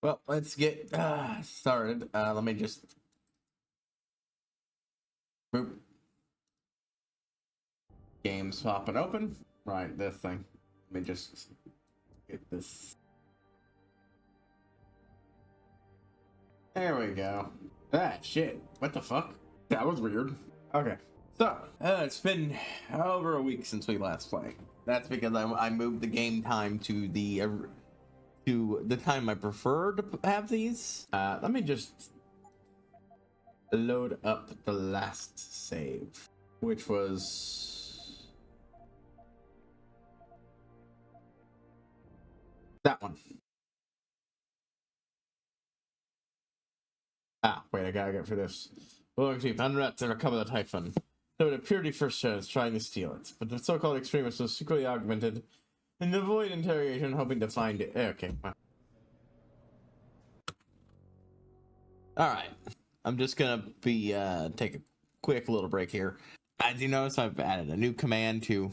Well, let's get started. Let me just boop. Games popping open. Right, this thing. Let me just get this. There we go. Ah, shit. What the fuck? That was weird. Okay. So, it's been over a week since we last played. That's because I moved the game time to the time I prefer to have these. Let me just load up the last save, which was that one. Ah, wait, I gotta get for this. Well, keep unwrapped to recover the Typhon. So the Purity first shows trying to steal it, but the so-called extremists was secretly augmented and avoid interrogation, hoping to find it. Okay. All right. I'm just gonna be take a quick little break here. As you notice, I've added a new command to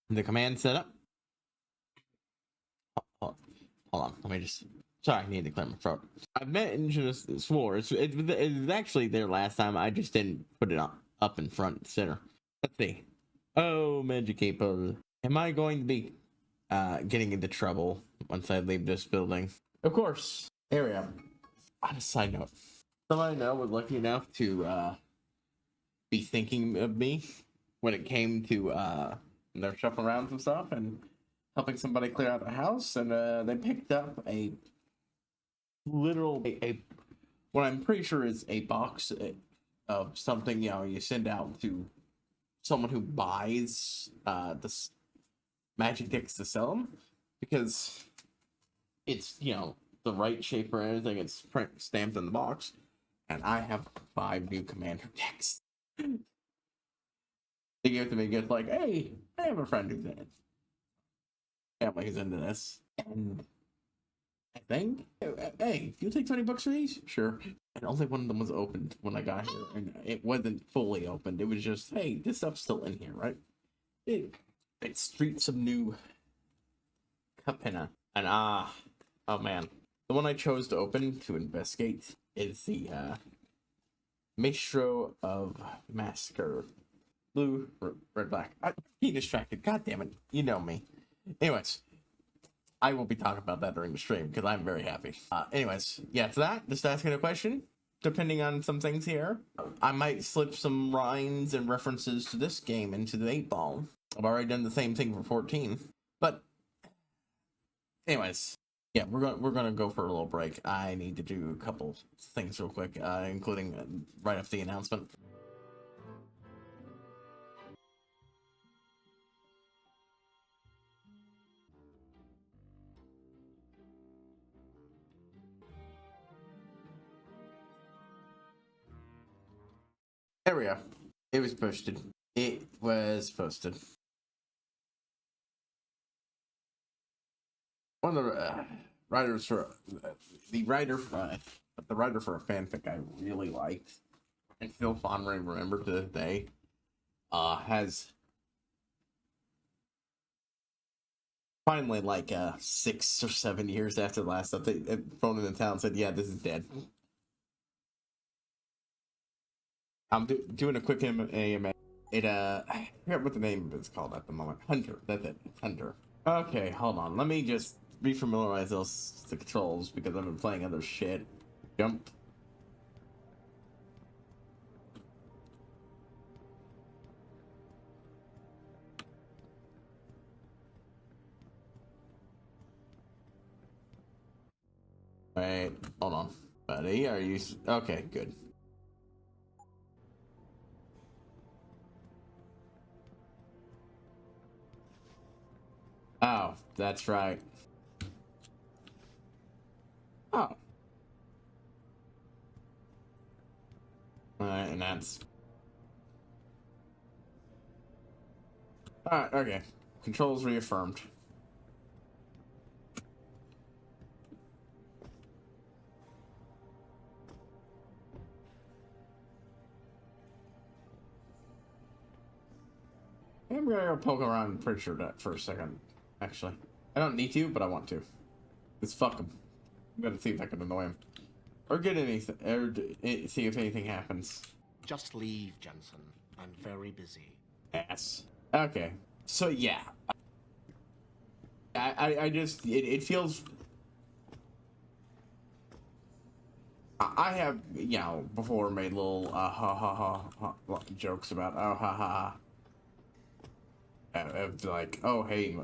the command setup. Hold on, let me just. Sorry, I need to clear my throat. I've mentioned this before. It was actually there last time. I just didn't put it up in front and center. Let's see. Oh, Magic Capo. Am I going to be getting into trouble once I leave this building? Of course. Area. On a side note, somebody I know was lucky enough to be thinking of me when it came to they're shuffling around some stuff and helping somebody clear out the house, and they picked up a literal what I'm pretty sure is a box of something you send out to someone who buys this magic decks to sell them, because it's the right shape or anything. It's stamped in the box, and I have 5 new commander decks. They give it to me, get like, hey, I have a friend who's in it. Family who's into this, and I think, hey, you take $20 for these? Sure. And only one of them was opened when I got here, and it wasn't fully opened. It was just, hey, this stuff's still in here, right? It's Streets of New Capenna. And oh man. The one I chose to open to investigate is the Maestro of Massacre. Blue, red, black. I get distracted. God damn it. You know me. Anyways, I will be talking about that during the stream because I'm very happy. Anyways, yeah, to that, just asking a question. Depending on some things here, I might slip some rhymes and references to this game into the 8-ball. I've already done the same thing for 14. But, anyways, yeah, we're gonna go for a little break. I need to do a couple things real quick, including right after the announcement. There we go. It was posted. It was posted. One of the writers for the writer for a fanfic I really liked and still fondly remember to this day has finally, like 6 or 7 years after the last update, phoned in the town and said, yeah, this is dead. I'm doing a quick AMA. I forget what the name of it's called at the moment. Hunter. That's it. Hunter. Okay, hold on. Let me just refamiliarize the controls because I've been playing other shit. Jump. Wait, hold on. Buddy, are you... Okay, good. Oh, that's right. Oh. Alright, and that's... Alright, okay. Controls reaffirmed. I'm gonna go poke around pretty sure that for a second, actually. I don't need to, but I want to. Just fuck him. I'm gonna see if I can annoy him. Or get anything, or see if anything happens. Just leave, Jensen. I'm very busy. Ass. Okay. So yeah. I just, it feels... I have, you know, before made little, ha ha ha jokes about, oh, ha ha ha. Of like, oh, hey,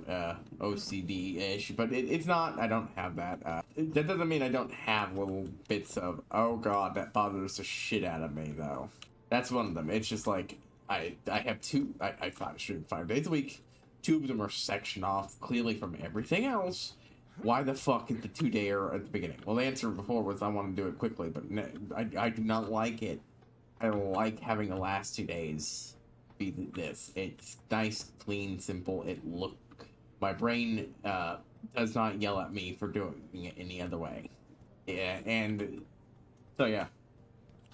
OCD-ish, but it's not, I don't have that. That doesn't mean I don't have little bits of, oh god, that bothers the shit out of me, though. That's one of them. It's just like, I have two, I stream 5 days a week. 2 of them are sectioned off clearly from everything else. Why the fuck is the 2-dayer at the beginning? Well, the answer before was I want to do it quickly, but no, I do not like it. I don't like having the last 2 days be this. It's nice, clean, simple. My brain does not yell at me for doing it any other way. Yeah, and so yeah.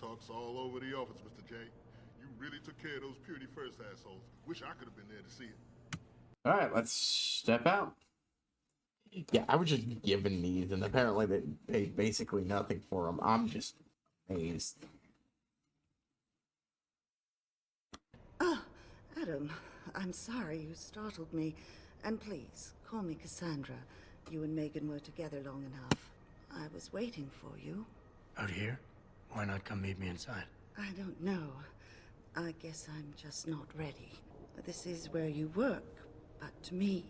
Talk's all over the office, Mr. J. You really took care of those Purity First assholes. Wish I could have been there to see it. All right, let's step out. Yeah, I was just given these, and apparently they paid basically nothing for them. I'm just amazed. Oh, Adam, I'm sorry you startled me. And please, call me Cassandra. You and Megan were together long enough. I was waiting for you. Out here? Why not come meet me inside? I don't know. I guess I'm just not ready. This is where you work, but to me,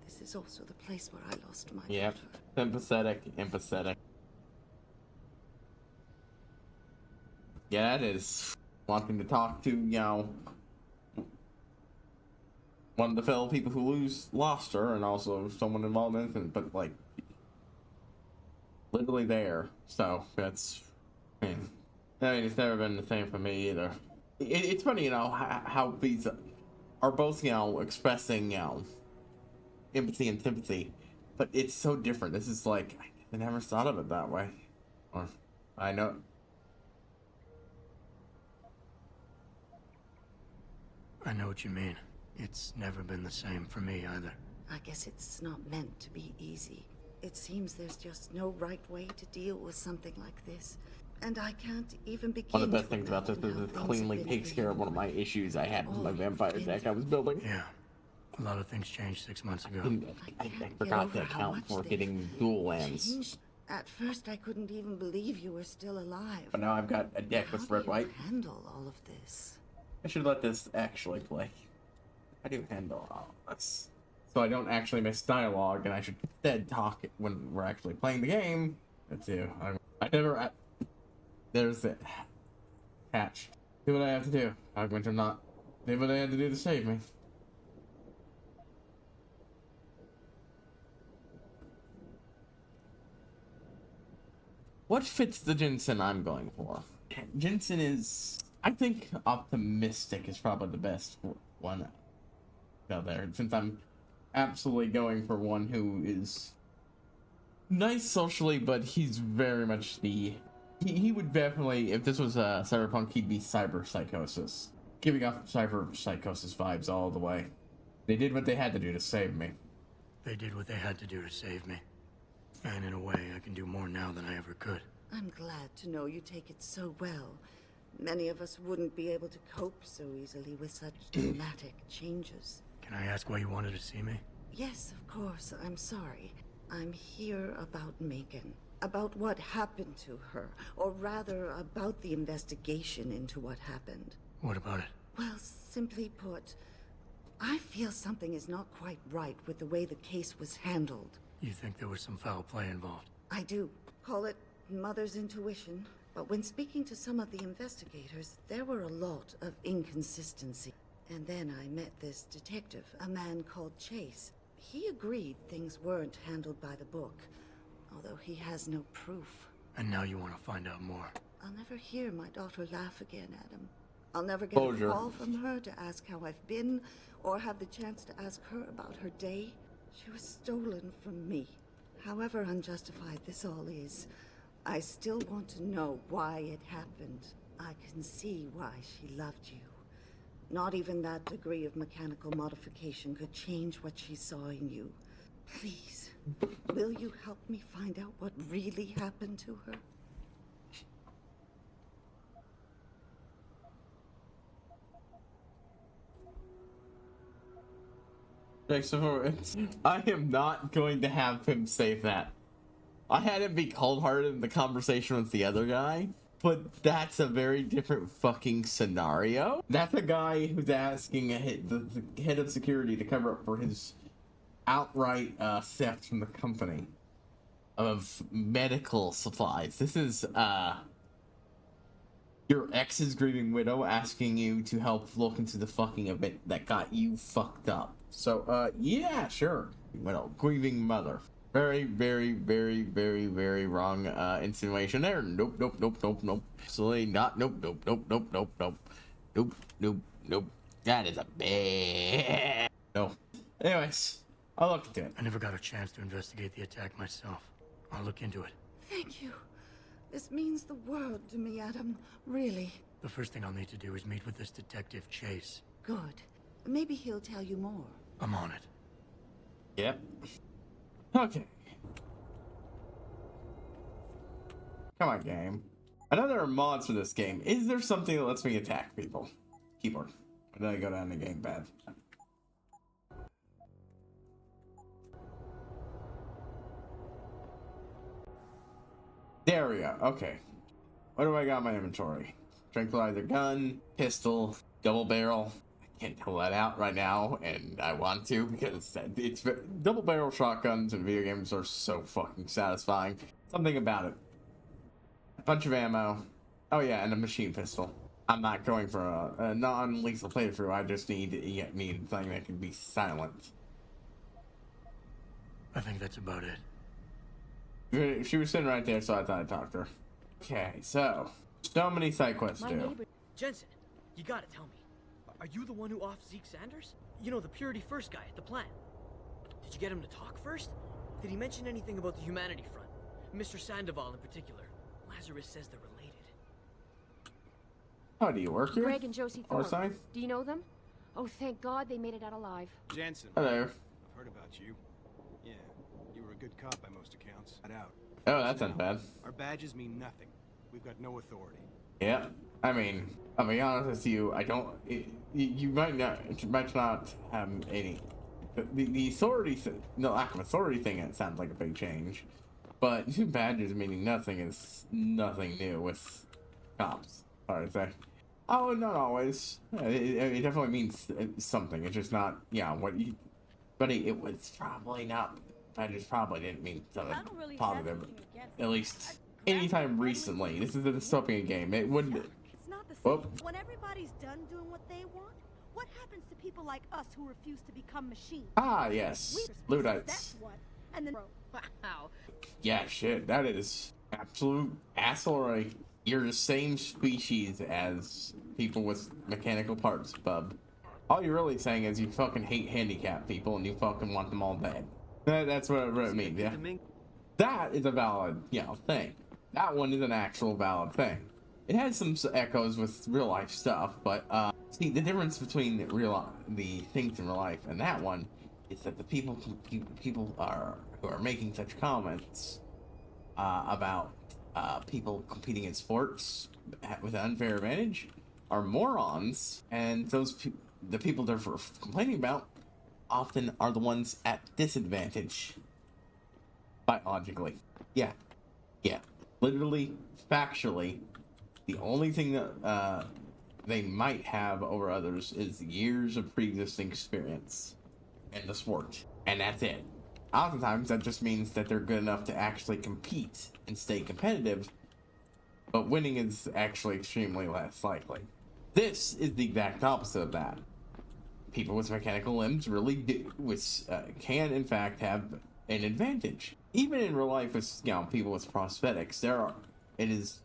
this is also the place where I lost my Yep, daughter. empathetic. Yeah, it is. Wanting to talk to, you know, one of the fellow people who lost her, and also someone involved in it, but like, literally there. So that's, I mean, it's never been the same for me either. It's funny, you know, how these are both, you know, expressing, you know, empathy and sympathy, but it's so different. This is like, I never thought of it that way. Or, I know. I know what you mean. It's never been the same for me either. I guess it's not meant to be easy. It seems there's just no right way to deal with something like this. And I can't even begin. One of the best things about this is it cleanly takes care of one of my issues I had with my vampire deck I was building. Yeah. A lot of things changed 6 months ago. I forgot to account for getting dual lands. At first, I couldn't even believe you were still alive. But now I've got a deck with red-white. Handle all of this. I should let this actually play. I do handle all this, so I don't actually miss dialogue, and I should instead talk when we're actually playing the game. That's you. I never. There's it. Hatch. Do what I have to do. I'm going to not do what I had to do to save me. What fits the Jensen I'm going for? Jensen is, I think, optimistic is probably the best one out there, since I'm absolutely going for one who is nice socially, but he's very much he would definitely, if this was cyberpunk, he'd be cyber psychosis, giving off cyber psychosis vibes all the way. They did what they had to do to save me. They did what they had to do to save me. And in a way, I can do more now than I ever could. I'm glad to know you take it so well. Many of us wouldn't be able to cope so easily with such dramatic changes. Can I ask why you wanted to see me? Yes, of course. I'm sorry. I'm here about Megan. About what happened to her. Or rather, about the investigation into what happened. What about it? Well, simply put, I feel something is not quite right with the way the case was handled. You think there was some foul play involved? I do. Call it mother's intuition. But when speaking to some of the investigators, there were a lot of inconsistency. And then I met this detective, a man called Chase. He agreed things weren't handled by the book, although he has no proof. And now you want to find out more. I'll never hear my daughter laugh again, Adam. I'll never get a call from her to ask how I've been, or have the chance to ask her about her day. She was stolen from me. However unjustified this all is, I still want to know why it happened. I can see why she loved you. Not even that degree of mechanical modification could change what she saw in you. Please, will you help me find out what really happened to her? I am not going to have him say that. I had him be cold-hearted in the conversation with the other guy, but that's a very different fucking scenario. That's a guy who's asking the head of security to cover up for his outright theft from the company of medical supplies. This is your ex's grieving widow asking you to help look into the fucking event that got you fucked up. So, yeah, sure. Well, grieving mother. Very, very, very, very, very wrong insinuation there. Nope, nope, nope, nope, nope. Absolutely not. Nope, nope, nope, nope, nope, nope. Nope, nope, nope. That is a bad. No. Anyways, I'll look into it. I never got a chance to investigate the attack myself. I'll look into it. Thank you. This means the world to me, Adam. Really. The first thing I'll need to do is meet with this detective, Chase. Good. Maybe he'll tell you more. I'm on it. Yep. Okay. Come on, game. I know there are mods for this game. Is there something that lets me attack people? Keyboard. Or did I go down the game bad? There we go. Okay. What do I got in my inventory? Tranquilizer gun, pistol, double barrel. I can't pull that out right now, and I want to because it's double barrel shotguns in video games are so fucking satisfying. Something about it. A bunch of ammo. Oh yeah, and a machine pistol. I'm not going for a non-lethal playthrough. I just need something that can be silent. I think that's about it. She was sitting right there, so I thought I'd talk to her. Okay, so many side quests to do. Jensen, you gotta tell me. Are you the one who offed Zeke Sanders? You know, the Purity First guy at the plant. Did you get him to talk first? Did he mention anything about the Humanity Front? Mr. Sandoval in particular. Lazarus says they're related. Oh, do you work here? Greg and Josie Or Thorne. something? Do you know them? Oh, thank God they made it out alive. Jensen. Hello. I've heard about you. Yeah, you were a good cop by most accounts. Got out. Oh, that sounds bad. Our badges mean nothing. We've got no authority. Yeah, I mean, I'll be honest with you. I don't. You might not have any. The authority, the lack of authority thing. It sounds like a big change, but badges meaning nothing is nothing new with cops. Sorry to say. Oh, not always. It definitely means something. It's just not. Yeah, what you. Buddy, it was probably not. Badges probably didn't mean something positive. At least anytime recently. This is a dystopian game. It wouldn't. It's not the same. Whoop. When everybody's done doing what they want, what happens to people like us who refuse to become machines? Ah, yes. Luddites. That's what. And then, Wow. Yeah, shit. That is absolute assholery. You're the same species as people with mechanical parts, bub. All you're really saying is you fucking hate handicapped people and you fucking want them all dead. That's what it means, yeah. That is a valid, thing. That one is an actual valid thing. It has some echoes with real life stuff, but see, the difference between the things in real life and that one is that the people who are making such comments about people competing in sports with an unfair advantage are morons, and the people they're complaining about often are the ones at disadvantage biologically. Yeah, literally, factually, the only thing that they might have over others is years of pre-existing experience in the sport, and that's it. Oftentimes that just means that they're good enough to actually compete and stay competitive, but winning is actually extremely less likely. This is the exact opposite of that. People with mechanical limbs really can in fact have an advantage. Even in real life with people with prosthetics, it is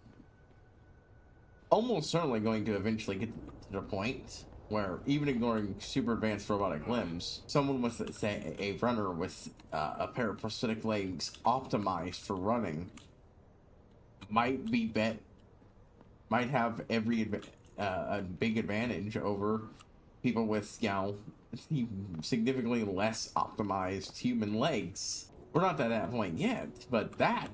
almost certainly going to eventually get to the point where, even ignoring super advanced robotic limbs, someone with, say, a runner with a pair of prosthetic legs optimized for running might have a big advantage over people with significantly less optimized human legs. We're not at that point yet, but that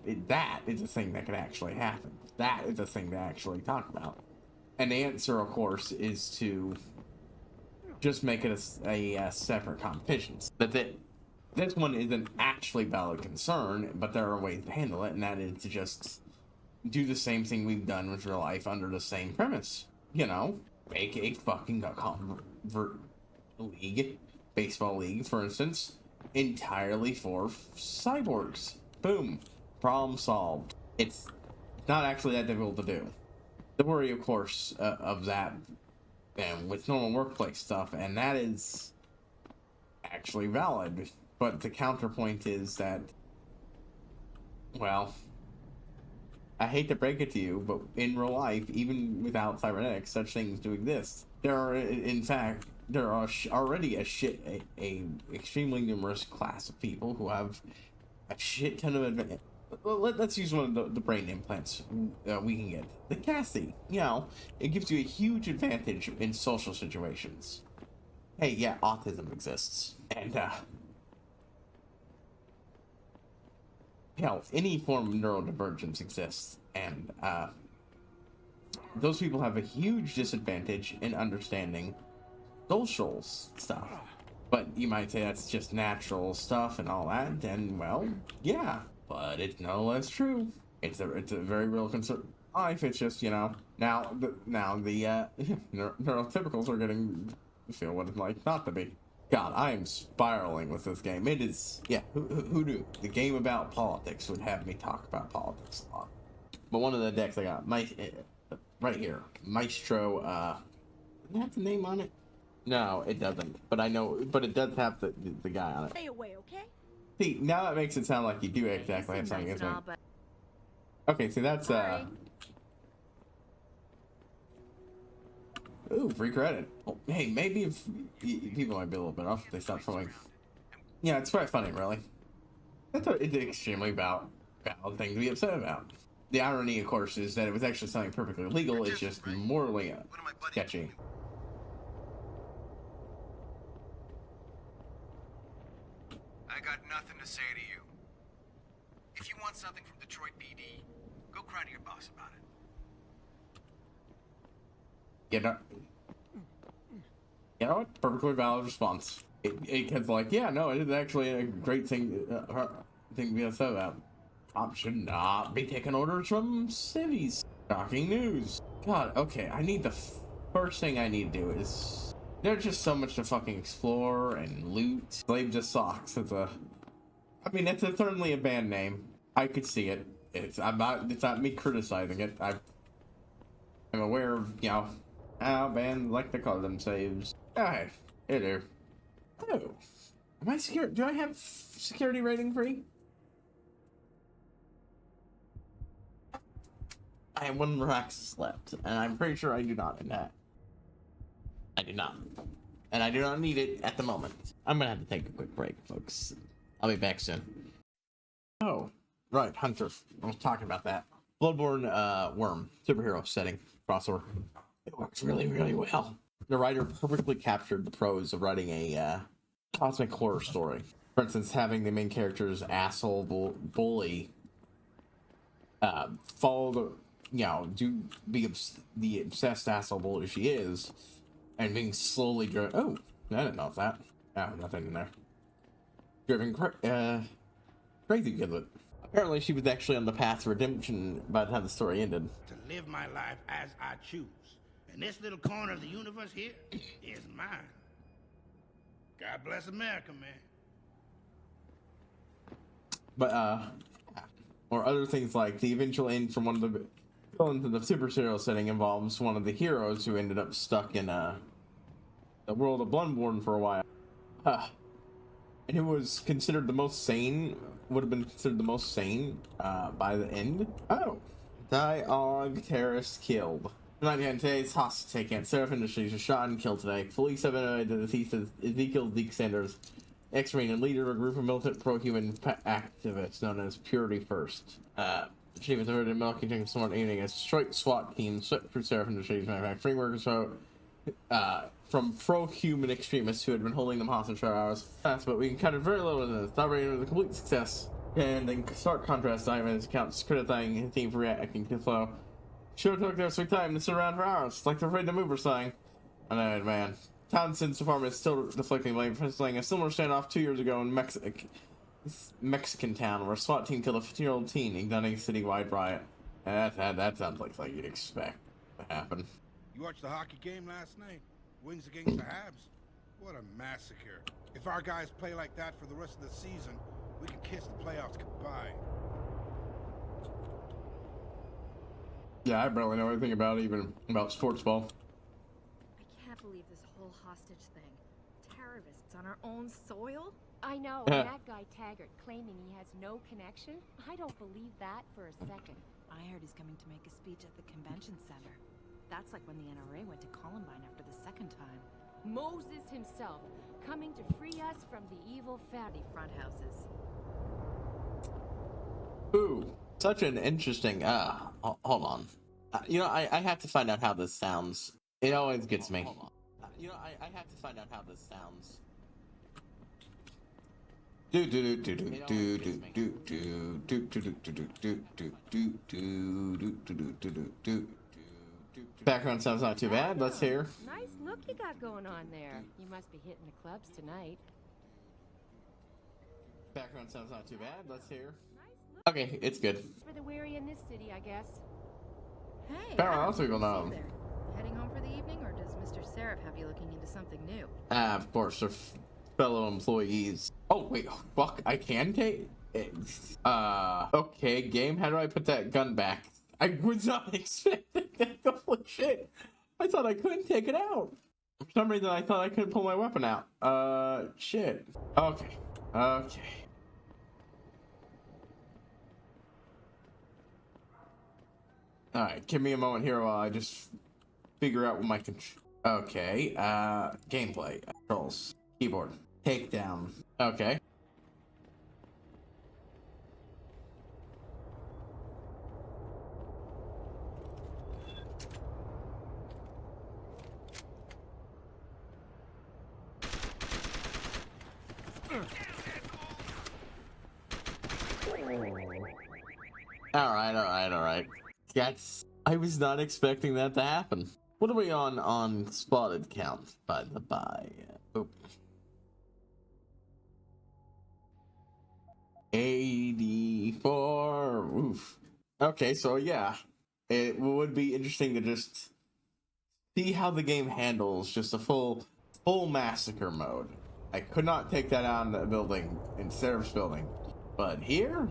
is a thing that could actually happen. That is a thing to actually talk about. And the answer, of course, is to just make it a separate competition. That's it. This one is an actually valid concern, but there are ways to handle it, and that is to just do the same thing we've done with real life under the same premise. You know, make a fucking league, baseball league, for instance, entirely for cyborgs. Boom. Problem solved. It's not actually that difficult to do. The worry, of course, of that, and with normal workplace stuff, and that is actually valid. But the counterpoint is that, well, I hate to break it to you, but in real life, even without cybernetics, such things do exist. There are, in fact, there are already a extremely numerous class of people who have a shit ton of advantage. Well, let's use one of the brain implants we can get. The Cassie. You know, it gives you a huge advantage in social situations. Hey, yeah, autism exists. And, hell, any form of neurodivergence exists. And, those people have a huge disadvantage in understanding social stuff. But you might say that's just natural stuff and all that, and, well, yeah. But it's no less true. It's a very real concern. Life, it's just, you know, now the neurotypicals are getting to feel what it's like not to be. God, I am spiraling with this game. It is, yeah, who knew? The game about politics would have me talk about politics a lot. But one of the decks I got, right here, Maestro, does it have the name on it? No, it doesn't. But I know, but it does have the guy on it. Stay away, okay? See, now that makes it sound like you do exactly have something against me. Okay, so that's, ooh, free credit. Well, hey, maybe if people might be a little bit off if they stop showing. Yeah, it's quite funny, really. It's an extremely valid thing to be upset about. The irony, of course, is that it was actually something perfectly legal. It's just morally sketchy. I got nothing to say to you. If you want something from Detroit PD, go cry to your boss about it. You know what? Perfectly valid response. It's like, yeah, no, it is actually a great thing to be upset about. Cops should not be taking orders from civvies. Shocking news. God, okay, the first thing I need to do is, there's just so much to fucking explore and loot. Slave Just Socks. It's certainly a band name. I could see it. It's not me criticizing it. I'm aware of, you know, how bands like to call them saves. Hey, hey there. Oh, am I secure? Do I have security rating 3? I have 1 more access left, and I'm pretty sure I do not in that. I do not. And I do not need it at the moment. I'm gonna have to take a quick break, folks. I'll be back soon. Oh, right, Hunter. I was talking about that. Bloodborne Worm, superhero setting, crossover. It works really, really well. The writer perfectly captured the pros of writing a cosmic horror story. For instance, having the main character's asshole bully follow the, you know, the obsessed asshole bully she is, and being slowly driven. Oh, I didn't know that. Oh, nothing in there. Driven crazy because of it. Apparently, she was actually on the path to redemption by the time the story ended. To live my life as I choose. And this little corner of the universe here is mine. God bless America, man. But, or other things like the eventual end from one of the villains in the superhero setting involves one of the heroes who ended up stuck in the world of Bloodborne for a while. And who was considered the most sane, would have been considered the most sane by the end. Oh, Diog terrorist killed. Tonight, today's hostage taken at Seraph Industries was shot and killed today. Police have identified the deceased as Ezekiel Zeke Sanders, ex-Marine and leader of a group of militant pro-human activists known as Purity First. Chief of the Milwaukee Jenkins tomorrow evening as Detroit SWAT team swept through Seraph Industries, manufacturing workers, so from pro-human extremists who had been holding them hostage for hours. But we can cut it very low with this. That rating was a complete success. And in stark contrast, Diamond's accounts criticizing his team for reacting too slow. Sure took their sweet time to sit around for hours, like they're afraid to move or something. I know, man. Townsend's department is still deflecting blame for slaying a similar standoff 2 years ago in Mexican town, where a SWAT team killed a 15-year-old teen, igniting a citywide riot. And that sounds like you'd expect to happen. You watched the hockey game last night? Wings against the Habs? What a massacre. If our guys play like that for the rest of the season, we can kiss the playoffs goodbye. Yeah, I barely know anything about sports ball. I can't believe this whole hostage thing. Terrorists on our own soil? I know, and that guy Taggart claiming he has no connection? I don't believe that for a second. I heard he's coming to make a speech at the convention center. That's like when the NRA went to Columbine after the second time. Moses himself, coming to free us from the evil family front houses. Ooh, such an interesting, hold on. You know, I have to find out how this sounds. It always gets me. You know, I have to find out how this sounds. Background sounds not too bad. Let's hear. Nice look you got going on there. You must be hitting the clubs tonight. Background sounds not too bad. Let's hear. Okay, it's good. For the weary in this city, I guess. Hey, Apparently, else people know. Heading home for the evening, or does Mr. Seraph have you looking into something new? Of course, they're fellow employees. Oh wait, fuck! I can take. Okay, game. How do I put that gun back? I was not expecting that. Holy shit! I thought I couldn't take it out. For some reason, I thought I couldn't pull my weapon out. Shit. Okay. Okay. Alright, give me a moment here while I just figure out what my okay, gameplay. Controls. Keyboard. Takedown. Okay. Alright. I was not expecting that to happen. What are we on spotted count, by the by? Oh. 84. Oof. Okay, so yeah. It would be interesting to just see how the game handles just a full massacre mode. I could not take that out in the building, in Seraph's building. But here?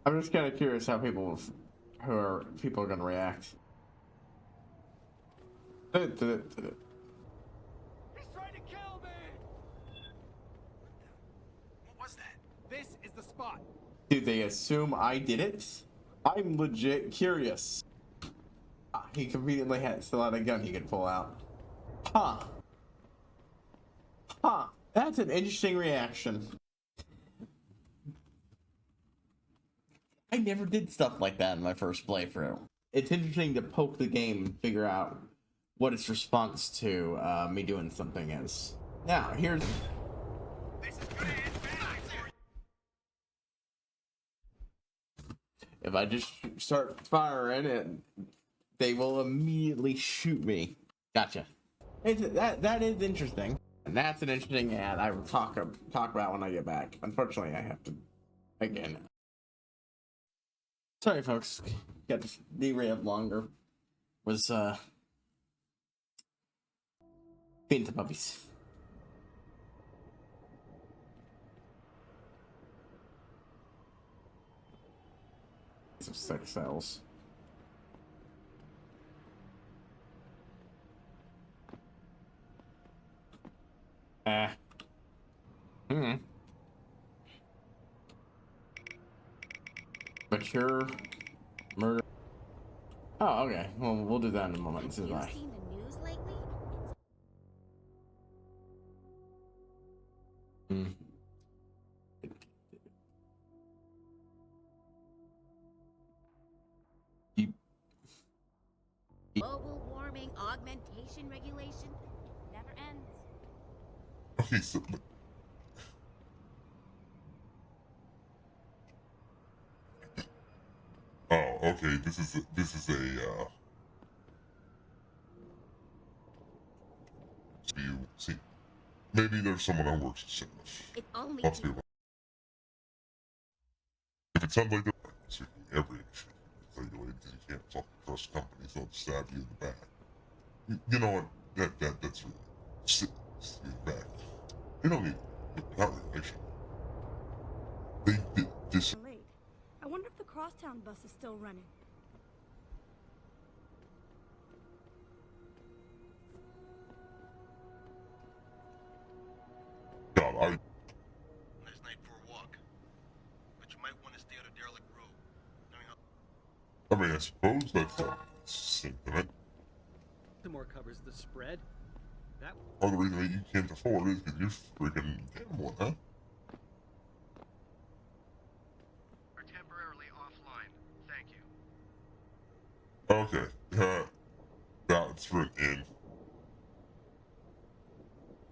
I'm just kind of curious how people are going to react. He's trying to kill me! What was that? This is the spot. Do they assume I did it? I'm legit curious. He conveniently still had a gun he could pull out. Huh. That's an interesting reaction. I never did stuff like that in my first playthrough. It's interesting to poke the game and figure out what its response to me doing something is. Now, here's... If I just start firing it, they will immediately shoot me. Gotcha. That is interesting. And that's an interesting ad I will talk about when I get back. Unfortunately, I have to, again... Sorry, folks. Got derailed longer. Was, feeding the puppies. Some sex cells. Mature murder. Oh, okay. Well, we'll do that in a moment. This is Have you seen the news lately? augmentation regulation never ends. Okay, so oh, okay. This is a view. See, maybe there's someone who works at Cinemas. If only Possibly. If it sounds like they're practicing every issue, regulated, you can't fucking trust companies. They'll stab you in the back. You know what? That's really sit in the back. They don't need not regulation. They did this. late. I wonder if the crosstown bus is still running. God, Nice night for a walk, but you might want to stay on a derelict road. I mean, I suppose that's the same thing. The more covers the spread. That Or the reason that you can't afford is because you're freaking gambling, huh? Are temporarily offline. Thank you. Okay. That's written in.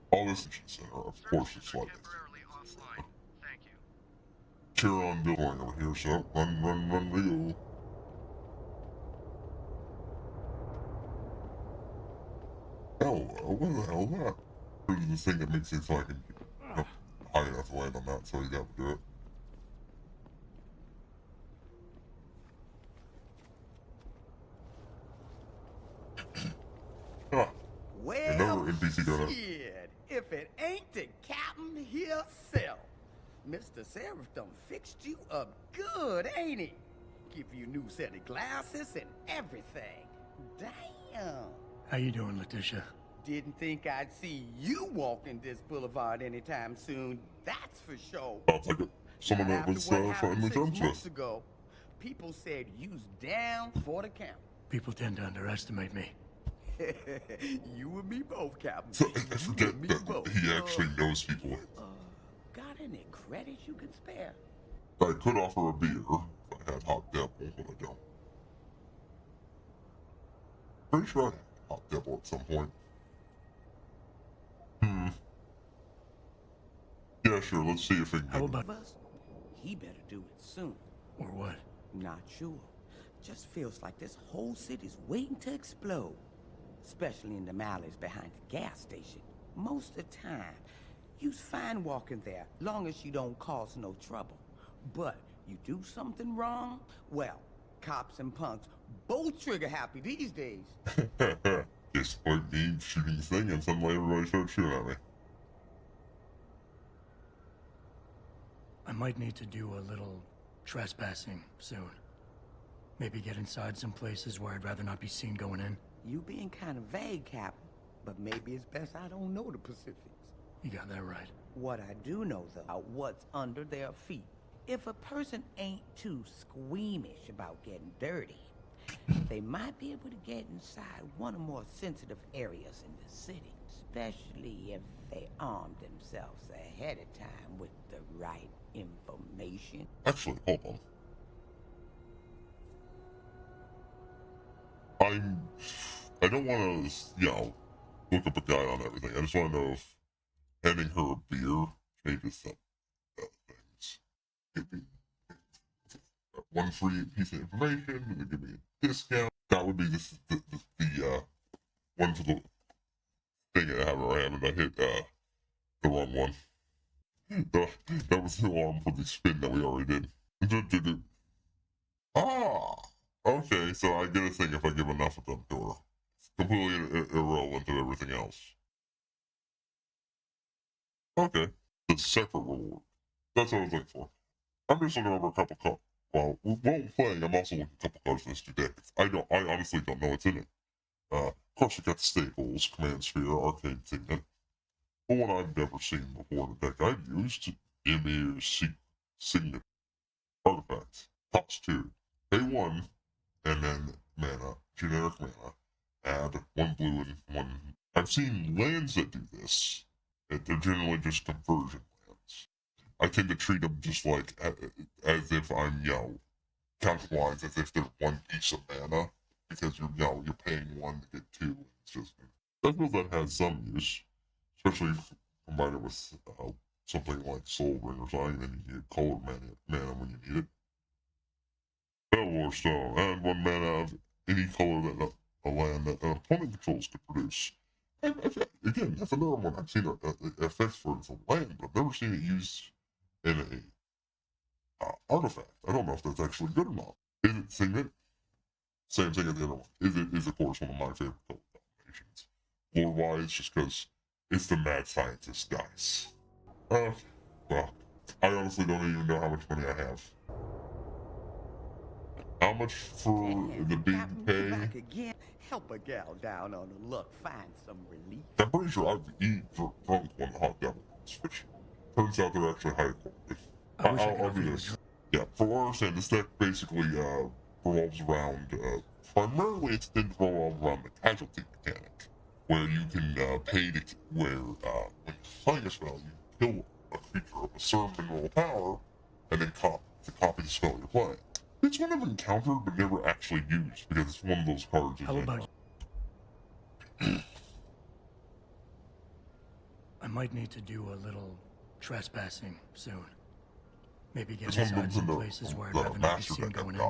All this center, of course, it's like cheer on Bill going over here, so run, we go. Oh, what the hell is that? There's this thing that makes it so I can high enough to land on that, so you gotta do it. Well, shit, if it ain't the captain himself. Mr. Seraph done fixed you up good, ain't he? Give you a new set of glasses and everything. Damn. How you doing, Letitia? Didn't think I'd see you walking this boulevard anytime soon, that's for sure. Sounds like someone that was fighting the drums months ago, people said you's down for the count. People tend to underestimate me. You and me both, Captain. So I forget that he actually knows people. Got any credits you can spare? I could offer a beer if I had hot devil, but I don't. Pretty sure I had hot devil at some point. Yeah, sure, let's see if we can How about us? He better do it soon. Or what? Not sure. Just feels like this whole city's waiting to explode. Especially in the alleys behind the gas station. Most of the time, you's fine walking there, long as you don't cause no trouble. But you do something wrong, well, cops and punks both trigger happy these days. It's like me shooting this thing and suddenly everybody starts shooting at me. I might need to do a little trespassing soon. Maybe get inside some places where I'd rather not be seen going in. You being kind of vague, Captain, but maybe it's best I don't know the Pacifics. You got that right. What I do know, though, what's under their feet. If a person ain't too squeamish about getting dirty, they might be able to get inside one of the more sensitive areas in the city, especially if they arm themselves ahead of time with the right information. Actually, hold on. I don't want to, look up a guy on everything. I just want to know if handing her a beer changes some things. Give me one free piece of information, and give me a discount. That would be the one for the thing I have, or I haven't. I hit the wrong one. That was the alarm for the spin that we already did. Ah! Okay, so I get a thing if I give enough of them to her. It's completely irrelevant to everything else. Okay. The separate reward. That's what I was looking for. I'm just looking over a couple cards. Well, while playing, I'm also looking at a couple cards for this new deck. I honestly don't know what's in it. Of course, we got the staples, Command Sphere, Arcane Signet. But one I've never seen before in the deck I've used, Emir Signet Artifact. Cost 2. Pay 1. And then mana, generic mana, add 1 blue and 1. I've seen lands that do this. They're generally just conversion lands. I tend to treat them just like as if I'm, counterwise as if they're 1 piece of mana, because you're paying 1 to get 2. It's just, I feel that has some use, especially if combined it with something like Soul Ring or something, then you get colored mana when you need it. War Stone, add 1 mana of any color that a land that an opponent controls could produce. Again, that's another one. I've seen effects for it for land, but I've never seen it used in a artifact. I don't know if that's actually good or not. Is it Signet? Same thing as the other one. Is of course one of my favorite color combinations. Lore-wise, just because it's the mad scientist guys. Well, I honestly don't even know how much money I have. How much for the big pay? Back again. Help a gal down on her luck, find some relief. I'm pretty sure I've drunk one of the hot devil ones, which turns out they're actually high quality. I'll do this. Yeah, for what I understand, this deck basically revolves around, primarily it didn't revolve around the casualty mechanic, where you can pay to, where when you're playing a spell, you kill a creature of a certain mineral power, and then copy the spell you're playing. It's one I've encountered but never actually used because it's one of those cards. How about I might need to do a little trespassing soon. Maybe get inside some places where I'd rather not be seen going in.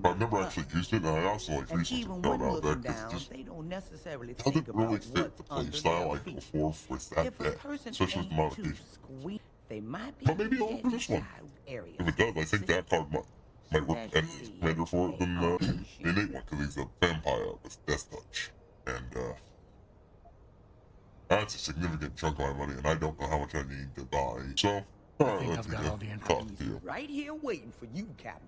I've never actually used it, and I also like recently found out that because it just doesn't really fit the playstyle I go for with that deck, especially with the modifications. But maybe I'll look for this one. If it does, I think that card might work better for it than the innate one, because he's a vampire with Death Touch. And that's a significant chunk of my money, and I don't know how much I need to buy. So, alright, let's talk to you. Right here waiting for you, Captain.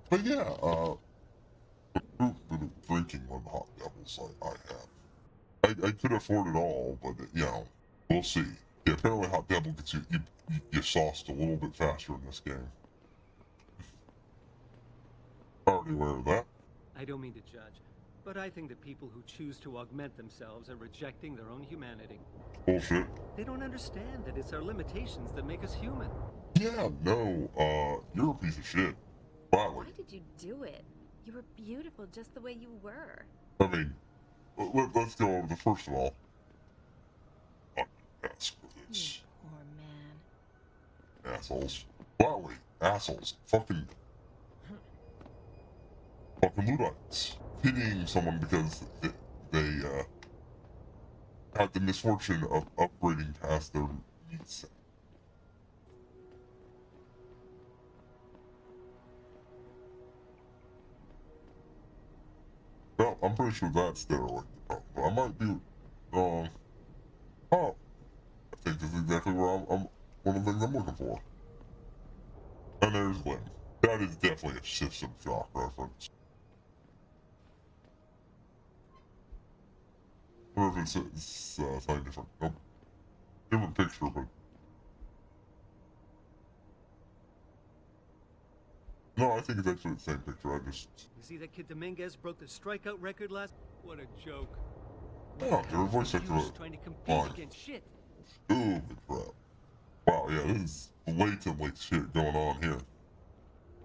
But yeah, drinking one of the hot devils I have. I could afford it all, but you know, we'll see. Yeah, apparently hot devil gets you sauced a little bit faster in this game. Already aware of that. I don't mean to judge, but I think that people who choose to augment themselves are rejecting their own humanity. Bullshit. They don't understand that it's our limitations that make us human. Yeah, no, you're a piece of shit. Wow. Why did you do it? You were beautiful just the way you were. I mean, let's go over the first of all. I'm gonna ask for this. You poor man. Assholes. Wowie. Assholes. Fucking Luddites. Pitying someone because they had the misfortune of upgrading past their needs. Well, I'm pretty sure that's steroid. I might be wrong. Oh, I think this is exactly where I'm one of the things I'm looking for. And there's Lim. That is definitely a System Shock reference. I wonder if it's something different. Nope. Different picture, but... No, I think it's actually the same picture. I just... You see that kid Dominguez broke the strikeout record last... What a joke. Oh, your voice actor... Trying to compete against shit. Stupid crap. Wow, yeah, this is blatantly shit going on here.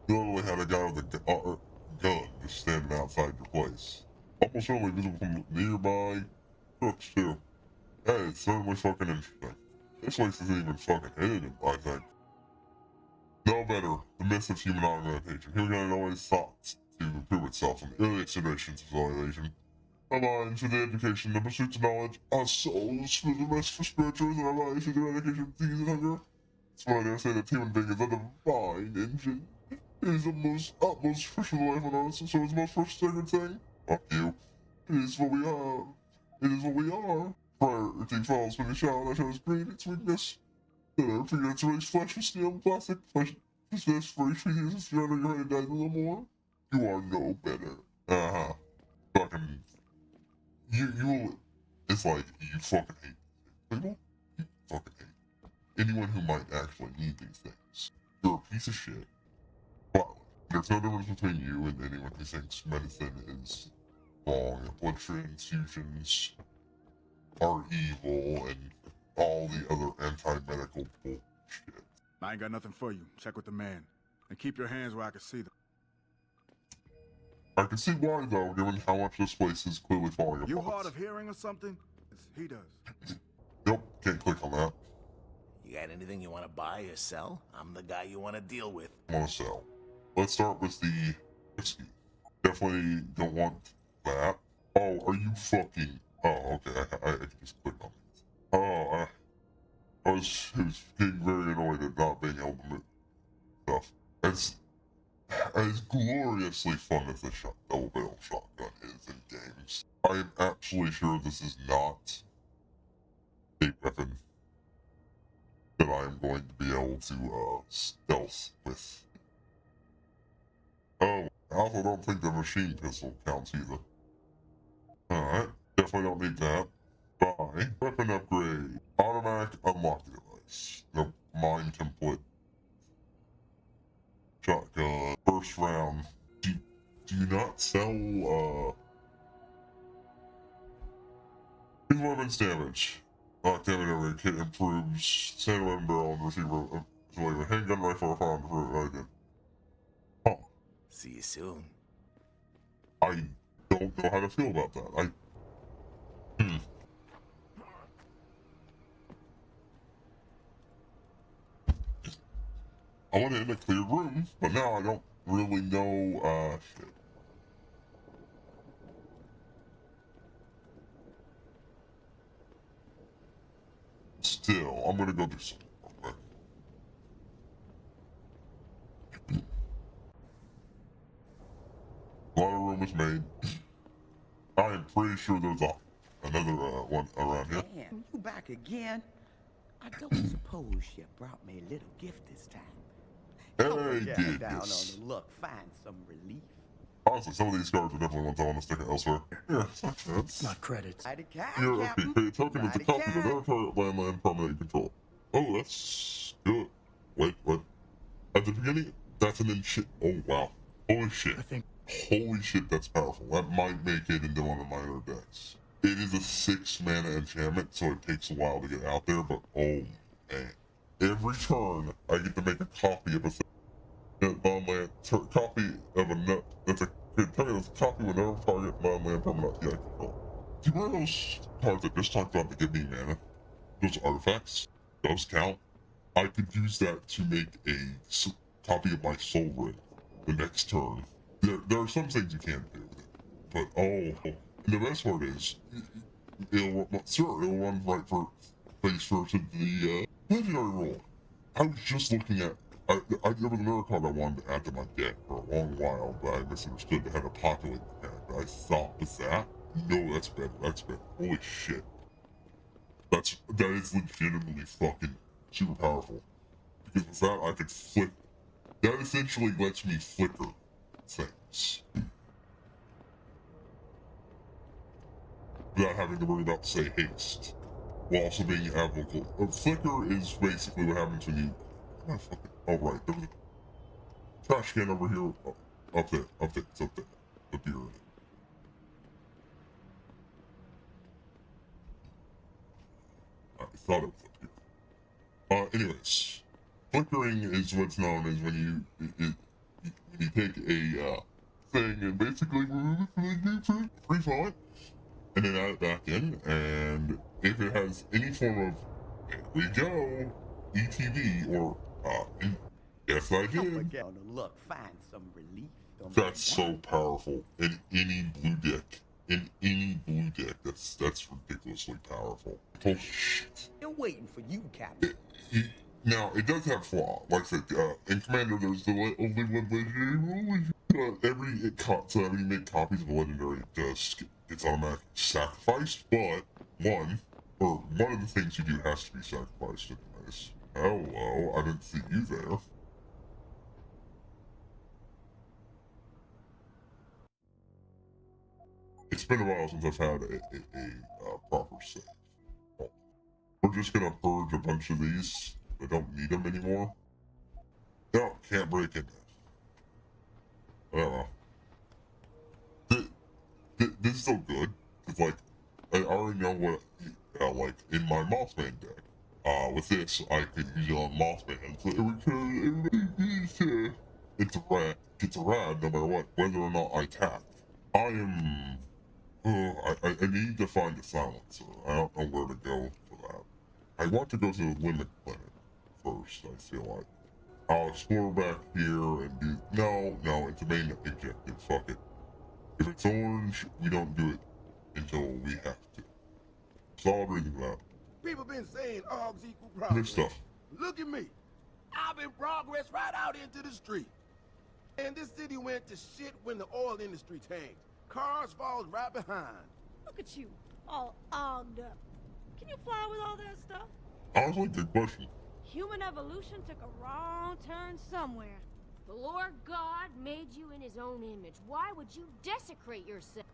You literally had a guy with a gun just standing outside your place. Almost only visible from nearby trucks, too. Hey, it's certainly fucking interesting. This place isn't even fucking hidden, I think. No better, the myth of human augmentation. Humankind always sought to improve itself in the earliest iterations of civilization. Our minds for the education, the pursuit of knowledge, our souls for the rest for spirituals, and our lives for the eradication of disease and hunger. That's why I dare say that human being is a divine engine. It is the most utmost crucial life on earth, so it's the most first sacred thing. Fuck you. It is what we have. It is what we are. Priority falls when the child that shows greed its weakness. The figure its raised flesh with steel and plastic. Flesh is this for each species if you're under your head and dies a little more. You are no better. Uh-huh. Fucking... You... It's like, you fucking hate people. You fucking hate anyone who might actually need these things. You're a piece of shit. Well, there's no difference between you and anyone who thinks medicine is wrong, and blood transfusions are evil, and all the other anti-medical bullshit. I ain't got nothing for you. Check with the man. And keep your hands where I can see them. I can see why, though, given how much this place is clearly falling apart. You hard of hearing or something? He does. Yep, can't click on that. You got anything you want to buy or sell? I'm the guy you want to deal with. I want to sell. Let's start with the whiskey. Definitely don't want that. Oh, are you fucking... Oh, okay, I can just click on it. Oh, I was getting very annoyed at not being able to move stuff. As gloriously fun as the double barrel shotgun is in games, I am absolutely sure this is not a weapon that I am going to be able to stealth with. Oh, I also don't think the machine pistol counts either. Alright, definitely don't need that. Buy. Weapon upgrade. Automatic unlock device. The mine template. Shotgun. First round. Do you not sell, his weapons damage. Damage every kit improves. Standard weapon barrel and receiver. So like a handgun rifle or firearm improve again. Huh. See you soon. I don't know how to feel about that. I went in a clear room, but now I don't really know, shit. Still, I'm gonna go do something real quick. A lot of room is made. I am pretty sure there's another one around here. Man, you back again? I don't suppose you brought me a little gift this time. Hey, Down on Deus. the look, find some relief. Honestly, some of these cards are definitely ones I want to stick elsewhere. Yeah, it's not credits. You're okay. Pay a token with a copy of another target landland permanent you control. Oh, that's good. Wait, what? At the beginning, that's an shit. Oh, wow. Holy shit. Holy shit, that's powerful. That might make it into one of my other decks. It is a 6-mana enchantment, so it takes a while to get out there, but oh, man. Every turn, I get to make a copy of a non-land copy of a nut. That's a copy of another target non-land permanent I control. Do you remember those cards that just talked about to give me mana? Those artifacts? Those count? I could use that to make a copy of my soul ring the next turn. There are some things you can't do with it, but oh, the best part is, it'll run right for face first into the legendary roll. I was just looking at, there was another card I wanted to add to my deck for a long while, but I misunderstood it had a populate mechanic. But I thought, with that? No, that's better. That's better. Holy shit. That is legitimately fucking super powerful. Because with that, I could flip. That essentially lets me flicker things without having to worry about, say, haste, while also being applicable. Flicker is basically what happens when you... Oh, right, there's a trash can over here. Up there, it's up there. The beer in it. I thought it was up here. Anyways, flickering is what's known as when you take a thing and basically remove it from the game for free fall it, and then add it back in, and if it has any form of, there we go, ETB or yes I did. Look, find some relief. That's so powerful in any blue deck. In any blue deck, that's ridiculously powerful. Oh shit. They're waiting for you, Captain. Now, it does have flaw. Like I said, in Commander, there's the only one legendary rule. So every you make copies of a legendary, it does gets automatically sacrificed, but one of the things you do has to be sacrificed anyways. Hello, I didn't see you there. It's been a while since I've had a proper save. Oh. We're just gonna purge a bunch of these. I don't need them anymore. No, can't break it. I don't know. This is so good. It's like, I already know what, like, in my Mothman deck. With this, I could use it on Mothman. So everybody needs to it's a rad no matter what, whether or not I tap. I am. I need to find a silencer. I don't know where to go for that. I want to go to the limit planet first, I feel like. I'll explore back here and do. No, it's a main objective. Fuck it. If it's orange, we don't do it until we have to. That's all I'm reading about. People been saying Ogs equal progress. This stuff. Look at me. I've been progress right out into the street. And this city went to shit when the oil industry tanked. Cars falls right behind. Look at you, all ogged up. Can you fly with all that stuff? Honestly, good question. Human evolution took a wrong turn somewhere. The Lord God made you in his own image. Why would you desecrate yourself?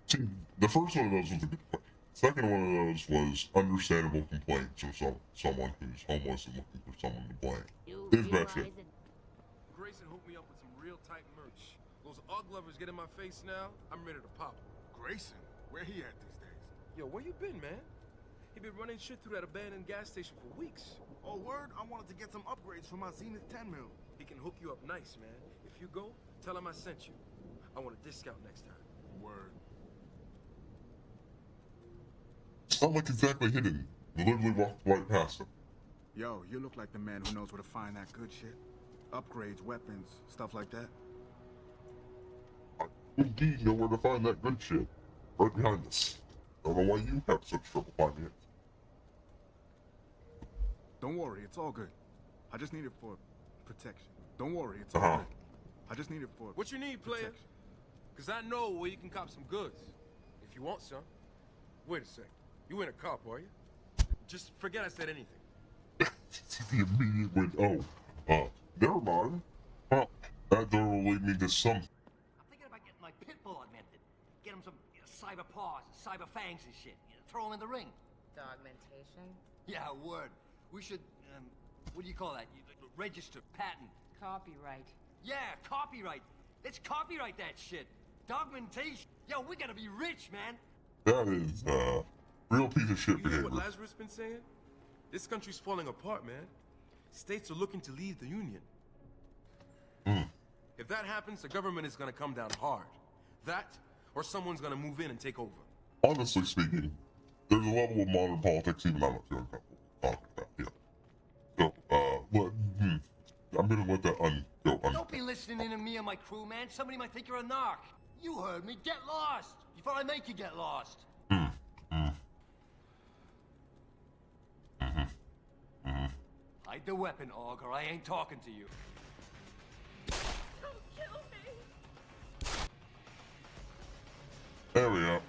See, the first one of those was a good question. Second one of those was understandable complaints from someone who's homeless and looking for someone to blame. His bad shit. Grayson hooked me up with some real tight merch. Those UGG lovers get in my face now, I'm ready to pop. Grayson? Where he at these days? Yo, where you been, man? He been running shit through that abandoned gas station for weeks. Oh, word? I wanted to get some upgrades for my Zenith 10 mil. He can hook you up nice, man. If you go, tell him I sent you. I want a discount next time. Word. It's not like exactly hidden. We literally walked right past him. Yo, you look like the man who knows where to find that good shit. Upgrades, weapons, stuff like that. I indeed know where to find that good shit. Right behind us. I don't know why you have such trouble finding it. Don't worry, it's all good. I just need it for protection. Don't worry, it's all good. I just need it for what you need, player? Because I know where you can cop some goods. If you want some. Wait a sec. You ain't a cop, are you? Just forget I said anything. The immediate went, never mind. Well, that door will lead me to some. I'm thinking about getting my pit bull augmented. Get him some cyber paws, cyber fangs and shit. Throw him in the ring. Dogmentation? Yeah, word. We should, what do you call that? Register, patent. Copyright. Yeah, copyright. Let's copyright that shit. Dogmentation. Yo, we gotta be rich, man. That is, real piece of shit You behavior. hear what Lazarus been saying? This country's falling apart, man. States are looking to leave the Union. If that happens, the government is gonna come down hard. That, or someone's gonna move in and take over. Honestly speaking, there's a level of modern politics even I'm not feeling comfortable talking about here. So, I'm gonna let that go. Don't be listening to me and my crew, man. Somebody might think you're a narc. You heard me. Get lost before I make you get lost. Hide the weapon, Og, or I ain't talking to you. Don't kill me. There we go.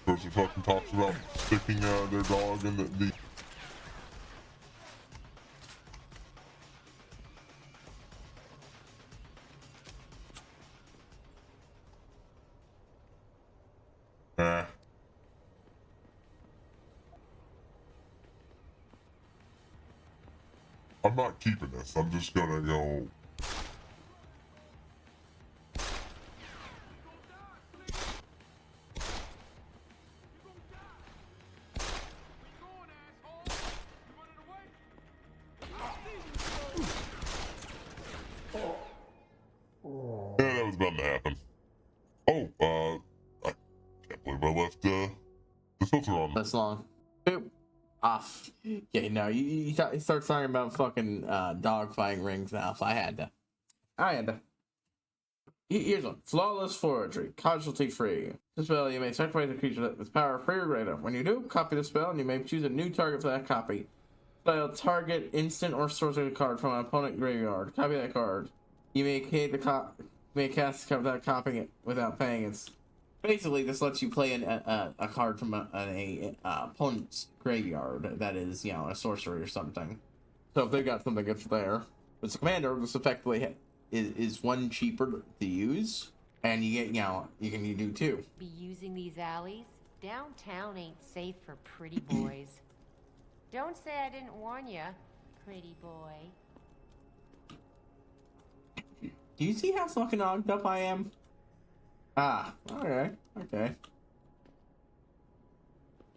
Person fucking talks about sticking their dog in the I'm not keeping this. I'm just gonna go. Yeah, that was bound to happen. Oh, I can't believe I left the filter on. That's long. Boop. Off. Yeah, no, you start talking about fucking dog fighting rings now, so I had to. Here's one. Flawless forgery. Casualty free. This spell, you may sacrifice a creature with power free or greater. When you do, copy the spell, and you may choose a new target for that copy. Spell target instant or sorcery card from an opponent graveyard. Copy that card. You may cast without copying it without paying it. Basically, this lets you play a card from an opponent's graveyard that is, you know, a sorcery or something. So if they got something good there, as a commander, this effectively is one cheaper to use, and you get, you know, you do two. Be using these alleys? Downtown ain't safe for pretty boys. Don't say I didn't warn ya, pretty boy. Do you see how fucking ogged up I am? Ah, okay.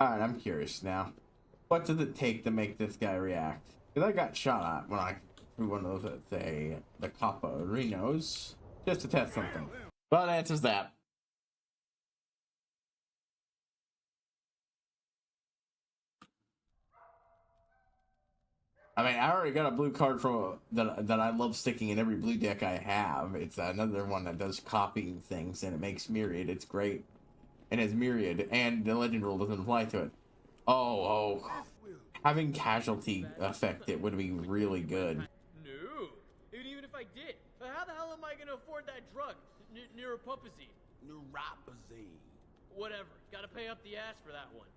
Alright, I'm curious now. What does it take to make this guy react? Because I got shot at when I threw one of those at the Coparinos just to test something. Well, that answers that. I mean, I already got a blue card from that I love sticking in every blue deck I have. It's another one that does copying things, and it makes Myriad. It's great. And it's Myriad, and the legend rule doesn't apply to it. Oh. Having casualty affect it would be really good. No. Even if I did, how the hell am I gonna afford that drug? Neuropupazine. Neuropazine. Whatever. Gotta pay up the ass for that one.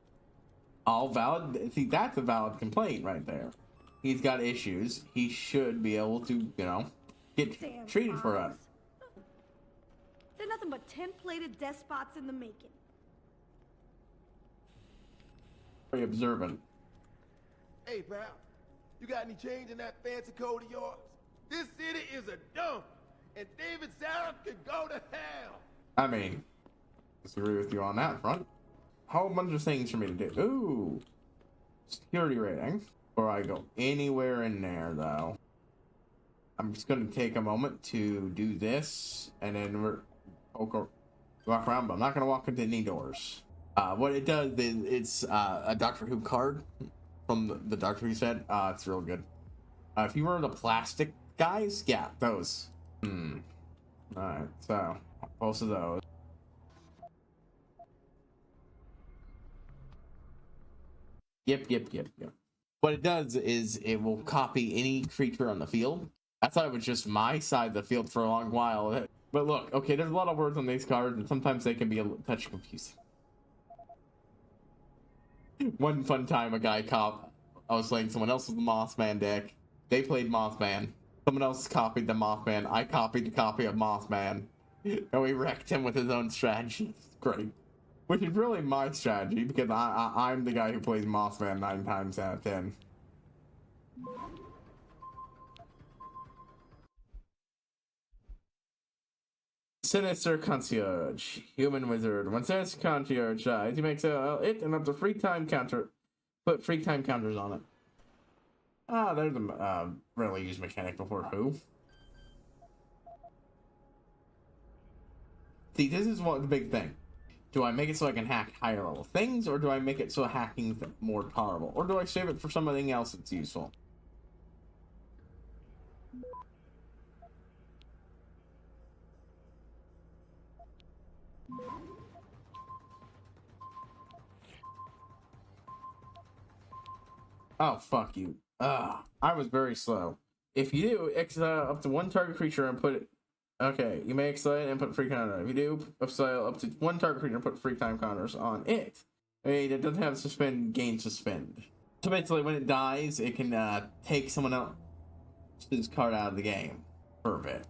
All valid. See, that's a valid complaint right there. He's got issues. He should be able to, you know, get treated for it. They're nothing but tin-plated despots in the making. Very observant. Hey, pal, you got any change in that fancy coat of yours? This city is a dump, and David Sarah could go to hell. I mean, disagree with you on that front. Whole bunch of things for me to do. Ooh, security rating. Before I go anywhere in there, though, I'm just going to take a moment to do this, and then walk around, but I'm not going to walk into any doors. What it does is it's a Doctor Who card from the Doctor Who set. It's real good. If you were the plastic guys, yeah, those. Alright, so most of those. Yep. What it does is it will copy any creature on the field. I thought it was just my side of the field for a long while. But look, okay, there's a lot of words on these cards, and sometimes they can be a touch confusing. One fun time, I was playing someone else's Mothman deck. They played Mothman. Someone else copied the Mothman. I copied the copy of Mothman. And we wrecked him with his own strategy. It's great. Which is really my strategy, because I'm the guy who plays Mothman 9 times out of 10. Sinister Concierge. Human Wizard. When Sinister Concierge dies, he makes it and up to free time counter. Put free time counters on it. There's a rarely used mechanic before Who. See, this is what the big thing. Do I make it so I can hack higher level things, or do I make it so hacking's more tolerable? Or do I save it for something else that's useful? Oh, fuck you. I was very slow. If you do, exile up to one target creature and put it... Okay, you may exile it and put free counter. If you do, exile up to one target creature and put free time counters on it. I mean, it doesn't have suspend, gain suspend. So basically, when it dies, it can take someone else's card out of the game for a bit.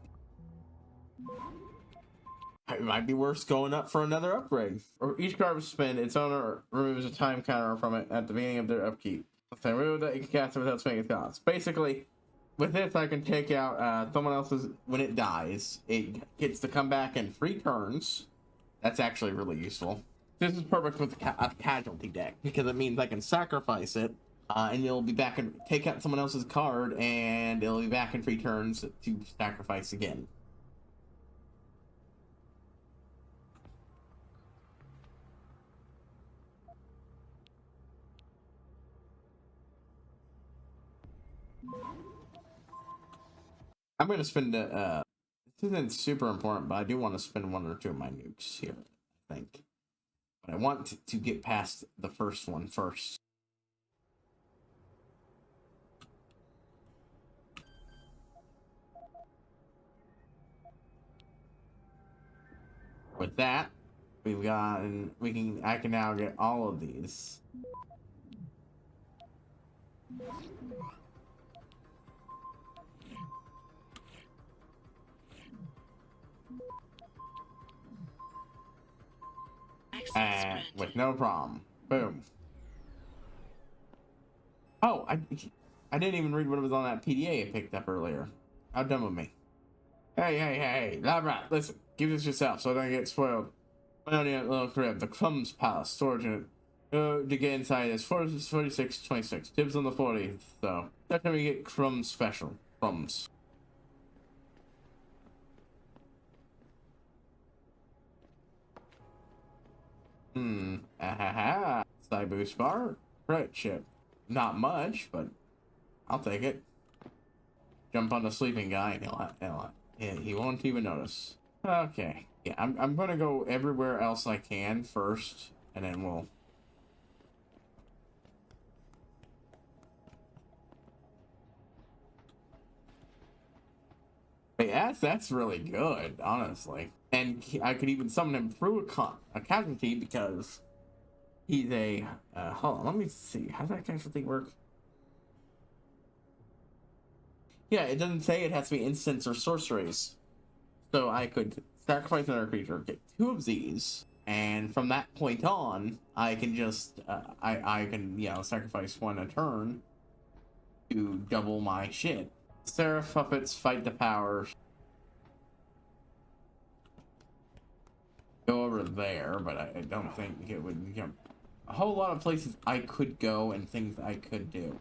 It might be worth going up for another upgrade. Or each card with suspend, its owner removes a time counter from it at the beginning of their upkeep. If I remove that, you can cast it without spending its cost. Basically, with this, I can take out someone else's... When it dies, it gets to come back in 3 turns. That's actually really useful. This is perfect with a casualty deck, because it means I can sacrifice it, and it'll be back and take out someone else's card, and it'll be back in 3 turns to sacrifice again. I'm going to spend this isn't super important, but I do want to spend 1 or 2 of my nukes here, I think. But I want to get past the first one first. With that, I can now get all of these. With no problem. Boom. Oh, I didn't even read what was on that PDA I picked up earlier. How dumb of me. Hey. Right. Listen, keep this yourself so I don't get spoiled. My own little crib, the Crumbs Palace, storage unit. To get inside is 46, 26. Dibs on the 40. So that's how we get crumbs special. Crumbs. Ahaha. Side boost bar. Credit chip. Not much, but I'll take it. Jump on the sleeping guy and he won't even notice. Okay. Yeah, I'm gonna go everywhere else I can first, and then we'll. Hey, that's really good, honestly. And I could even summon him through a casualty because he's a. Hold on, let me see. How does that casualty work? Yeah, it doesn't say it has to be instants or sorceries. So I could sacrifice another creature, get 2 of these, and from that point on, I can just I can sacrifice 1 a turn to double my shit. Seraph puppets fight the power. Go over there, but I don't think it would. A whole lot of places I could go and things I could do.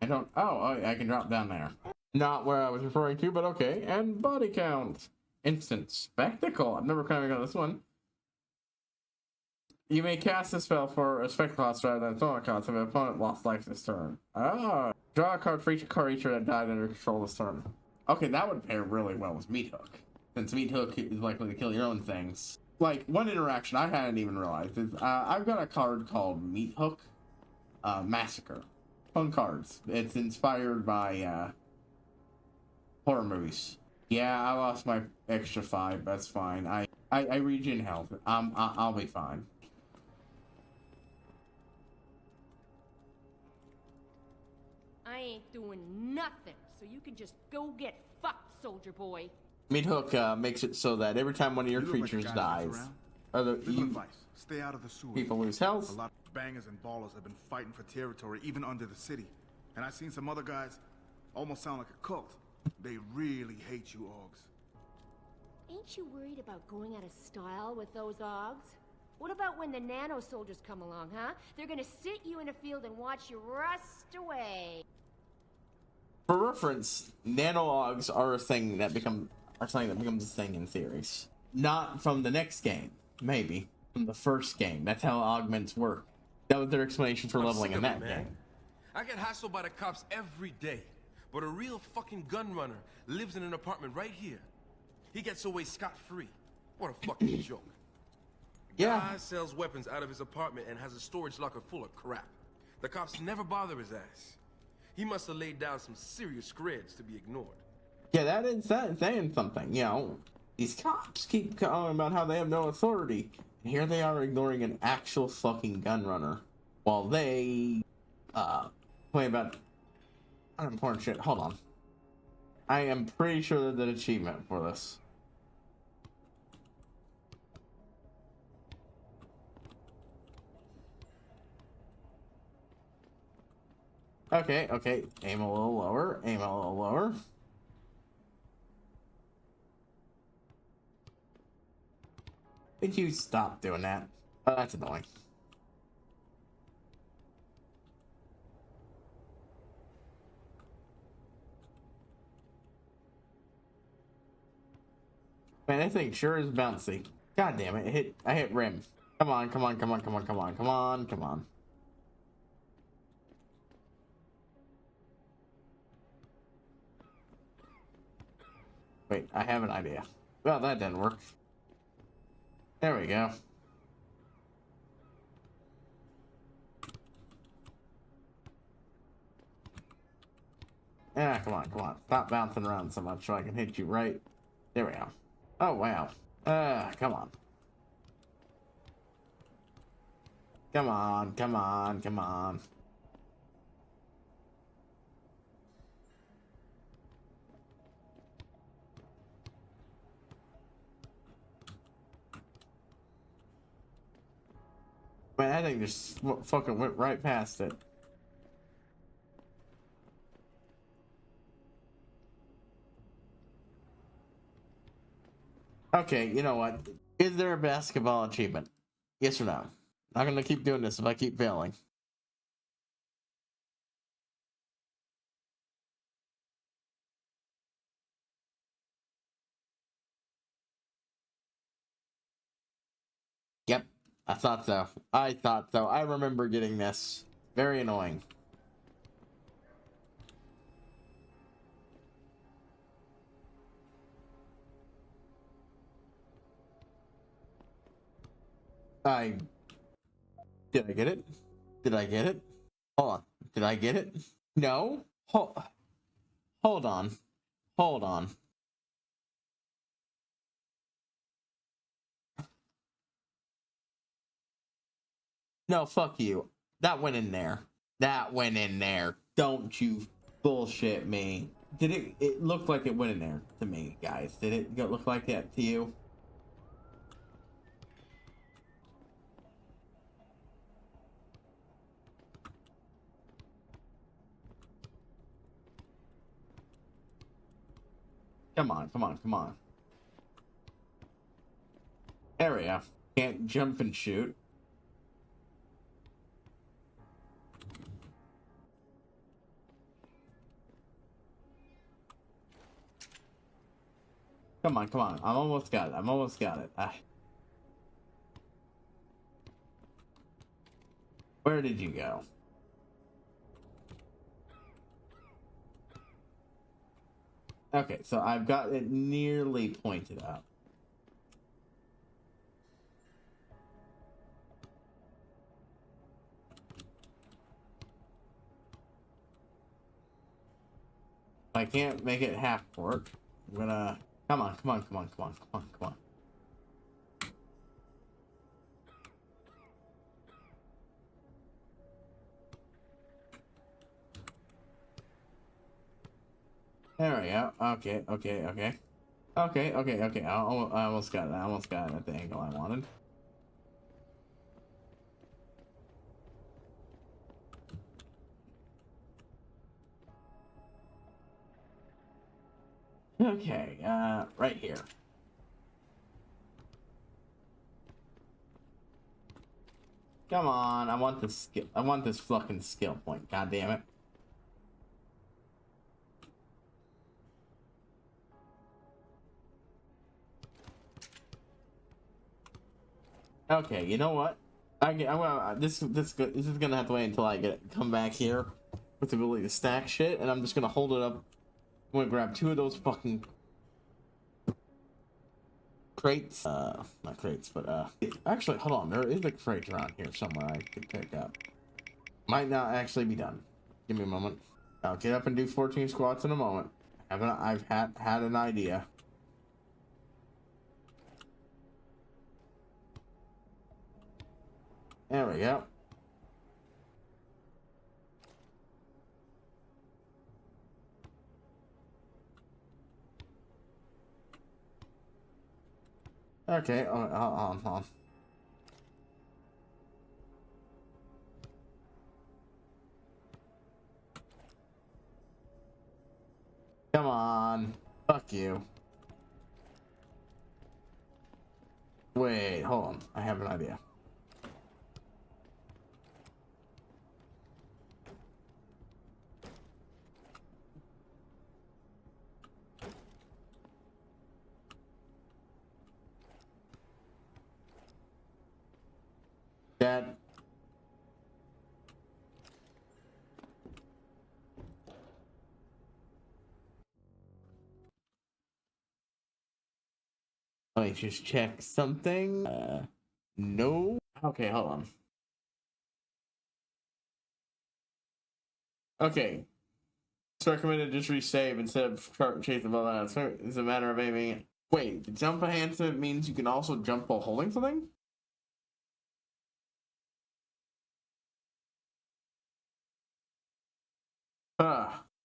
I don't. Oh, I can drop down there. Not where I was referring to, but okay. And body count. Instant spectacle. I've never kind of got this one. You may cast a spell for a spectacle cost rather than throw a cost if an opponent lost life this turn. Ah. Draw a card for each creature that died under control this turn. Okay, that would pair really well with Meat Hook, since Meat Hook is likely to kill your own things. Like, one interaction I hadn't even realized is I've got a card called Meat Hook Massacre. Fun cards. It's inspired by horror movies. Yeah, I lost my extra 5. That's fine. I regen health. I'll be fine. I ain't doing nothing, so you can just go get fucked, soldier boy. Meat Hook makes it so that every time one of your creatures dies, Stay out of the sewers. People lose health. A lot of bangers and ballers have been fighting for territory, even under the city. And I've seen some other guys almost sound like a cult. They really hate you, Augs. Ain't you worried about going out of style with those Augs? What about when the nano soldiers come along, huh? They're gonna sit you in a field and watch you rust away. For reference, nano Augs are something that becomes a thing in theories. Not from the next game, maybe. From the first game. That's how augments work. That was their explanation for leveling in that game. I get hassled by the cops every day, but a real fucking gun runner lives in an apartment right here. He gets away scot-free. What a fucking joke. Yeah. Guy sells weapons out of his apartment and has a storage locker full of crap. The cops never bother his ass. He must have laid down some serious screds to be ignored. Yeah, that is saying something. These cops keep going about how they have no authority. And here they are ignoring an actual fucking gun runner. While they, play about unimportant shit. Hold on. I am pretty sure there's an achievement for this. Okay. Aim a little lower. Did you stop doing that? Oh, that's annoying. Man, that thing sure is bouncy. God damn it, I hit rim. Come on. Wait, I have an idea. Well, that didn't work. There we go. Yeah, come on. Stop bouncing around so much so I can hit you right. There we go. Oh, wow. Come on. Come on. Man, that thing just fucking went right past it. Okay, you know what? Is there a basketball achievement? Yes or no? I'm gonna keep doing this if I keep failing. Yep, I thought so. I thought so. I remember getting this. Very annoying. Did I get it? Did I get it? Hold on. Did I get it? No? Hold on. Hold on. No, fuck you. That went in there. That went in there. Don't you bullshit me. Did it looked like it went in there to me, guys. Did it look like that to you? Come on, come on, come on. Area. Can't jump and shoot. Come on, come on. I'm almost got it. I'm almost got it. Where did you go? Okay, so I've got it nearly pointed out. I can't make it half work. I'm gonna... Come on, come on, come on, come on, come on, come on. There we go. Okay, okay, okay. Okay, okay, okay. I almost got it. I almost got it at the angle I wanted. Okay, right here. Come on, I want this skill. I want this fucking skill point. God damn it. Okay, you know what? This is gonna have to wait until I come back here with the ability to stack shit, and I'm just gonna hold it up. I'm gonna grab 2 of those fucking crates. Not crates, but actually, hold on. There is a crate around here somewhere I could pick up. Might not actually be done. Give me a moment. I'll get up and do 14 squats in a moment. I've had an idea. There we go. Okay, hold on. Come on. Fuck you. Wait, hold on. I have an idea. Dad. Let me just check something. No. Okay, hold on. Okay. It's recommended just resave instead of chase the ball out. So it's a matter of aiming. Wait, the jump enhancement means you can also jump while holding something?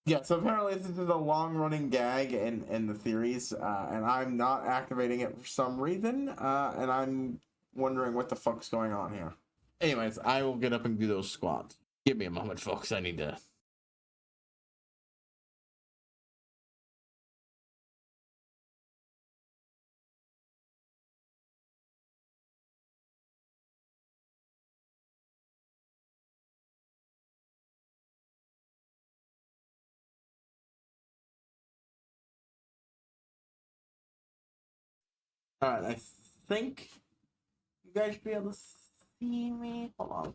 Yeah, so apparently this is a long-running gag in the theories, and I'm not activating it for some reason, and I'm wondering what the fuck's going on here. Anyways, I will get up and do those squats. Give me a moment, folks. I need to. Alright, I think you guys should be able to see me. Hold on.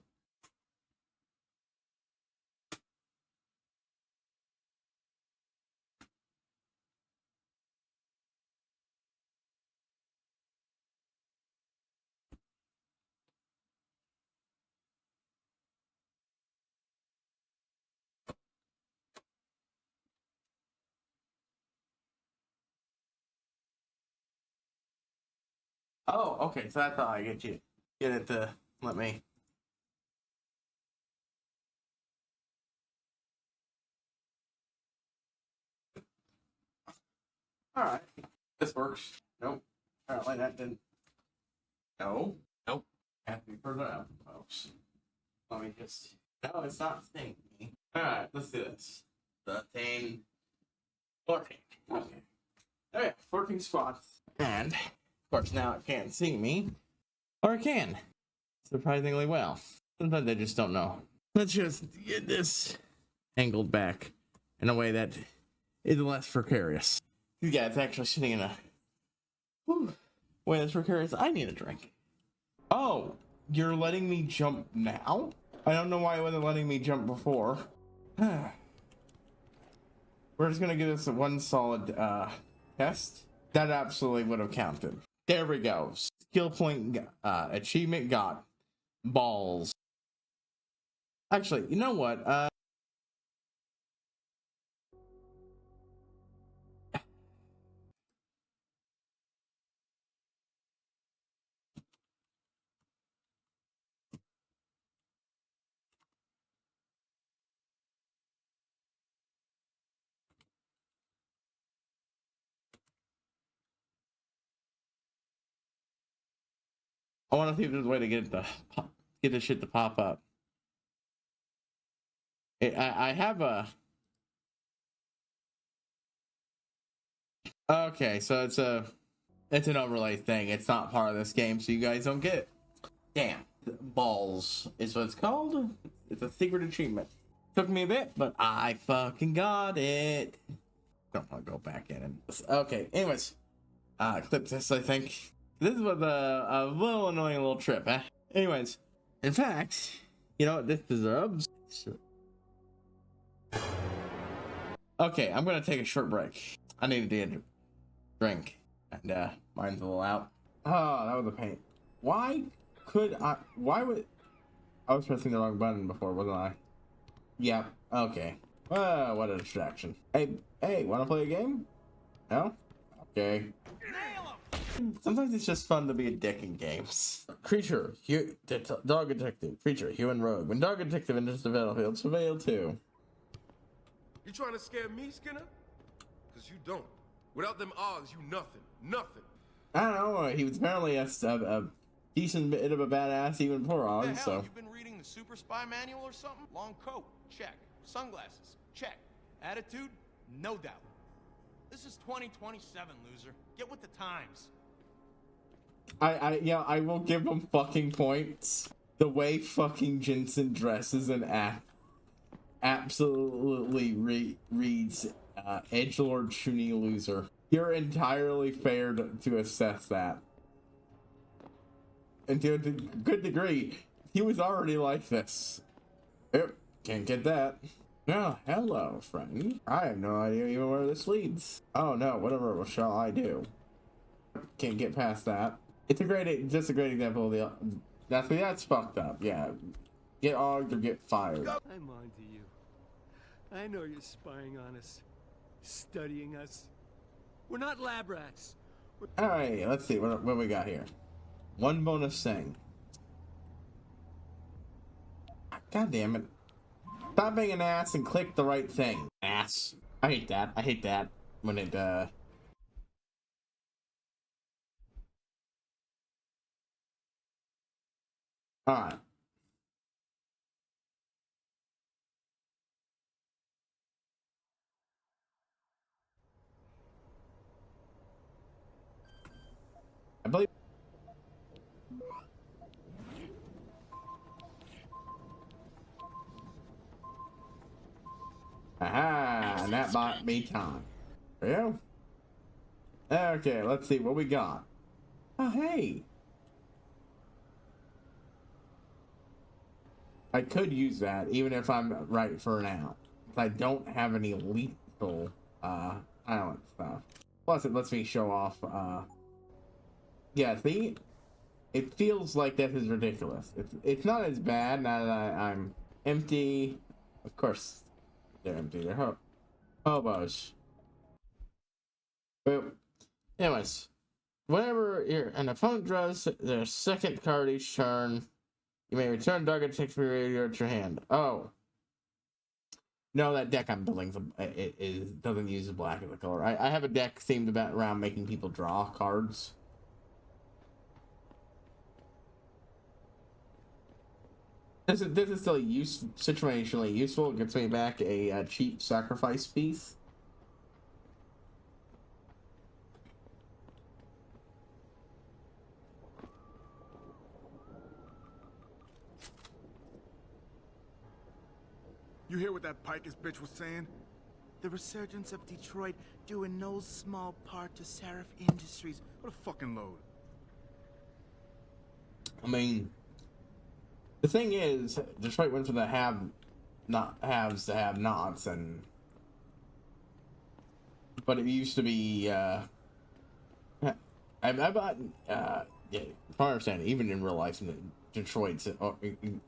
Oh, okay, so that's how I get it to let me. Alright. This works. Nope. Apparently that didn't. No. Nope. Have to be further out, folks. Let me just. No, it's not staying me. Alright, let's do this. 13. 14. Okay. There we go. 14 squats. And, of course, now it can't see me. Or it can. Surprisingly well. Sometimes I just don't know. Let's just get this angled back in a way that is less precarious. Yeah, it's actually sitting in a way that's precarious. I need a drink. Oh, you're letting me jump now? I don't know why it wasn't letting me jump before. We're just gonna give this one solid test. That absolutely would have counted. There we go. Skill point achievement got. Balls. Actually, you know what? I want to see if there's a way to get this shit to pop up. I have a. Okay, so it's an overlay thing. It's not part of this game, so you guys don't get it. Damn, balls is what it's called. It's a secret achievement. Took me a bit, but I fucking got it. Don't want to go back in and. Okay, anyways, clip this. I think this was a little annoying little trip, huh? Anyways, in fact, you know what this deserves? Okay, I'm gonna take a short break. I need to drink, and mine's a little out. Oh, that was a pain. Why would I was pressing the wrong button before, wasn't I? Yep. Okay. What a distraction. Hey, wanna play a game? No? Okay. Sometimes it's just fun to be a dick in games. Creature, dog detective. Creature, human rogue. When dog detective enters the battlefield, surveil 2. You trying to scare me, Skinner? Because you don't. Without them odds, you nothing. Nothing. I don't know. He was apparently a decent bit of a badass even before odds, so. You've been reading the Super Spy Manual or something? Long coat, check. Sunglasses, check. Attitude, no doubt. This is 2027, loser. Get with the times. I will give him fucking points. The way fucking Jensen dresses and acts absolutely reads edgelord Shuni loser. You're entirely fair to assess that. And to a good degree, he was already like this. Yep, can't get that. Oh, hello, friend. I have no idea even where this leads. Oh no, whatever shall I do? Can't get past that. It's just a great example of that's fucked up. Yeah, get ogged or get fired. I'm on to you. I know you're spying on us, studying us. We're not lab rats. All right, let's see what we got here. One bonus thing. God damn it! Stop being an ass and click the right thing. Ass. I hate that. I hate that when it Alright. and that bought me time. Yeah. Okay, let's see what we got. Oh, hey. I could use that even if I'm right for now. I don't have any lethal island stuff. Plus, it lets me show off. Yeah, see, it feels like this is ridiculous. It's not as bad now that I'm empty. Of course, they're empty. They're hobos. But anyways, whenever an opponent draws their second card each turn, you may return target text radio to your hand. Oh. No, that deck I'm building doesn't use the black as a color. I have a deck themed around making people draw cards. This is still situationally useful. It gets me back a cheap sacrifice piece. You hear what that Pikus bitch was saying? The resurgence of Detroit due in no small part to Seraph Industries. What a fucking load. I mean, the thing is, Detroit went from the haves to have-nots, but it used to be, yeah, from my understanding, even in real life, Detroit's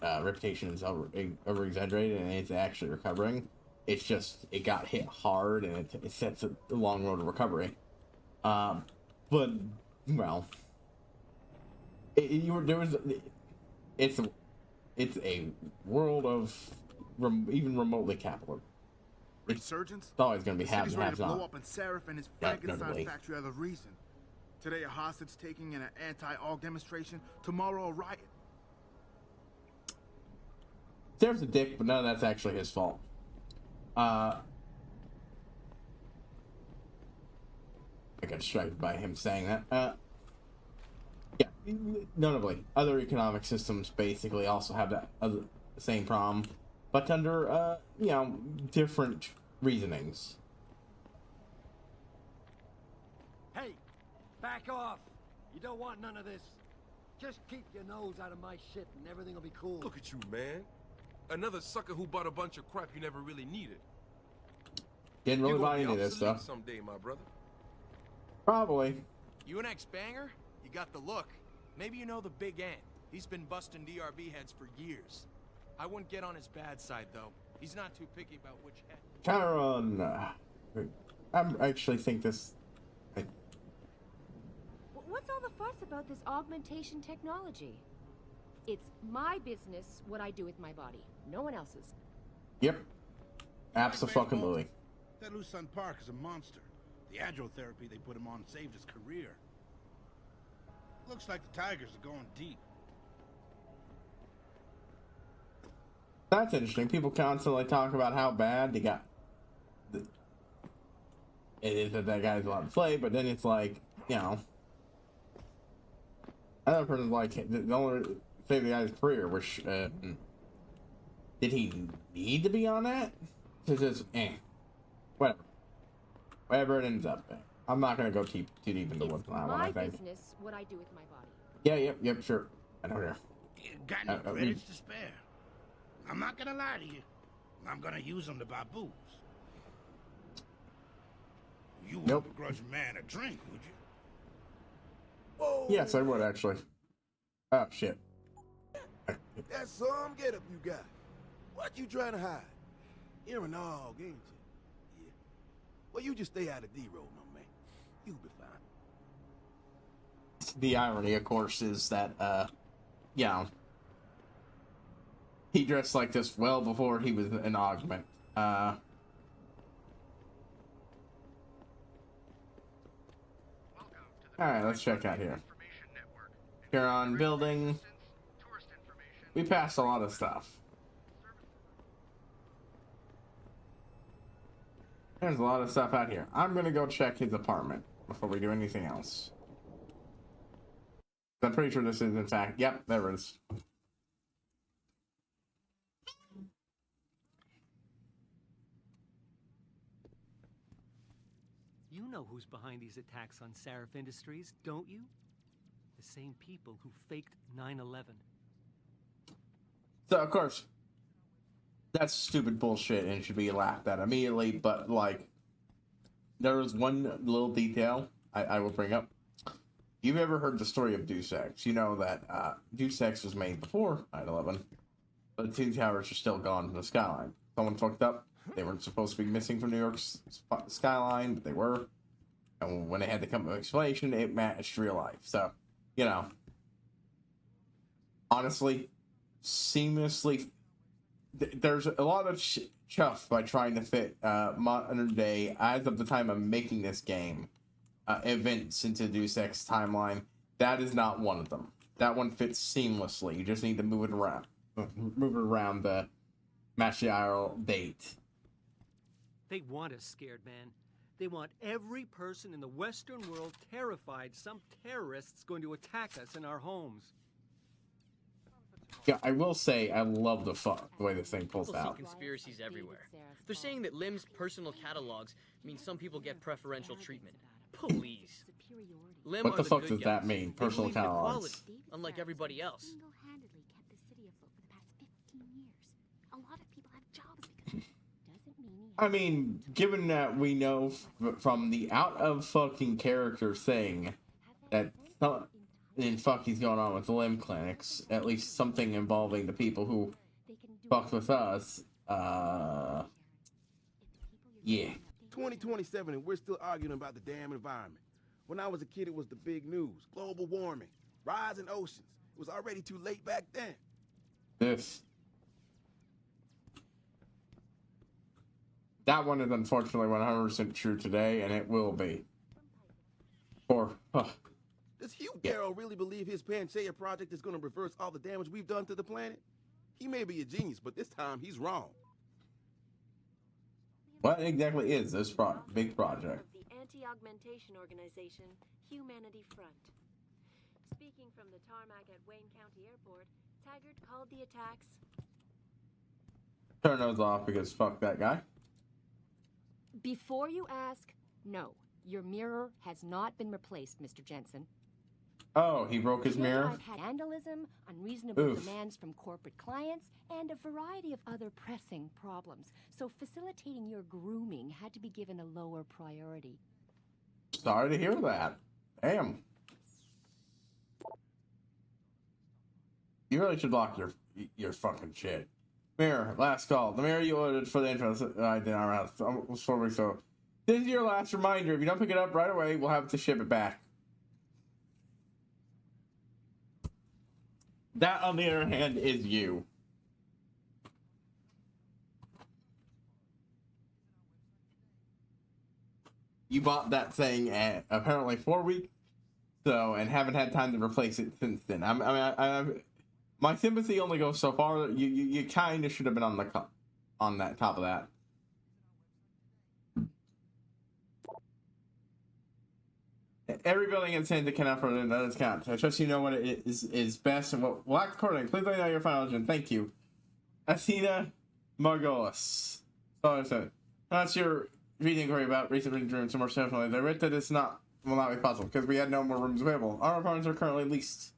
reputation is over-exaggerated, and it's actually recovering. It's just, it got hit hard, and it sets a long road to recovery. But, well, it's a world of even remotely capital. Resurgence? It's always going to be haves and ready to have-not. blow up in Seraph and his Frankenstein factory are the reason. Today a hostage taking and an anti-AUG demonstration. Tomorrow a riot. There's a dick, but none of that's actually his fault. I got distracted by him saying that. Yeah, notably, other economic systems basically also have that same problem, but under different reasonings. Hey, back off! You don't want none of this. Just keep your nose out of my shit and everything will be cool. Look at you, man. Another sucker who bought a bunch of crap you never really needed. Didn't really buy any of this stuff. Someday, my brother. Probably. You an ex-banger? You got the look. Maybe you know the Big Ant. He's been busting DRB heads for years. I wouldn't get on his bad side, though. He's not too picky about which head. Chiron, I actually think this... What's all the fuss about this augmentation technology? It's my business what I do with my body. No one else's. Yep. Abso-fucking-lutely. That Lucent Park is a monster. The agile therapy they put him on saved his career. Looks like the Tigers are going deep. That's interesting. People constantly talk about how bad they got. It is that guy's allowed to play, but then it's like, another person's like, the only save the guy's career, which, did he need to be on that? It's just, whatever. Whatever it ends up being. I'm not gonna go too deep into what's going on, I think. It's my business what I do with my body. Yeah, yep, sure. I don't know. Got any credits to spare? I'm not gonna lie to you. I'm gonna use them to buy booze. You wouldn't begrudge a man a drink, would you? Whoa. Yes, I would actually. Oh shit. That's some getup you got. What you trying to hide? You're an AUG, ain't you? Yeah. Well, you just stay out of D-roll, my man. You'll be fine. The irony, of course, is that, he dressed like this well before he was an augment. Alright, let's check out here. Here on building. We passed a lot of stuff. There's a lot of stuff out here. I'm gonna go check his apartment before we do anything else. I'm pretty sure this is, in fact, yep, there it is. know who's behind these attacks on Seraph Industries, don't you? The same people who faked 9/11. So, of course, that's stupid bullshit and should be laughed at immediately, but, like, there was one little detail I will bring up. You've ever heard the story of Deus Ex? You know that Deus Ex was made before 9/11, but the Twin Towers are still gone from the skyline. Someone fucked up. They weren't supposed to be missing from New York's skyline, but they were. And when they had to come to an explanation, it matched real life. So, you know, honestly, seamlessly, there's a lot of chuff by trying to fit modern day, as of the time of making this game, events into Deus Ex timeline. That is not one of them. That one fits seamlessly. You just need to move it around the match the IRL date. They want us scared, man. They want every person in the Western world terrified some terrorist's going to attack us in our homes. Yeah, I will say I love the way this thing pulls People see out. conspiracies everywhere. They're saying that Lim's personal catalogs mean some people get preferential treatment. Please. Lim What are the fuck good does guys. that mean? They Personal believe in catalogs. equality, unlike everybody else. Single-handedly kept the city afloat for the past 15 years. A lot of people have jobs because doesn't mean I mean, given that we know from the out of fucking character thing that in fucking's going on with the limb clinics, at least something involving the people who fucked with us, yeah. 2027 and we're still arguing about the damn environment. When I was a kid, it was the big news. Global warming, rising oceans. It was already too late back then. That one is unfortunately 100% true today, and it will be. Does Hugh Darrow really believe his Panchaea project is going to reverse all the damage we've done to the planet? He may be a genius, but this time he's wrong. What exactly is this big project? The anti-augmentation organization, Humanity Front. Speaking from the tarmac at Wayne County Airport, Taggart called the attacks. Turn those off because fuck that guy. Before you ask, no. Your mirror has not been replaced, Mr. Jensen. Oh, he broke his mirror? I've had vandalism, unreasonable demands from corporate clients, and a variety of other pressing problems. So facilitating your grooming had to be given a lower priority. Sorry to hear that. Damn. You really should lock your fucking shit. Mirror, last call. The mirror you ordered for the entrance I did our house almost 4 weeks ago. This is your last reminder. If you don't pick it up right away, we'll have to ship it back. That, on the other hand, is you. You bought that thing at apparently 4 weeks, and haven't had time to replace it since then. My sympathy only goes so far. You kind of should have been on that top of that. Every building in Santa can offer another count. I trust you know what it is best and what will act accordingly. Please let me know your final agenda. Thank you. Athena Margolis. Oh, that's your reading inquiry about recent rooms and more definitely. They wrote that will not be possible because we had no more rooms available. Our apartments are currently leased.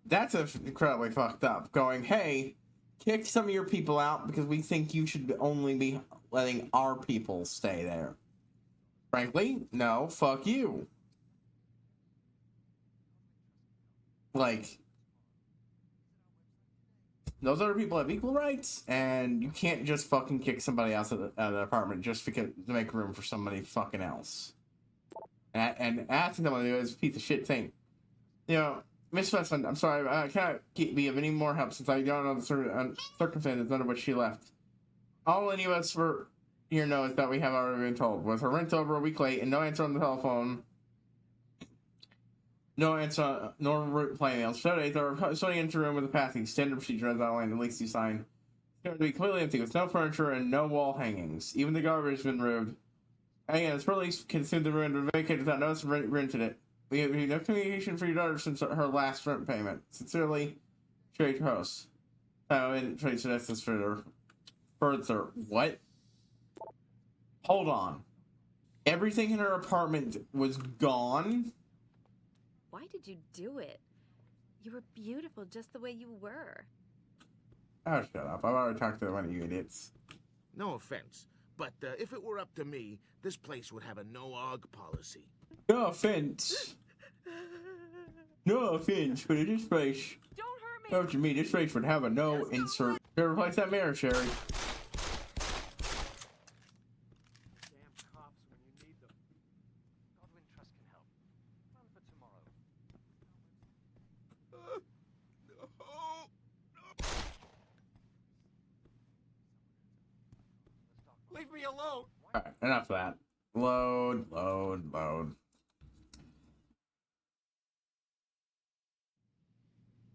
That's incredibly fucked up. Going, hey, kick some of your people out because we think you should only be letting our people stay there. Frankly, no, fuck you. Like, those other people have equal rights, and you can't just fucking kick somebody else out of the apartment just because to make room for somebody fucking else. And asking them to do is a piece of shit thing. You know, Miss Westland, I'm sorry, I cannot be of any more help since I don't know the circumstances under which she left. All any of us for here know is that we have already been told. With her rent over a week late and no answer on the telephone, no answer, nor reply emails. Saturday, they were sitting into a room with a passing standard procedure as outlined, at least you signed. It's going to be completely empty with no furniture and no wall hangings. Even the garbage has been removed. And again, it's probably consumed the room and vacated without notice and rented it. We have no communication for your daughter since her last rent payment. Sincerely, Trade Host. And Trade suggests for further. What? Hold on. Everything in her apartment was gone? Why did you do it? You were beautiful just the way you were. Oh, shut up. I've already talked to one of you idiots. No offense, but if it were up to me, this place would have a no-og policy. No offense. No offense, but this place... Don't hurt me! Know what you mean? This place would have a no insert. Better replace that mirror, Sherry. Damn cops when you need them. Godwin Trust can help. Run for tomorrow. Leave me alone! Alright, enough of that. Load, load, load.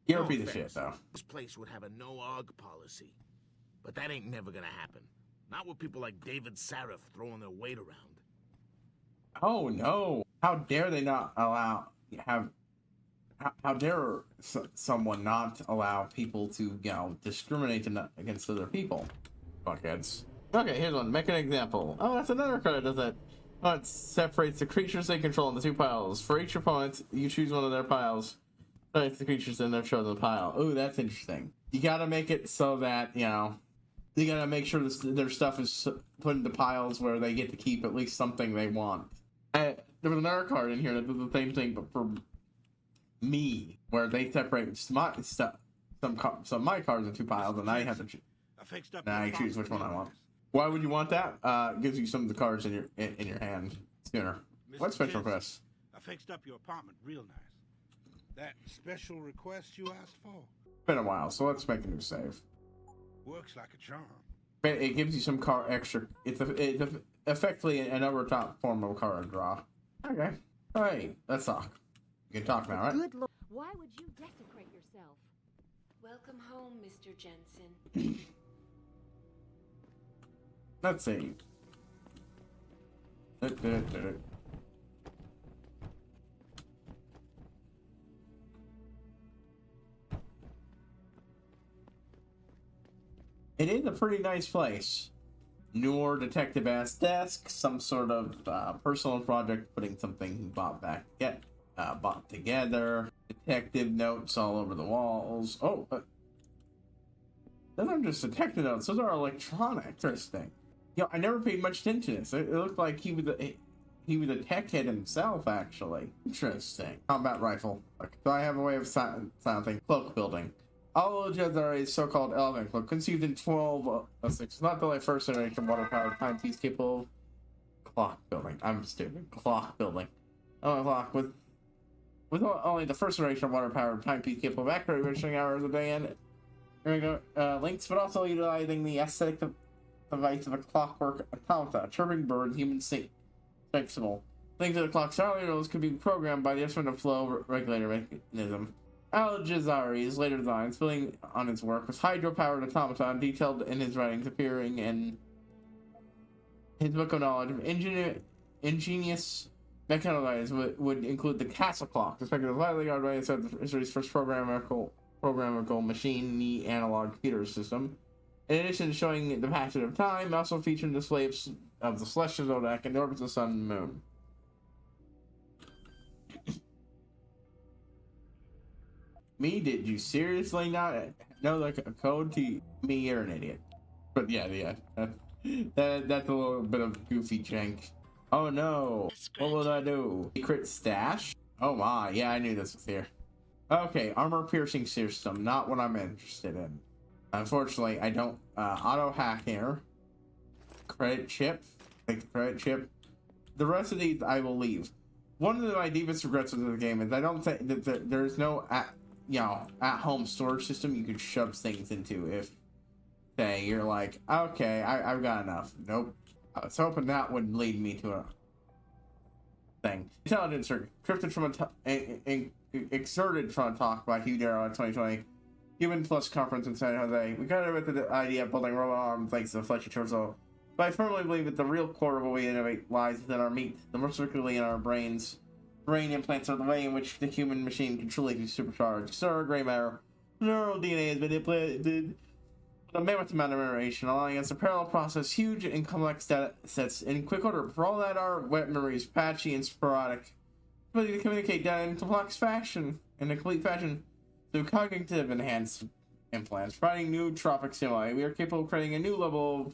You No repeat the offense. shit, though. This place would have a no-og policy. But that ain't never gonna happen. Not with people like David Sarif throwing their weight around. Oh, no. How dare they not allow... How dare someone not allow people to, you know, discriminate against other people? Fuckheads. Okay, here's one. Make an example. Oh, that's another card, does it? Oh, it separates the creatures they control into two piles. For each opponent, you choose one of their piles. Separates the creatures in their chosen pile. Ooh, that's interesting. You gotta make it so that, you know, you gotta make sure their stuff is put into piles where they get to keep at least something they want. There was another card in here that does the same thing, but for me, where they separate my stuff, some of my cards into two piles, and I have to choose. I choose which one I want. Why would you want that? Gives you some of the cards in your hand sooner. What special request? I fixed up your apartment real nice. That special request you asked for? Been a while, so let's make a new save. Works like a charm. It gives you some card extra. It's effectively another top form of card draw. Okay. Hey, let's talk. You can talk now, right? Good Lord. Why would you desecrate yourself? Welcome home, Mr. Jensen. Let's see. It is a pretty nice place. Newer detective-ass desk, some sort of personal project, putting something bought together. Detective notes all over the walls. Oh, those aren't just detective notes. Those are electronic. Interesting. You know, I never paid much attention to this. It looked like he was a tech head himself, actually. Interesting. Combat rifle. Okay. So I have a way of silencing. Cloak building. All of those are a so-called element cloak, conceived in 1206. Not the first generation water-powered timepiece capable of clock building. I'm stupid. Clock building. Oh, clock with only the first generation water-powered timepiece capable of accurately measuring hours a day and links, but also utilizing the aesthetic device of a clockwork automata, a chirping bird, human flexible. Things of the clock's signals could be programmed by the instrument of flow regulator mechanism. Al-Jazari's later designs, building on his work, was hydro-powered automaton detailed in his writings, appearing in his book of knowledge of ingenious mechanized would include the castle clock, suspected of lightly guarded by history's first programmable machine, the analog computer system. In addition to showing the passage of time, also featured a display of the celestial zodiac and the orbits of the sun and moon. Me? Did you seriously not know the code to me? You're an idiot. But yeah. That's a little bit of goofy jank. Oh no. What will I do? Secret stash? Oh my. Yeah, I knew this was here. Okay, armor piercing system. Not what I'm interested in. Unfortunately, I don't. Auto hack here. Credit chip. Take the credit chip. The rest of these I will leave. One of my deepest regrets of the game is I don't think that there's no at-home storage system you could shove things into if, say, you're like, okay, I've got enough. Nope. I was hoping that would lead me to a thing. Intelligence circuit. Encrypted from exerted from a talk by Hugh Darrow in 2020. Human Plus conference in San Jose. We got with the idea of building robot arms thanks to the fleshy torso. But I firmly believe that the real core of what we innovate lies within our meat, the more particularly in our brains. Brain implants are the way in which the human machine can truly be supercharged. Sir, gray matter. Neural DNA has been implanted The mammoth amount of iteration, allowing us to parallel process huge and complex data sets in quick order. For all that our wet memory is patchy and sporadic, ability to communicate data in complex fashion, in a complete fashion, through cognitive enhanced implants, providing new tropic stimuli. We are capable of creating a new level of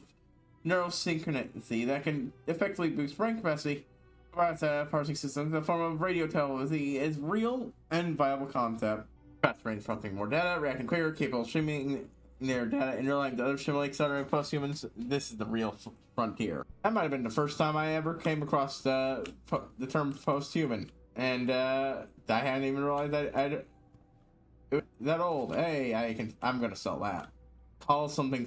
neurosynchronicity that can effectively boost brain capacity. Provides a parsing system in the form of radio telepathy is real and viable concept. Fast brains processing more data, reacting quicker, capable of streaming their data in real life to other stimuli, accelerating posthumans. This is the real frontier. That might have been the first time I ever came across the term posthuman, and I hadn't even realized that that old. Hey, I'm gonna sell that. Call something.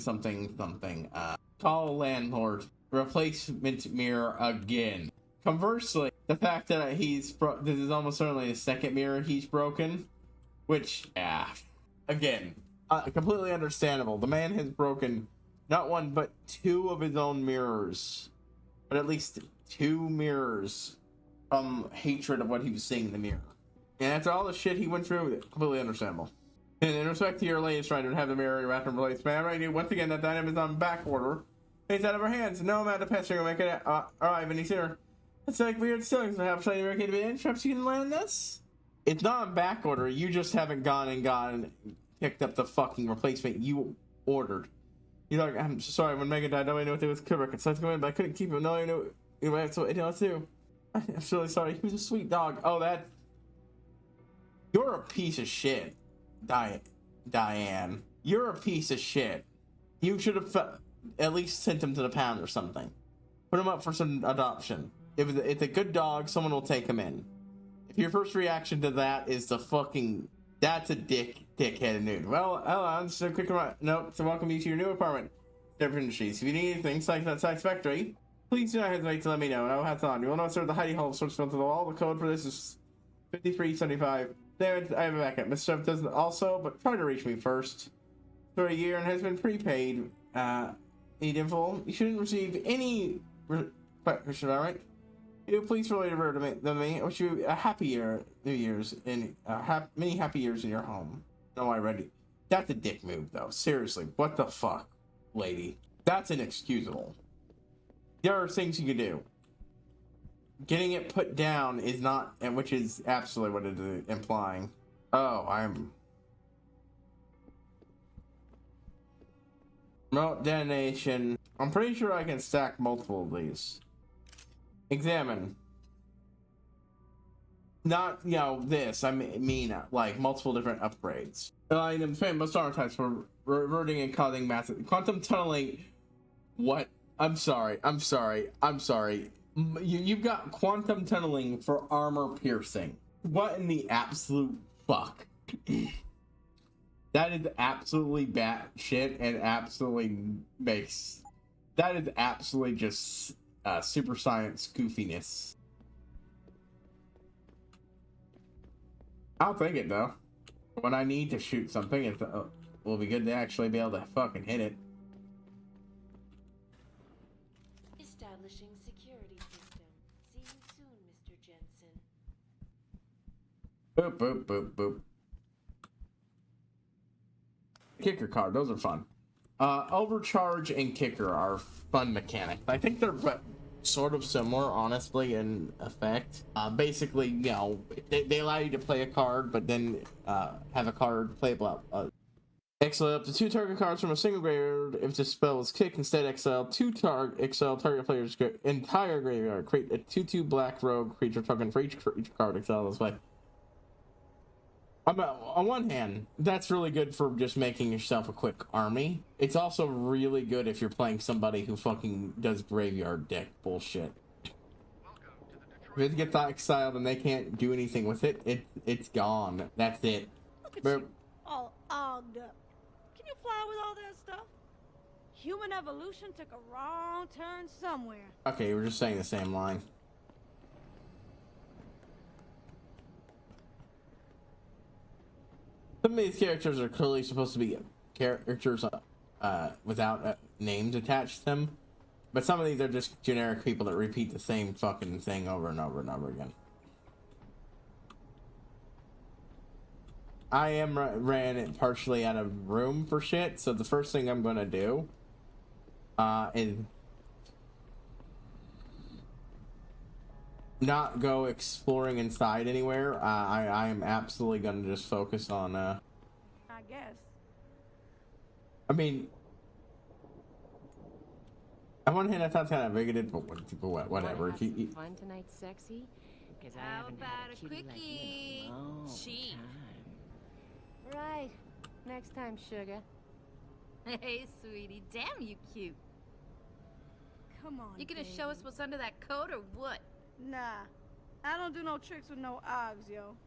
Call a landlord. Replacement mirror again. Conversely, the fact that this is almost certainly the second mirror he's broken, which, again, completely understandable. The man has broken not one but two of his own mirrors, but at least two mirrors from hatred of what he was seeing in the mirror. And after all the shit he went through, completely understandable. And in respect to your latest trying to have the mirror wrapped in place, man, I do once again that the item is on back order. It's out of our hands. No amount of pestering will make it arrive any sooner. It's like weird ceilings, perhaps trying to make it in. Perhaps you can land this? It's not on back order. You just haven't gone and picked up the fucking replacement you ordered. You're like, I'm sorry, when Megan died, nobody knew what they was Kubrick. So I had to go in, but I couldn't keep him. No, I knew that's what I know too. I'm really sorry. He was a sweet dog. Oh, you're a piece of shit, Diane. You're a piece of shit. You should have at least sent him to the pound or something. Put him up for some adoption. If it's a good dog, someone will take him in. If your first reaction to that is that's a dickheaded nude. Well, hello, just a quick note to welcome you to your new apartment. Detriot Industries. If you need anything satisfactory, please do not hesitate to let me know, and I will have it on. You will know, sir, the hidey hole sorts built to the wall. The code for this is 5375. There, I have a backup. Mr. Stuff does also, but try to reach me first. For a year and has been prepaid. Need info. You shouldn't receive any question, alright? You please relate a word to me. I wish you a happy New Year's and many happy years in your home. No, I read it. That's a dick move, though. Seriously, what the fuck, lady? That's inexcusable. There are things you can do. Getting it put down is not, which is absolutely what it is implying. Oh, remote detonation. I'm pretty sure I can stack multiple of these. Examine. Not, this. I mean, like, multiple different upgrades. Allowing them to spend most armor types for reverting and causing massive... Quantum tunneling... What? I'm sorry. You've got quantum tunneling for armor piercing. What in the absolute fuck? That is absolutely batshit and absolutely makes... That is absolutely just... super science goofiness. I'll take it though. When I need to shoot something, it will be good to actually be able to fucking hit it. Establishing security system. See you soon, Mr. Jensen. Boop, boop, boop, boop. Kicker card, those are fun. Overcharge and kicker are fun mechanics. I think they're sort of similar, honestly, in effect. Basically, they allow you to play a card, but then have a card playable. Exile up to 2 target cards from a single graveyard. If the spell is kick, instead exile target player's entire graveyard. Create a 2/2 black rogue creature token for each card exile this way. On one hand, that's really good for just making yourself a quick army. It's also really good if you're playing somebody who fucking does graveyard deck bullshit. If it gets exiled and they can't do anything with it, it's gone. That's it. All ogged up. Can you fly with all that stuff? Human evolution took a wrong turn somewhere. Okay, we're just saying the same line. Some of these characters are clearly supposed to be characters without names attached to them, but some of these are just generic people that repeat the same fucking thing over and over and over again. I am ran it partially out of room for shit, so the first thing I'm gonna do is not go exploring inside anywhere. I am absolutely gonna just focus on I guess. I mean, on one hand I thought kind of bigoted, but whatever. Fun tonight, sexy? Because I haven't had a cutie like you in a long Cheap. time. Right. Next time, sugar. Hey, sweetie, damn you cute. Come on, You gonna baby. show us what's under that coat or what? Nah, I don't do no tricks with no Oggs, yo.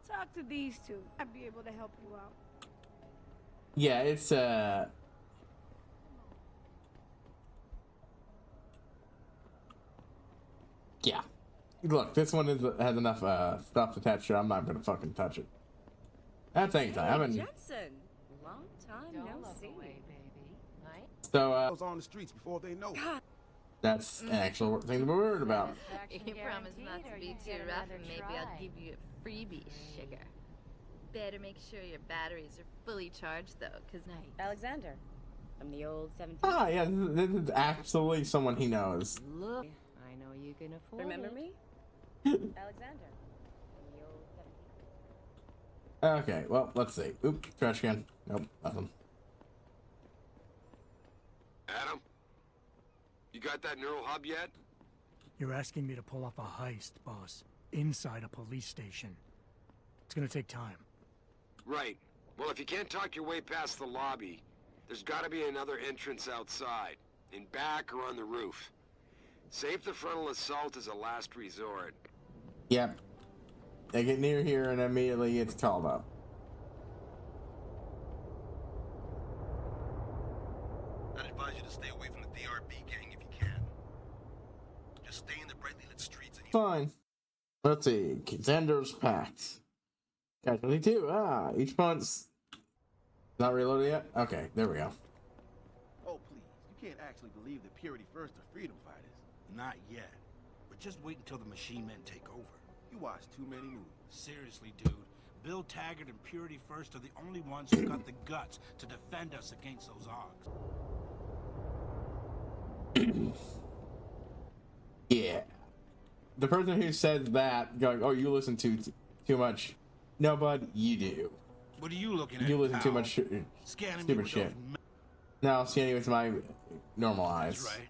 Talk to these two. I'd be able to help you out. Yeah, it's yeah. Look, this one has enough stuff attached to it. I'm not gonna fucking touch it. That's anything. I mean, Jensen, long time Don't no look see. away, baby. Right? so was on the streets before they know it. that's an actual thing that we're worried about. You promise not to be too rough and maybe I'll give you a freebie, sugar. Better make sure your batteries are fully charged though, cause Alexander, from the old 17th. Ah, yeah, this is actually someone he knows. Look, I know you can afford Remember it. me? Alexander, from the old 17th. Okay, well, let's see. Oop, trash can. Nope, nothing. Adam, you got that neural hub yet? You're asking me to pull off a heist, boss, inside a police station. It's gonna take time. Right. Well, if you can't talk your way past the lobby, there's gotta be another entrance outside, in back or on the roof. Save the frontal assault as a last resort. Yep. They get near here and immediately it's called up. I'd advise you to stay away from the DRB gang if you can. Just stay in the brightly lit streets and Fine. Let's see. Contenders packed. Casualty 2. Ah, each punch. Not reloaded yet? Okay, there we go. Oh, please. You can't actually believe that Purity First are freedom fighters. Not yet. But just wait until the machine men take over. You watch too many movies. Seriously, dude. Bill Taggart and Purity First are the only ones who got the guts to defend us against those Oggs. Yeah. The person who said that, going, oh, you listen to too much. No, bud, you do. What are you looking at? You listen too pal? much Scanning me stupid with shit. those No, scanning with my normal eyes. That's right.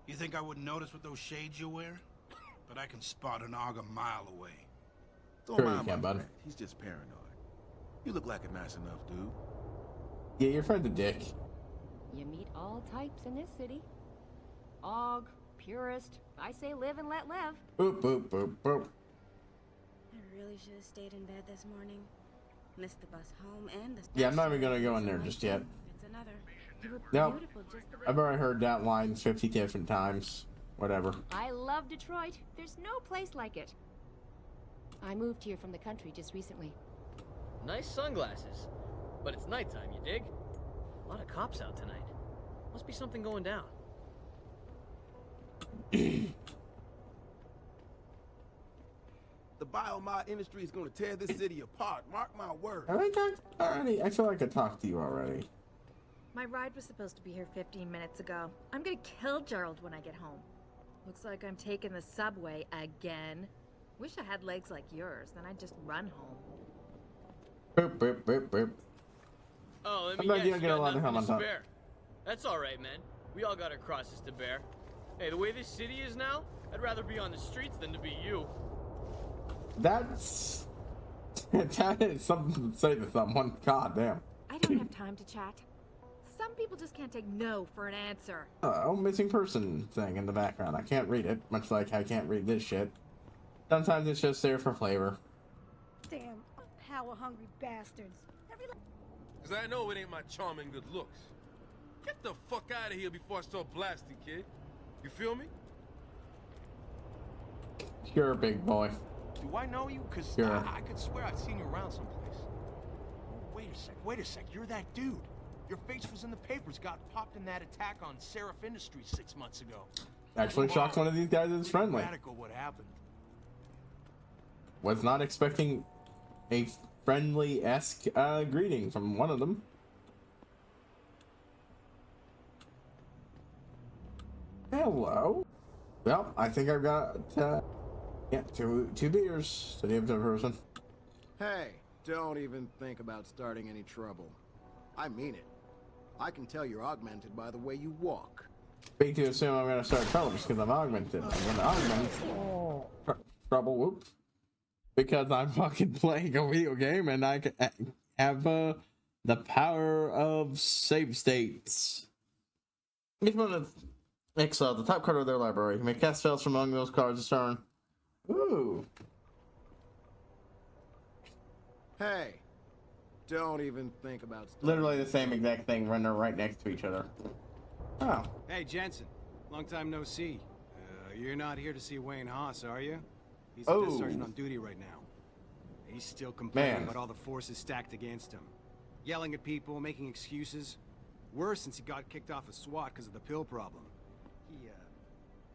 You think I wouldn't notice with those shades you wear? But I can spot an Og a mile away. Don't Sure you mind can, my bud. friend. He's just paranoid. You look like a nice enough dude. Yeah, your friend's a dick. You meet all types in this city. Og, purist. I say live and let live. Boop, boop, boop, boop. I really should have stayed in bed this morning. Missed the bus home and the... Yeah, I'm not even gonna go in there just yet. It's another. You were Nope. beautiful just the way I've already heard that line 50 different times. Whatever. I love Detroit. There's no place like it. I moved here from the country just recently. Nice sunglasses. But it's nighttime, you dig? A lot of cops out tonight. Must be something going down. The biomod industry is going to tear this city apart. Mark my words. Have I talked already? I feel like I talked to you already. My ride was supposed to be here 15 minutes ago. I'm gonna kill Gerald when I get home. Looks like I'm taking the subway again. Wish I had legs like yours, then I'd just run home. Boop, boop, boop, boop. Oh, let I'm me not guess, gonna you get a got lot of nothing him to on top. spare. That's alright, man. We all got our crosses to bear. Hey, the way this city is now, I'd rather be on the streets than to be you. That's... that is something to say to someone. God damn. I don't have time to chat. Some people just can't take no for an answer. Oh, missing person thing in the background. I can't read it, much like I can't read this shit. Sometimes it's just there for flavor. Damn, power-hungry bastards. Cause I know it ain't my charming good looks. Get the fuck out of here before I start blasting, kid. You feel me? Sure, big boy. Do I know you? Because Sure. I could swear I've seen you around someplace. Oh, wait a sec. You're that dude. Your face was in the papers. Got popped in that attack on Seraph Industries 6 months ago. Actually shocked one of these guys is friendly. Radical what happened. Was not expecting a friendly-esque greeting from one of them. Hello. Well, I think I've got yeah, two beers to the other person. Hey, don't even think about starting any trouble. I mean it. I can tell you're augmented by the way you walk. Big to assume I'm gonna start trouble just because I'm augmented. I'm gonna augment trouble. Whoops. Because I'm fucking playing a video game and I can have the power of save states. Each one of exile the top card of their library. You may cast spells from among those cards this turn. Ooh. Hey, don't even think about Literally the same exact thing running right next to each other. Oh. Hey, Jensen. Long time no see. You're not here to see Wayne Haas, are you? He's a desk sergeant on duty right now. He's still complaining about all the forces stacked against him. Yelling at people, making excuses. Worse since he got kicked off of SWAT because of the pill problem. He,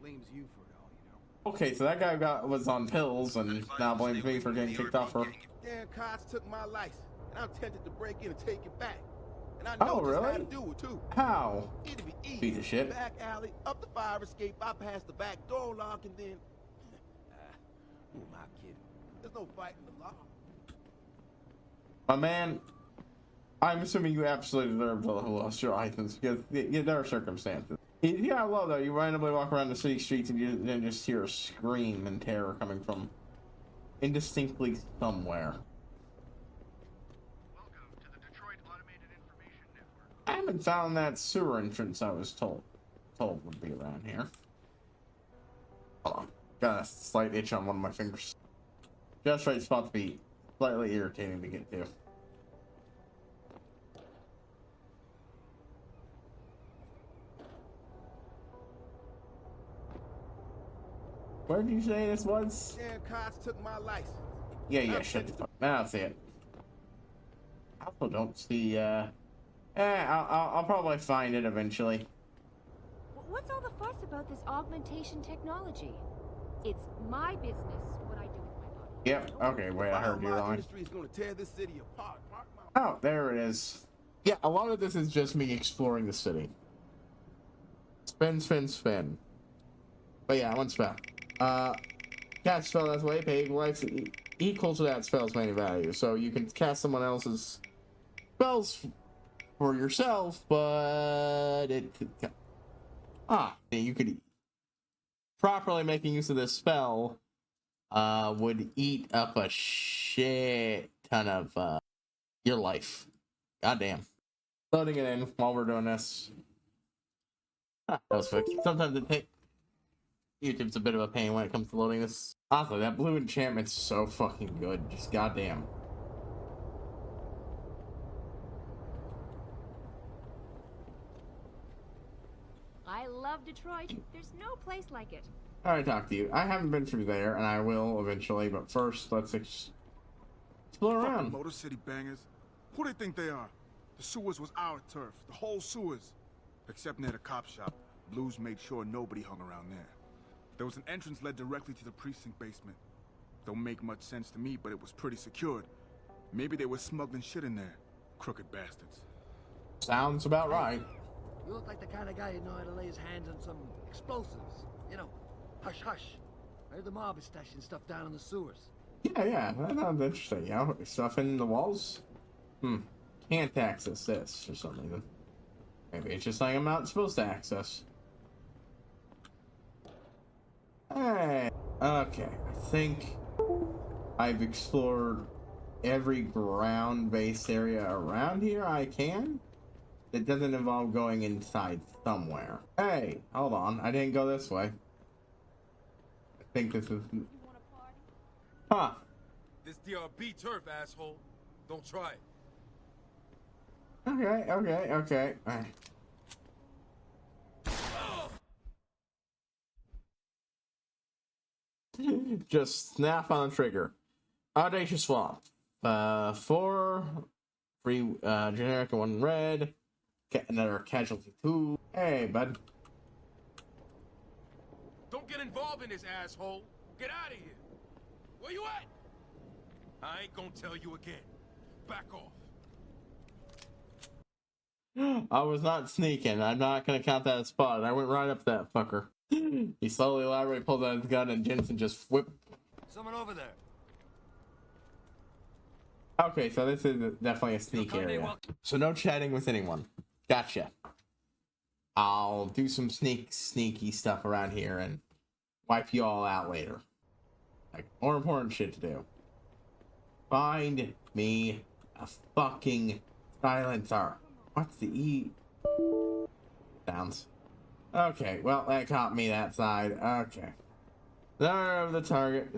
blames you for it all, you know? Okay, so that guy was on pills and now blames me for getting kicked off for... Damn cops took my license, and I'm tempted to break in and take it back. And I know just how to do it, too. How? It'd be easy. Piece of shit. Back alley, up the fire escape, I pass the back door lock, and then... who am I kidding? There's no fighting the law. My man, I'm assuming you absolutely deserve to lost your items because there are circumstances. You gotta love though, you randomly walk around the city streets and you then just hear a scream in terror coming from indistinctly somewhere. Welcome to the Detroit Automated Information Network. I haven't found that sewer entrance I was told would be around here. Hold on. Got a slight itch on one of my fingers. Just right spot to be slightly irritating to get to. Where did you say this was? Damn cops took my license. Yeah, shut the fuck. Now I see it. I also don't see, I'll probably find it eventually. What's all the fuss about this augmentation technology? It's my business what I do with my body. Yep, okay, wait, I heard you wrong. Industry's gonna tear this city apart. Oh, there it is. Yeah, a lot of this is just me exploring the city. Spin. But yeah, one spell. Cast spell that's way paid. Life equal to that spell's main value. So you can cast someone else's spells for yourself, but you could properly making use of this spell would eat up a shit ton of your life. Goddamn. Loading it in while we're doing this. That was quick. Sometimes it takes YouTube's a bit of a pain when it comes to loading this. Honestly, that blue enchantment's so fucking good. Just goddamn. I love Detroit. There's no place like it. Alright, talk to you. I haven't been through there, and I will eventually, but first, let's explore around. Motor City bangers. Who they think they are? The sewers was our turf. The whole sewers. Except near the cop shop. Blues made sure nobody hung around there. There was an entrance led directly to the precinct basement. Don't make much sense to me, but it was pretty secured. Maybe they were smuggling shit in there. Crooked bastards. Sounds about right. You look like the kind of guy who know how to lay his hands on some explosives. You know, hush hush. I heard the mob is stashing stuff down in the sewers. Yeah, that sounds interesting. You know, stuff in the walls? Can't access this for some reason. Maybe it's just something I'm not supposed to access. Hey, okay, I think I've explored every ground-based area around here I can. That doesn't involve going inside somewhere. Hey, hold on, I didn't go this way. I think this is... Huh. This DRB turf, asshole. Don't try it. Okay. Just snap on the trigger. Audacious swap. 4 free generic and 1 red. Another casualty 2. Hey, bud. Don't get involved in this, asshole. Get out of here. Where you at? I ain't gonna tell you again. back off. I was not sneaking. I'm not gonna count that as spot. I went right up that fucker. He slowly elaborately pulled out his gun and Jensen just whipped. Someone over there. Okay, so this is definitely a sneak area. So no chatting with anyone. Gotcha. I'll do some sneaky stuff around here and wipe you all out later. Like, more important shit to do. Find me a fucking silencer. What's the E? Sounds. Okay, well, that caught me that side. Okay. There of the target.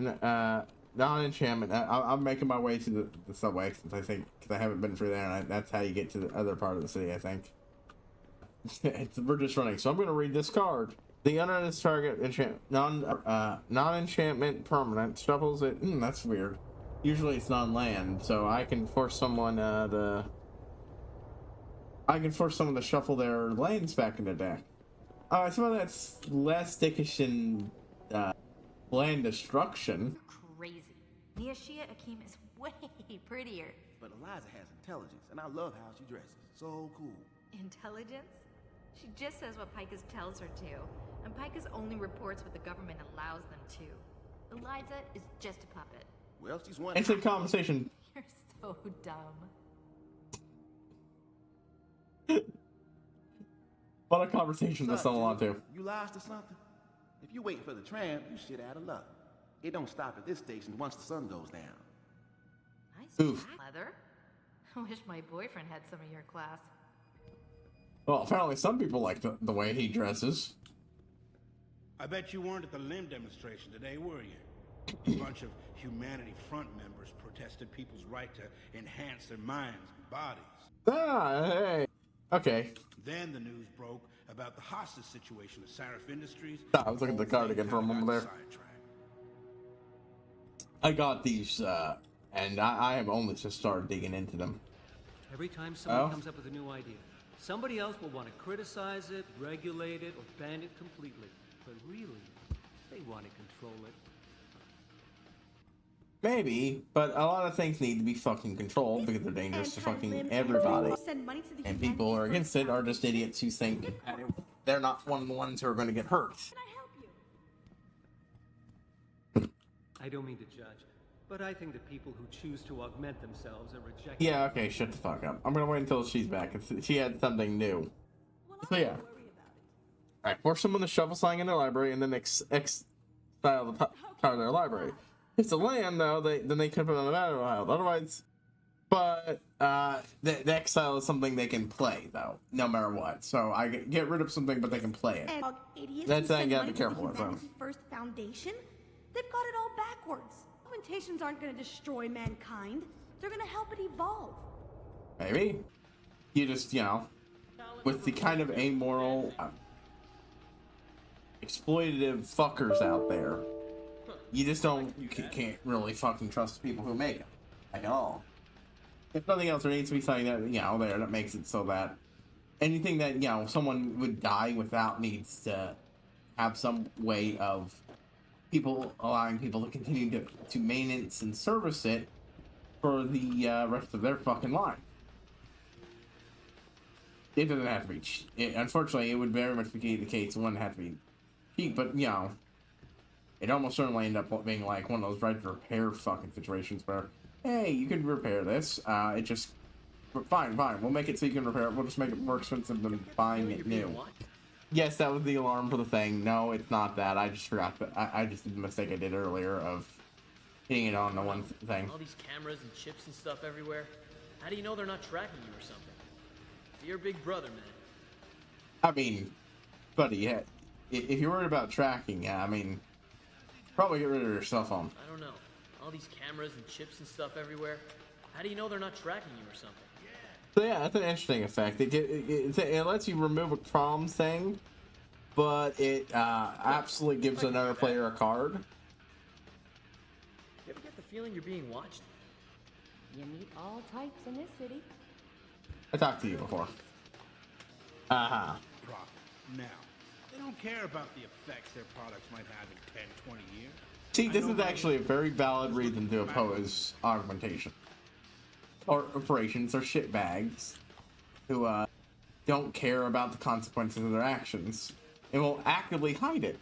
Non-enchantment. I'm making my way to the subway since I think, because I haven't been through there, and that's how you get to the other part of the city, I think. We're just running, so I'm going to read this card. The under this target non-enchantment permanent shuffles it. That's weird. Usually it's non-land, so I can force someone to shuffle their lands back in the deck. I suppose that's less dickish than land destruction. Crazy. Niashia Akeem is way prettier. But Eliza has intelligence, and I love how she dresses. So cool. Intelligence? She just says what Picus tells her to, and Picus only reports what the government allows them to. Eliza is just a puppet. Well, she's one. It's a conversation. You're so dumb. What a conversation to settle on to. You lost or something? If you waiting for the tram, you shit out of luck. It don't stop at this station once the sun goes down. Nice leather. I wish my boyfriend had some of your class. Well, apparently some people like the way he dresses. I bet you weren't at the limb demonstration today, were you? A bunch of Humanity Front members protested people's right to enhance their minds and bodies. Ah, hey. Okay. Then the news broke about the hostage situation at Sarif Industries. I was looking at the card again for a moment there. I got these, and I have only just started digging into them. Every time someone comes up with a new idea, somebody else will want to criticize it, regulate it, or ban it completely. But really, they want to control it. Maybe, but a lot of things need to be fucking controlled because they're dangerous to fucking everybody. And people who are against it are just idiots who think they're not one of the ones who are going to get hurt. I don't mean to judge, but I think that people who choose to augment themselves are rejected. Yeah, okay, shut the fuck up. I'm gonna wait until she's back. She had something new. So yeah. Alright, force someone to shuffle something in their library and then exile the part of their library. If it's a land, though, then they can put it on the battlefield. Otherwise, but the exile is something they can play, though, no matter what. So I get rid of something, but they can play it. That's how you gotta be careful with them. First Foundation? They've got it all backwards. Augmentations aren't going to destroy mankind. They're going to help it evolve. Maybe. You just, with the kind of amoral, exploitative fuckers out there, you just can't really fucking trust the people who make it. Like, at all. If nothing else, there needs to be something that, there that makes it so that anything that, someone would die without needs to have some way of allowing people to continue to maintenance and service it for the rest of their fucking life. It doesn't have to be. Unfortunately, it would very much be the case. It wouldn't have to be cheap, but it almost certainly ended up being like one of those right to repair fucking situations where, hey, you can repair this. It just fine. We'll make it so you can repair it. We'll just make it more expensive than buying it new. Yes, that was the alarm for the thing. No, it's not that. I just forgot that. I just did the mistake I did earlier of hitting it on the one thing. All these cameras and chips and stuff everywhere. How do you know they're not tracking you or something? You're big brother, man. I mean, buddy, if you're worried about tracking, probably get rid of your cell phone. I don't know. All these cameras and chips and stuff everywhere. How do you know they're not tracking you or something? So yeah, that's an interesting effect. It lets you remove a problem thing, but it absolutely gives another player a card. You ever get the feeling you're being watched? You meet all types in this city. I talked to you before. Profit. Now, they don't care about the effects their products might have in 10, 20 years. See, this is actually a very valid reason to oppose augmentation. corporations are shitbags who don't care about the consequences of their actions and will actively hide it.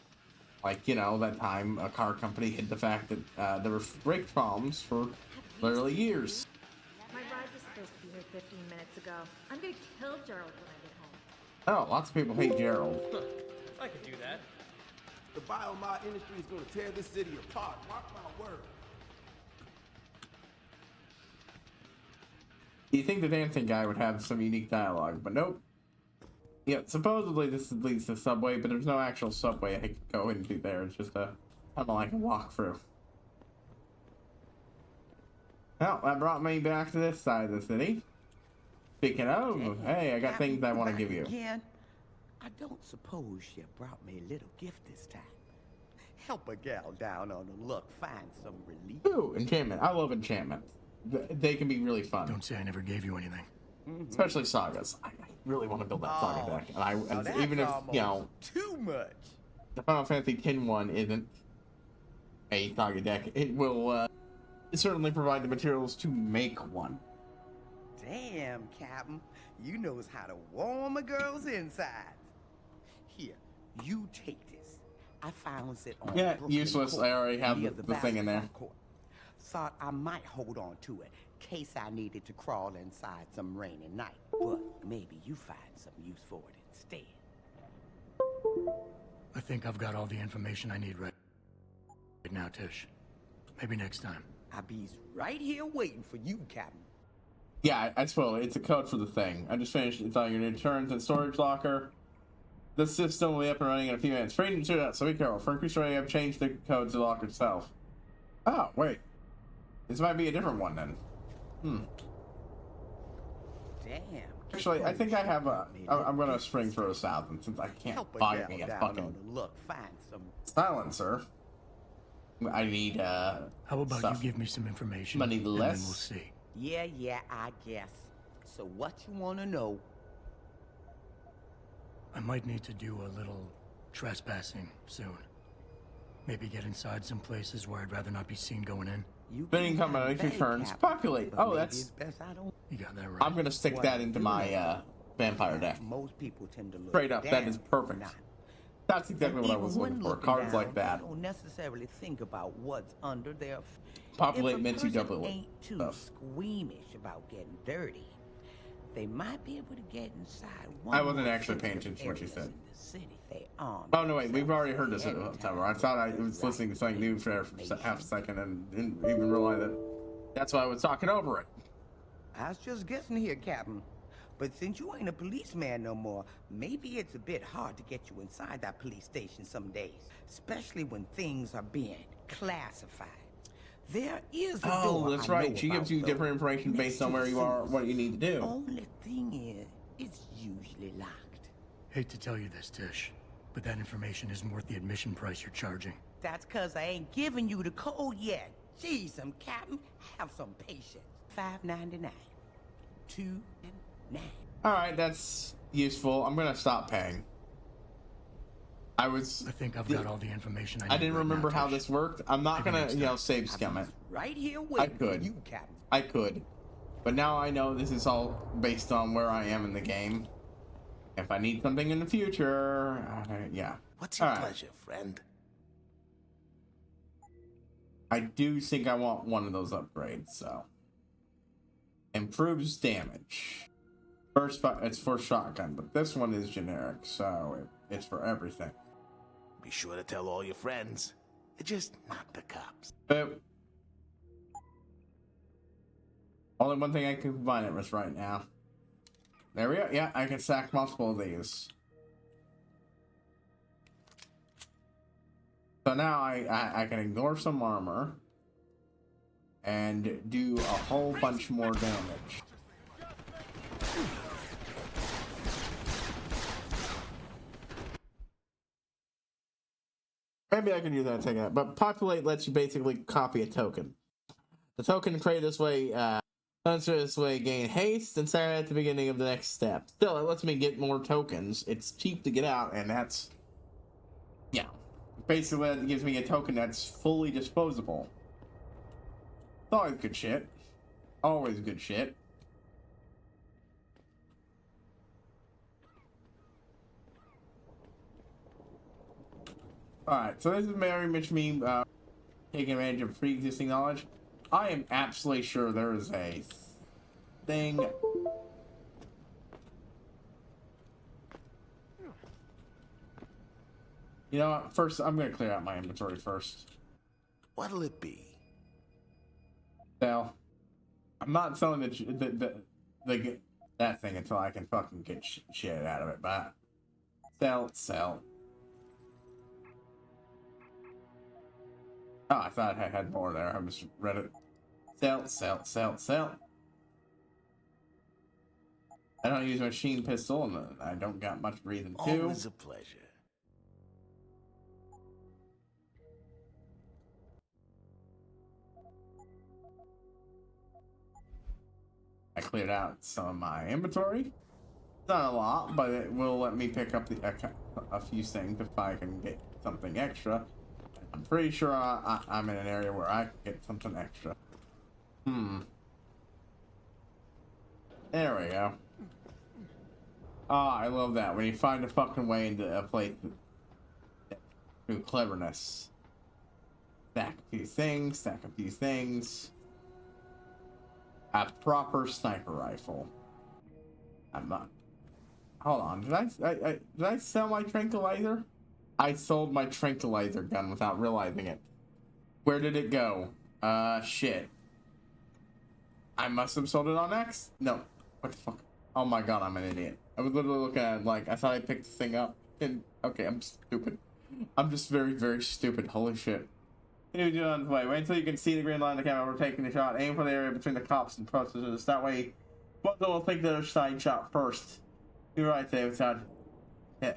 Like, you know, that time a car company hid the fact that there were brake problems for literally years. My ride was supposed to be here 15 minutes ago. I'm gonna kill Gerald when I get home. Oh, lots of people hate Gerald. I could do that. The biomod industry is going to tear this city apart. Mark my word. You think the dancing guy would have some unique dialogue, but nope. Yeah, supposedly this leads to subway, but there's no actual subway I could go into there. It's just a kind of like a walkthrough. Well, that brought me back to this side of the city. Speaking of, hey, I got things I want to give you. Again? I don't suppose you brought me a little gift this time. Help a gal down on the luck find some relief. Ooh, enchantment. I love enchantment. They can be really fun. Don't say I never gave you anything. Especially sagas. I really want to build that saga deck. And even if, you know, too much. The Final Fantasy X one isn't a saga deck, it will certainly provide the materials to make one. Damn, Captain. You knows how to warm a girl's inside. Here, you take this. I found it on Brooklyn useless. Court, I already have near the thing in there. Court. Thought I might hold on to it, case I needed to crawl inside some rainy night. But maybe you find some use for it instead. I think I've got all the information I need right now, Tish. Maybe next time. I be's right here waiting for you, Captain. Yeah, I spoiled it. It's a code for the thing. I just finished installing your new turns and storage locker. The system will be up and running in a few minutes. Free to that, so be careful. For increased rating, I've changed the code to the locker itself. Oh, wait. This might be a different one then. Damn. Actually, I think I have a. I'm gonna spring for 1,000 since I can't buy me a fucking silencer. I need How about stuff. you give me some information? Money and less. then we'll see. Yeah, I guess. So what you want to know? I might need to do a little trespassing soon. Maybe get inside some places where I'd rather not be seen going in. Spending combination turns. Populate. Oh, that's. You got that right. I'm gonna stick that into my vampire deck. Most people tend to look Straight up, that is perfect. That's exactly what I was looking for. Cards like that. Don't necessarily think about what's under their. Populate if a meant you person double it. ain't too squeamish about getting dirty, they might be able to get inside one. I wasn't more actually paying sensitive attention to what you areas said. in the city. They aren't. Oh no, wait, we've already heard this at the time. I thought I was listening to something new for half a second and didn't even realize that. That's why I was talking over it. I was just guessing here, Captain. But since you ain't a policeman no more, maybe it's a bit hard to get you inside that police station some days, especially when things are being classified. There is a door. That's I right. know She gives about, you different information next based to on where the you are, sewers. what you need to do. Only thing is, it's usually locked. Hate to tell you this, Tish, but that information isn't worth the admission price you're charging. That's cause I ain't giving you the code yet. Jeez, Captain, have some patience. $5.99. $2.99. All right, that's useful. I'm gonna stop paying. I think I've got all the information I need. I didn't remember how this worked. I'm not gonna, save scum it. Right here I waiting for could. you, Captain. I could. But now I know this is all based on where I am in the game. If I need something in the future, yeah. What's your All right. pleasure, friend? I do think I want one of those upgrades, so. Improves damage. It's for shotgun, but this one is generic, so it's for everything. Be sure to tell all your friends. Just not the cops. Only one thing I can combine it with right now. There we go. Yeah, I can stack multiple of these. So now I can ignore some armor and do a whole bunch more damage. Maybe I can use that taking it, but populate lets you basically copy a token. The token created this way, this way gain haste and start at the beginning of the next step. Still, it lets me get more tokens. It's cheap to get out, and that's, yeah. Basically, it gives me a token that's fully disposable. It's always good shit. Always good shit. Alright, so this is very much me taking advantage of pre-existing knowledge. I am absolutely sure there is a thing. You know what? First, I'm going to clear out my inventory first. What'll it be? Sell. I'm not selling that thing until I can fucking get shit out of it, but sell. Oh, I thought I had more there. I just read it. Sell. I don't use a machine pistol, and I don't got much reason to. Always a pleasure. I cleared out some of my inventory. Not a lot, but it will let me pick up a few things if I can get something extra. I'm pretty sure I'm in an area where I can get something extra. There we go. Oh, I love that. When you find a fucking way into a place through cleverness. Stack a few things. A proper sniper rifle. I'm not. Hold on. Did I sell my tranquilizer? I sold my tranquilizer gun without realizing it. Where did it go? Shit. I must have sold it on X? No. What the fuck? Oh my god, I'm an idiot. I was literally looking at it like, I thought I picked the thing up. And, okay, I'm stupid. I'm just very, very stupid. Holy shit. Continue on the way. Wait until you can see the green line of the camera. We're taking the shot. Aim for the area between the cops and protesters. That way, both of them will think they're side shot first. You're right, David. Todd.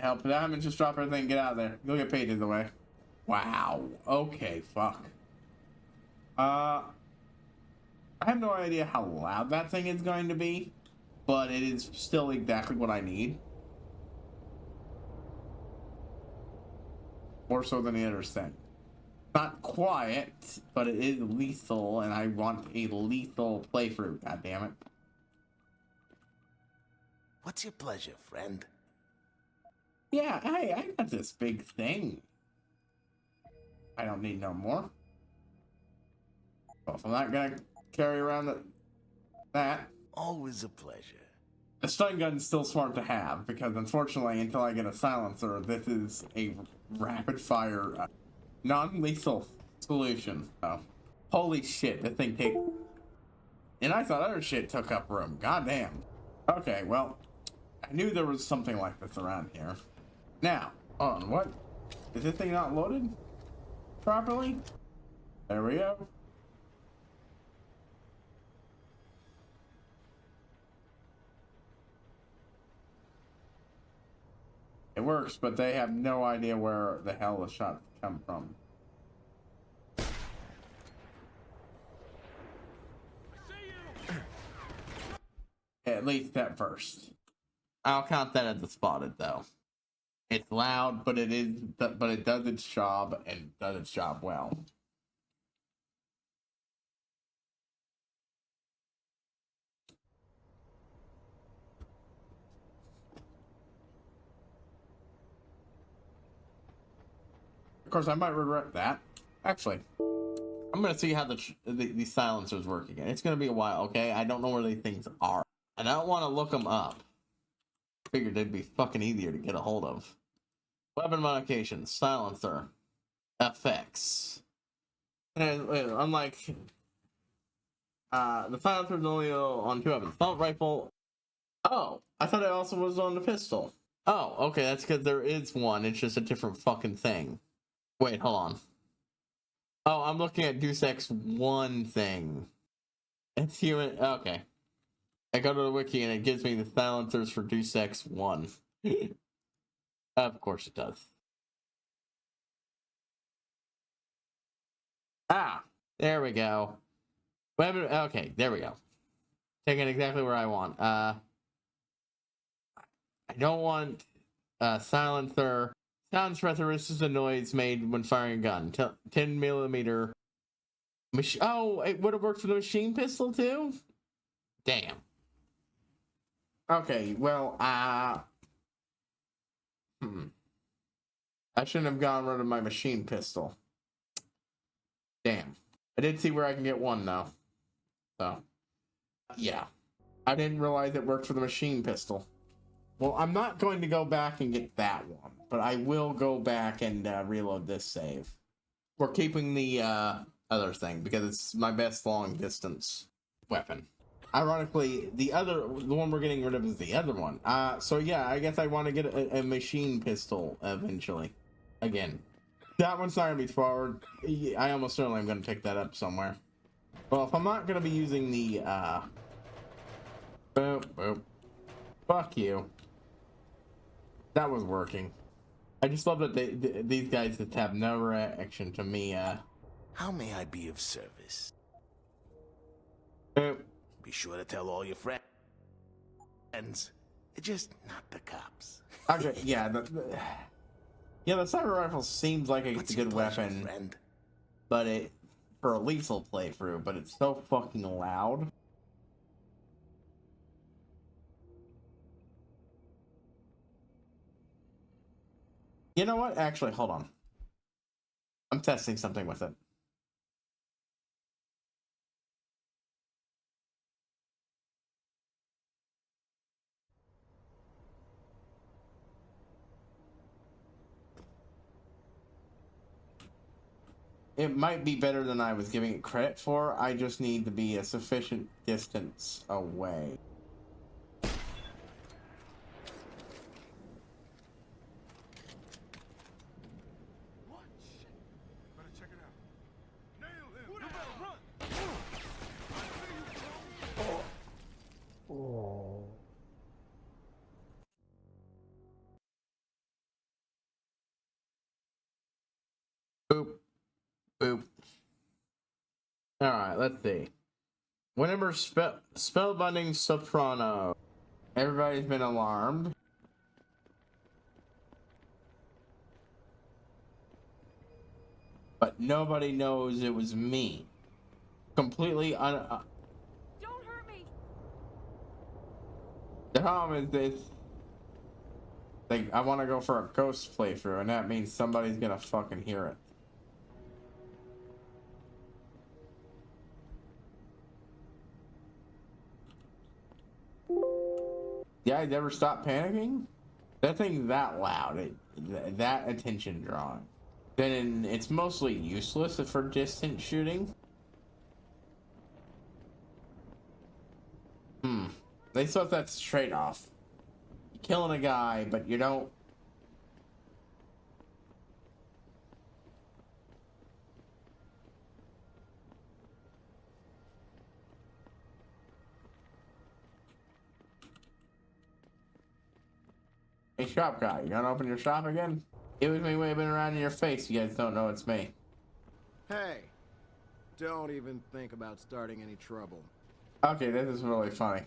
Help them and just drop everything and get out of there. You'll get paid either way. Wow. Okay, fuck. I have no idea how loud that thing is going to be, but it is still exactly what I need. More so than the other thing. Not quiet, but it is lethal, and I want a lethal playthrough, goddammit. What's your pleasure, friend? Yeah, hey, I got this big thing. I don't need no more. Well, if I'm not gonna carry around that. Always a pleasure. A stun gun's still smart to have, because unfortunately, until I get a silencer, this is a rapid-fire, non-lethal solution. Oh. Holy shit, that thing takes... And I thought other shit took up room. Goddamn. Okay, well, I knew there was something like this around here. Now, on what? Is this thing not loaded properly? There we go. It works, but they have no idea where the hell the shots come from. At least at first. I'll count that as a spotted, though. It's loud, but it does its job and does its job well. Of course, I might regret that. Actually, I'm gonna see how the silencers work again. It's gonna be a while, okay? I don't know where these things are. And I don't want to look them up. Figured they'd be fucking easier to get a hold of. Weapon modifications, silencer, effects. And unlike the silencer is only on 2 weapons. Assault rifle. Oh, I thought it also was on the pistol. Oh, okay, that's because there is one. It's just a different fucking thing. Wait, hold on. Oh, I'm looking at Deus Ex 1 thing. It's human. Okay. I go to the wiki and it gives me the silencers for Deus Ex 1. Of course it does. Ah, there we go. Okay, there we go. Taking exactly where I want. I don't want silencer. Sound suppressor reduces the noise made when firing a gun. 10 millimeter. Oh, it would have worked for the machine pistol too? Damn. Okay, well, I shouldn't have gotten rid of my machine pistol. Damn. I did see where I can get one, though. So, yeah. I didn't realize it worked for the machine pistol. Well, I'm not going to go back and get that one, but I will go back and reload this save. We're keeping the other thing because it's my best long distance weapon. Ironically, the one we're getting rid of is the other one. So yeah, I guess I want to get a machine pistol eventually. Again, that one's not gonna be forward. I almost certainly am gonna pick that up somewhere. Well, if I'm not gonna be using the boop boop, fuck you. That was working. I just love that these guys just have no reaction to me. How may I be of service? Boop. Be sure to tell all your friends. Just not the cops. Okay, yeah, the sniper rifle seems like it's a good weapon, friend? but it for a lethal playthrough, but it's so fucking loud. You know what? Actually, hold on. I'm testing something with it. It might be better than I was giving it credit for. I just need to be a sufficient distance away. Boop. Boop. Alright, let's see. Whenever spellbinding soprano. Everybody's been alarmed. But nobody knows it was me. Completely Don't hurt me. The problem is this. Like, I want to go for a ghost playthrough, and that means somebody's gonna fucking hear it. Yeah, I never stopped panicking. That thing's that loud, that attention drawing. Then it's mostly useless for distant shooting. They thought that's trade-off. You're killing a guy, but you don't. Hey, shop guy, you gonna open your shop again? It was me waving around in your face. You guys don't know it's me. Hey, don't even think about starting any trouble. Okay, this is really funny.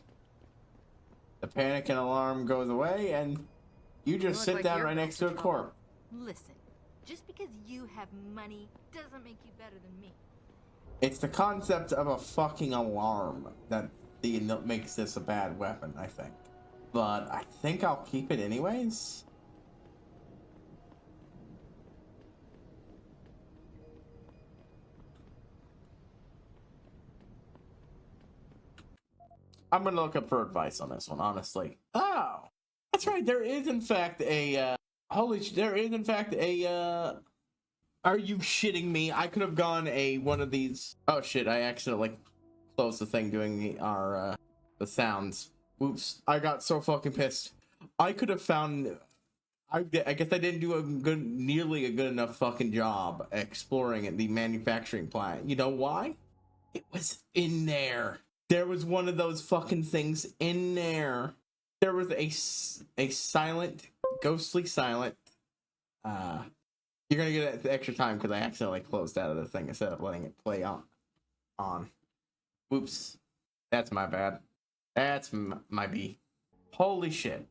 The panic and alarm goes away, and you just sit down right next to a corpse. Listen, just because you have money doesn't make you better than me. It's the concept of a fucking alarm that makes this a bad weapon, I think. But I think I'll keep it anyways. I'm gonna look up for advice on this one, honestly. Oh, that's right. There is in fact a there is in fact a are you shitting me? I could have gone one of these. Oh shit! I accidentally closed the thing doing the sounds. Oops! I got so fucking pissed. I could have found. I guess I didn't do nearly a good enough fucking job exploring the manufacturing plant. You know why? It was in there. There was one of those fucking things in there. There was a silent, ghostly silent. You're gonna get extra time because I accidentally closed out of the thing instead of letting it play on. Whoops. That's my bad. That's my B. Holy shit.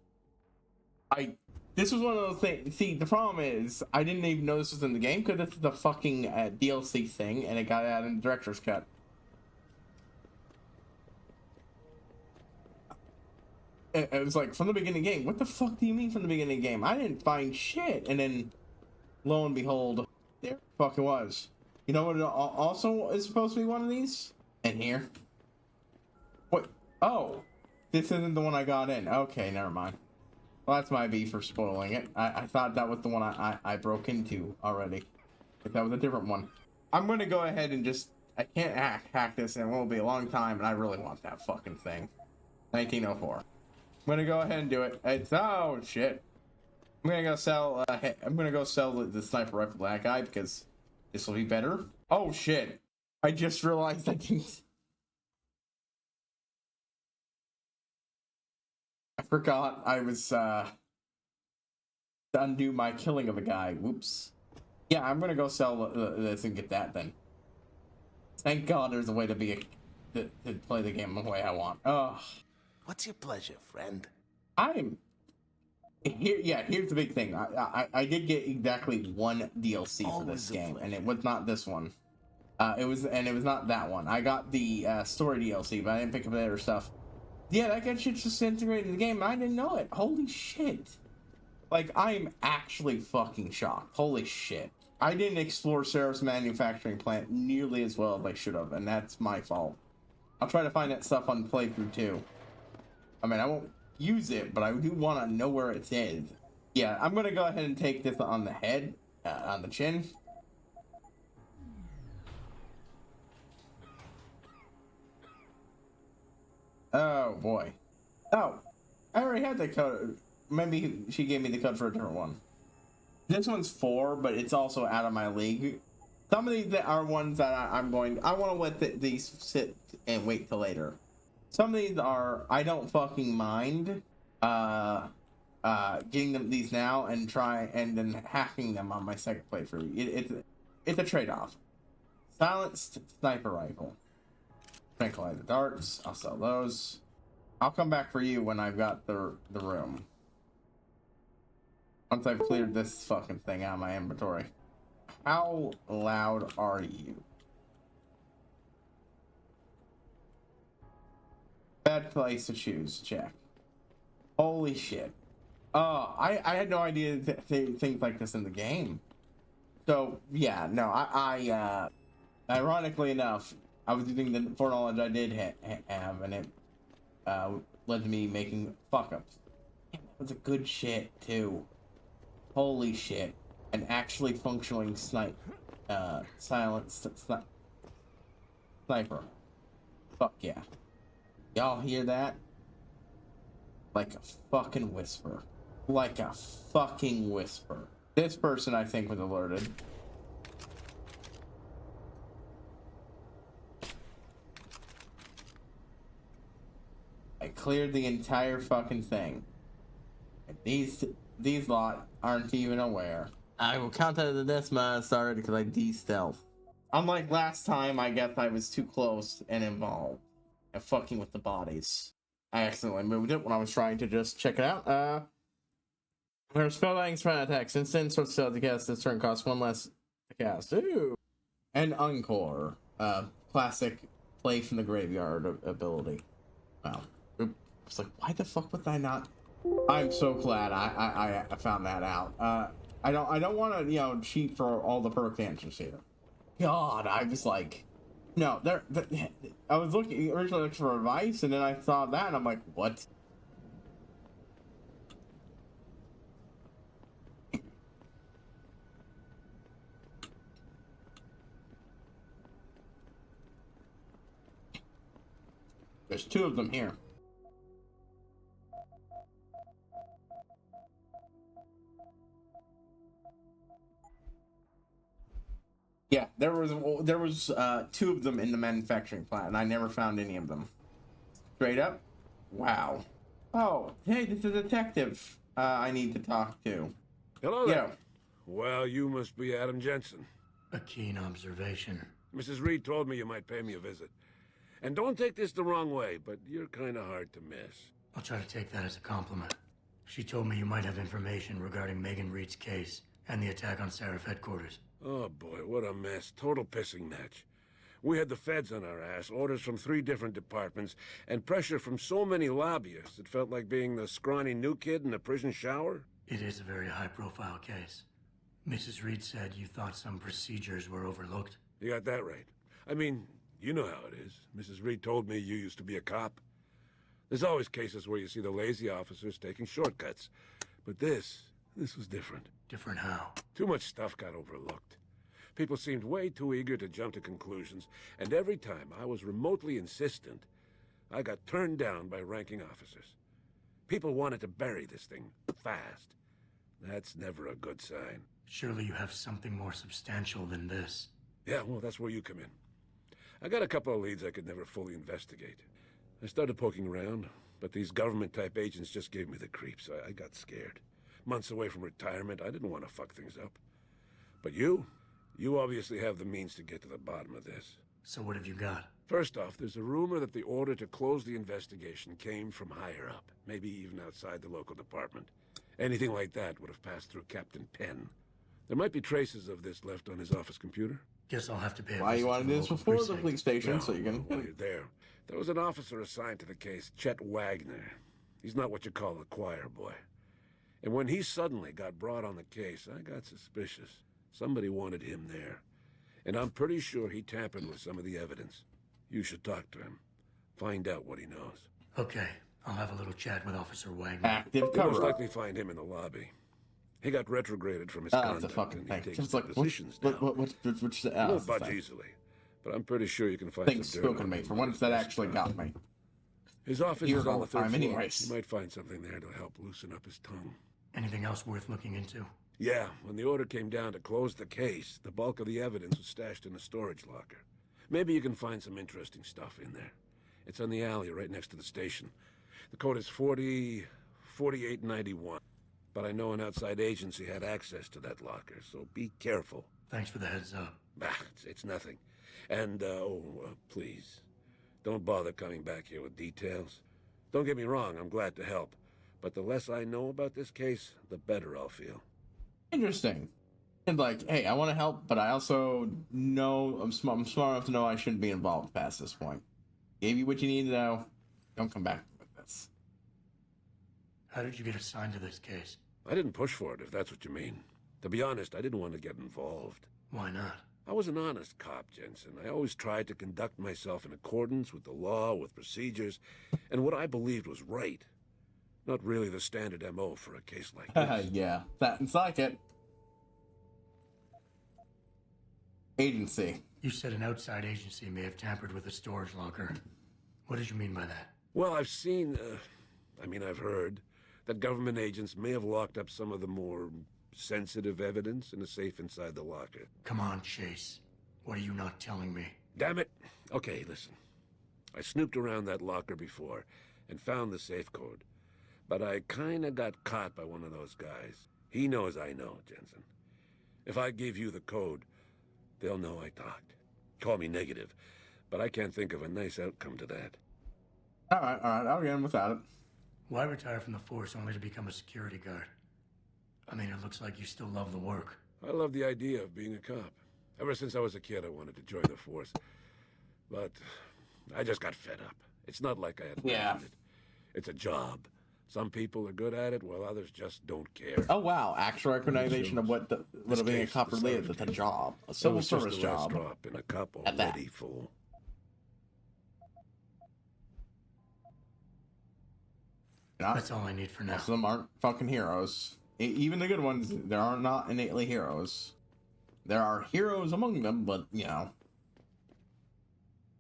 This was one of those things. See, the problem is, I didn't even know this was in the game because this is the fucking DLC thing, and it got out in the director's cut. it was like from the beginning of the game. What the fuck do you mean from the beginning of the game? I didn't find shit. And then, lo and behold, there the fuck it was. You know what also is supposed to be one of these? In here. What? Oh, this isn't the one I got in. Okay, never mind. Well, that's my B for spoiling it. I thought that was the one I broke into already. But that was a different one. I'm gonna go ahead and just... I can't hack this, and it will be a long time, and I really want that fucking thing. 1904. I'm gonna go ahead and do it. It's... Oh, shit. I'm gonna go sell... I'm gonna go sell the sniper rifle to that guy, because this will be better. Oh, shit. I just realized I didn't... I forgot I was, to undo my killing of a guy. Whoops. Yeah, I'm gonna go sell this and get that then. Thank God there's a way to to play the game the way I want. Oh. What's your pleasure, friend? I'm... Here, yeah, here's the big thing. I did get exactly one DLC for this game, and it was not this one. It was not that one. I got the story DLC, but I didn't pick up the other stuff. Yeah, that gets shit just integrated in the game, and I didn't know it. Holy shit. Like, I am actually fucking shocked. Holy shit. I didn't explore Seraph's manufacturing plant nearly as well as I should have, and that's my fault. I'll try to find that stuff on playthrough too. I mean, I won't use it, but I do want to know where it is. Yeah, I'm gonna go ahead and take this on the head, on the chin. Oh boy. Oh, I already had the code. Maybe she gave me the code for a different one. This one's 4, but it's also out of my league. Some of these are ones that I want to let these sit and wait till later. Some of these are, I don't fucking mind getting them these now and then hacking them on my second playthrough. It's a trade-off. Silenced sniper rifle. Tranquilizer darts. I'll sell those. I'll come back for you when I've got the room. Once I've cleared this fucking thing out of my inventory. How loud are you? Bad place to choose. Check. Holy shit. Oh, I had no idea things like this in the game. So, yeah, no, ironically enough, I was using the foreknowledge I did have, and it led to me making fuck-ups. That was a good shit, too. Holy shit. An actually functioning silenced sniper. Fuck yeah. Y'all hear that? Like a fucking whisper. Like a fucking whisper. This person, I think, was alerted. I cleared the entire fucking thing. And these lot aren't even aware. I will count that as a death mod started because I de-stealth. Unlike last time, I guess I was too close and involved. And fucking with the bodies. I accidentally moved it when I was trying to just check it out. Her spell-dying spread attacks. Instant sword spell to cast this turn costs 1 less to cast. Ooh. And Encore. Classic play from the graveyard ability. Wow. It's like, why the fuck would I not? I'm so glad I found that out. I don't want to, cheat for all the perk answers here. God, I was like, no, I was originally looking for advice, and then I saw that, and I'm like, what? There's 2 of them here. Yeah, there was 2 of them in the manufacturing plant, and I never found any of them. Straight up? Wow. Oh, hey, this is a detective I need to talk to. Hello there. Well, you must be Adam Jensen. A keen observation. Mrs. Reed told me you might pay me a visit. And don't take this the wrong way, but you're kind of hard to miss. I'll try to take that as a compliment. She told me you might have information regarding Megan Reed's case and the attack on Seraph headquarters. Oh boy, what a mess. Total pissing match. We had the feds on our ass, orders from 3 different departments, and pressure from so many lobbyists it felt like being the scrawny new kid in a prison shower. It is a very high-profile case. Mrs. Reed said you thought some procedures were overlooked. You got that right. I mean, you know how it is. Mrs. Reed told me you used to be a cop. There's always cases where you see the lazy officers taking shortcuts. But this was different. Different how? Too much stuff got overlooked. People seemed way too eager to jump to conclusions, and every time I was remotely insistent, I got turned down by ranking officers. People wanted to bury this thing fast. That's never a good sign. Surely you have something more substantial than this. Yeah, well, that's where you come in. I got a couple of leads I could never fully investigate. I started poking around, but these government-type agents just gave me the creeps. I got scared. Months away from retirement, I didn't want to fuck things up. But you obviously have the means to get to the bottom of this. So what have you got? First off, there's a rumor that the order to close the investigation came from higher up, maybe even outside the local department. Anything like that would have passed through Captain Penn. There might be traces of this left on his office computer. Guess I'll have to pay a Why you visit want to to do this before the precinct. police station No, so you can... while you're there. There was an officer assigned to the case, Chet Wagner. He's not what you call a choir boy. And when he suddenly got brought on the case, I got suspicious. Somebody wanted him there. And I'm pretty sure he tampered with some of the evidence. You should talk to him. Find out what he knows. Okay, I'll have a little chat with Officer Wagner. Active You'll most cover-up. likely find him in the lobby. He got retrograded from his That's conduct, a fucking and thing. he takes Just like, positions now. what's He won't budge thing. easily, but I'm pretty sure you can find Things some dirt spoken on me. him For on once, his that desk. actually got me. His office Here is all on the the third time floor. anyways. You might find something there to help loosen up his tongue. Anything else worth looking into? Yeah, when the order came down to close the case, the bulk of the evidence was stashed in a storage locker. Maybe you can find some interesting stuff in there. It's on the alley right next to the station. The code is 4891. But I know an outside agency had access to that locker, so be careful. Thanks for the heads up. It's nothing. And, please, don't bother coming back here with details. Don't get me wrong, I'm glad to help. But the less I know about this case, the better I'll feel. Interesting. And like, hey, I want to help, but I also know I'm smart enough to know I shouldn't be involved past this point. Gave you what you need to know. Don't come back with this. How did you get assigned to this case? I didn't push for it, if that's what you mean. To be honest, I didn't want to get involved. Why not? I was an honest cop, Jensen. I always tried to conduct myself in accordance with the law, with procedures, and what I believed was right. Not really the standard MO for a case like this. Yeah, that's like it. Agency. You said an outside agency may have tampered with a storage locker. What did you mean by that? Well, I've seen, I've heard that government agents may have locked up some of the more sensitive evidence in a safe inside the locker. Come on, Chase. What are you not telling me? Damn it. Okay, listen. I snooped around that locker before and found the safe code. But I kinda got caught by one of those guys. He knows I know, Jensen. If I give you the code, they'll know I talked. Call me negative, but I can't think of a nice outcome to that. Alright, I'll get him without it. Why retire from the force only to become a security guard? I mean, it looks like you still love the work. I love the idea of being a cop. Ever since I was a kid, I wanted to join the force. But I just got fed up. It's not like I had planned it. It's a job. Some people are good at it, while others just don't care. Oh wow, actual recognition of what being a cop really is. It's a job. A civil service job. Drop in a cup At that. already full. That's all I need for now. Most of them aren't fucking heroes. Even the good ones, they are not innately heroes. There are heroes among them, but, you know.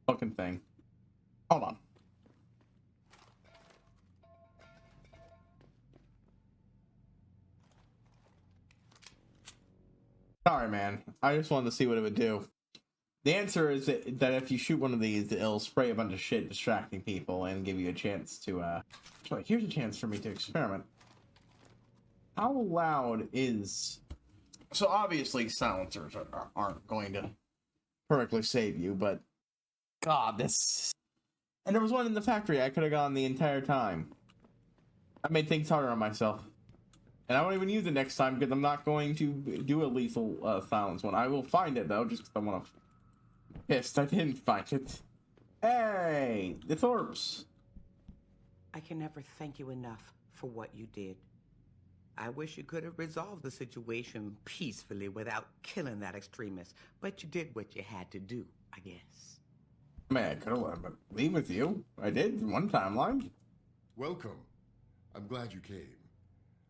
Fucking thing. Hold on. Sorry, man. I just wanted to see what it would do. The answer is that if you shoot one of these, it'll spray a bunch of shit distracting people and give you a chance to, Sorry, here's a chance for me to experiment. How loud is... So obviously silencers aren't going to perfectly save you, but... God, this... And there was one in the factory I could have gone the entire time. I made things harder on myself. And I won't even use it next time because I'm not going to do a lethal silence one. I will find it though, just because I want to Pissed I didn't find it. Hey, the Thorpes. I can never thank you enough for what you did. I wish you could have resolved the situation peacefully without killing that extremist, but you did what you had to do, I guess. Man, I could have let him leave with you. I did in one timeline. Welcome. I'm glad you came.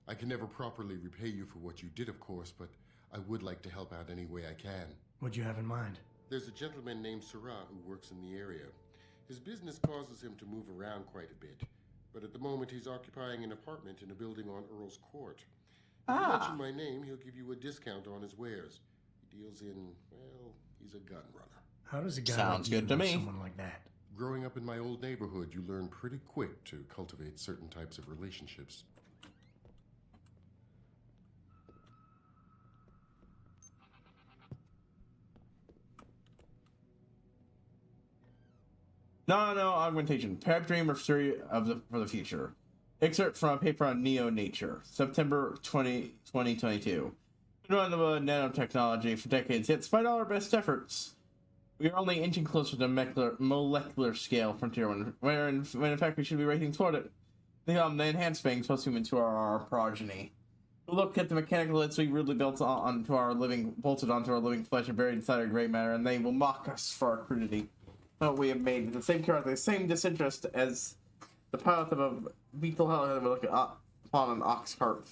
I can never properly repay you for what you did, of course, but I would like to help out any way I can. What'd you have in mind? There's a gentleman named Sarah who works in the area. His business causes him to move around quite a bit, but at the moment he's occupying an apartment in a building on Earl's Court. If you mention my name, he'll give you a discount on his wares. He deals in, well, he's a gun runner. How does a guy Sounds like you good to know me. someone like that? Growing up in my old neighborhood, you learn pretty quick to cultivate certain types of relationships. No augmentation. Perhaps dream or story for the future. Excerpt from a paper on Neo-Nature, September 2022. Been on the nanotechnology for decades, yet despite all our best efforts, we are only inching closer to molecular scale frontier when in fact we should be racing toward it. The enhanced beings post-human to our progeny. We look at the mechanical bits we rudely bolted onto our living flesh and buried inside our gray matter, and they will mock us for our crudity. But we have made the same character, the same disinterest as the pilot of a beetle helicopter look upon an ox cart.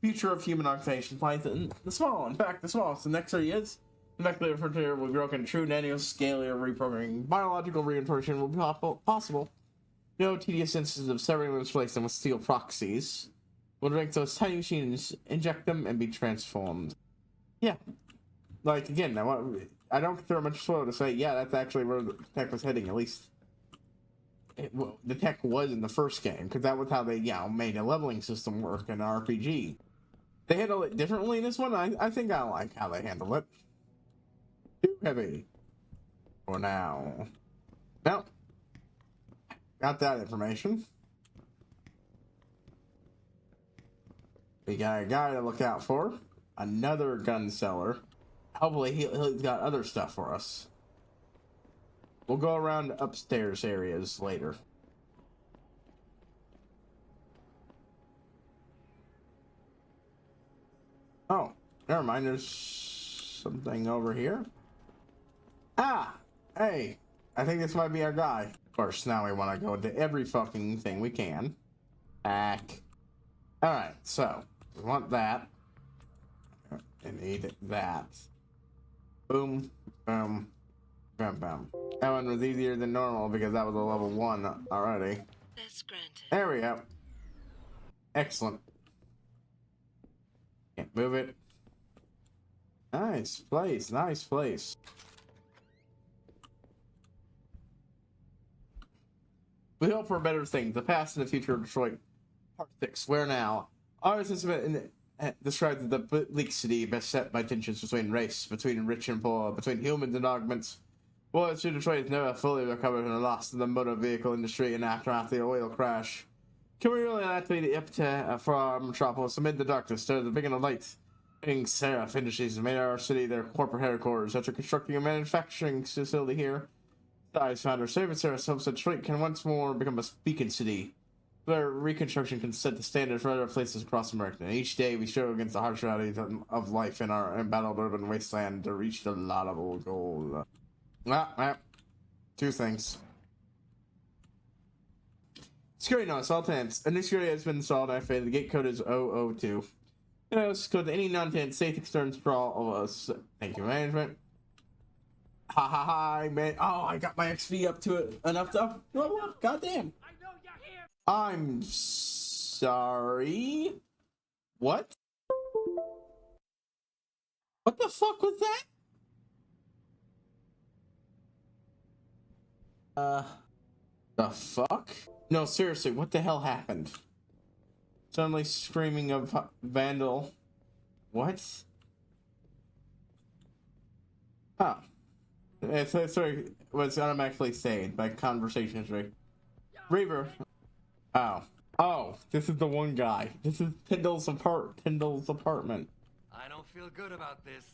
The future of human oxidation lies in the small. In fact, the smallest. The next 30 years, the molecular frontier will grow into true nanoscalar reprogramming. Biological reinforcement will be possible. No tedious instances of severing and replace them with steel proxies. We'll make those tiny machines, inject them, and be transformed. Yeah. Like, again, I don't consider much slow to say, yeah, that's actually where the tech was heading, at least. The tech was in the first game, because that was how they, made a leveling system work in an RPG. They handle it differently in this one. I think I like how they handle it. Too heavy. For now. Well, got that information. We got a guy to look out for. Another gun seller. Hopefully he's got other stuff for us. We'll go around upstairs areas later. Oh, never mind. There's something over here. Ah, hey. I think this might be our guy. Of course, now we want to go into every fucking thing we can. Back. Alright, so. We want that. I need that. Boom, boom, boom, boom. That one was easier than normal because that was a level 1 already. That's granted. There we go. Excellent. Can't move it. Nice place, nice place. We hope for better things. The past and the future of Detroit. Part 6. Where now? Ours has been described as the bleak city best set by tensions between race, between rich and poor, between humans and augments. Well, Detroit has never fully recovered from the loss of the motor vehicle industry and aftermath of the oil crash. Can we really activate the epithet for our metropolis amid the darkness? There's a beacon of light. King Seraph Industries has made our city their corporate headquarters after constructing a manufacturing facility here. Size founder David Seraph hopes that Detroit can once more become a beacon city. Their reconstruction can set the standard for other places across America. And each day we struggle against the harsh realities of life in our embattled urban wasteland to reach the laudable goal. Two things. Security notice, all tenants. A new security has been installed. I the gate code is 002. This code to any non-tenant safe externals for all of us. Thank you, management. Ha, man. Oh, I got my XP up to it enough to. Oh, goddamn. I'm sorry. What? What the fuck was that? The fuck? No, seriously, what the hell happened? Suddenly screaming of vandal. What? Oh. Sorry, was automatically saved by conversation history. Reaver. Oh, this is the one guy. This is Tyndall's apartment. I don't feel good about this.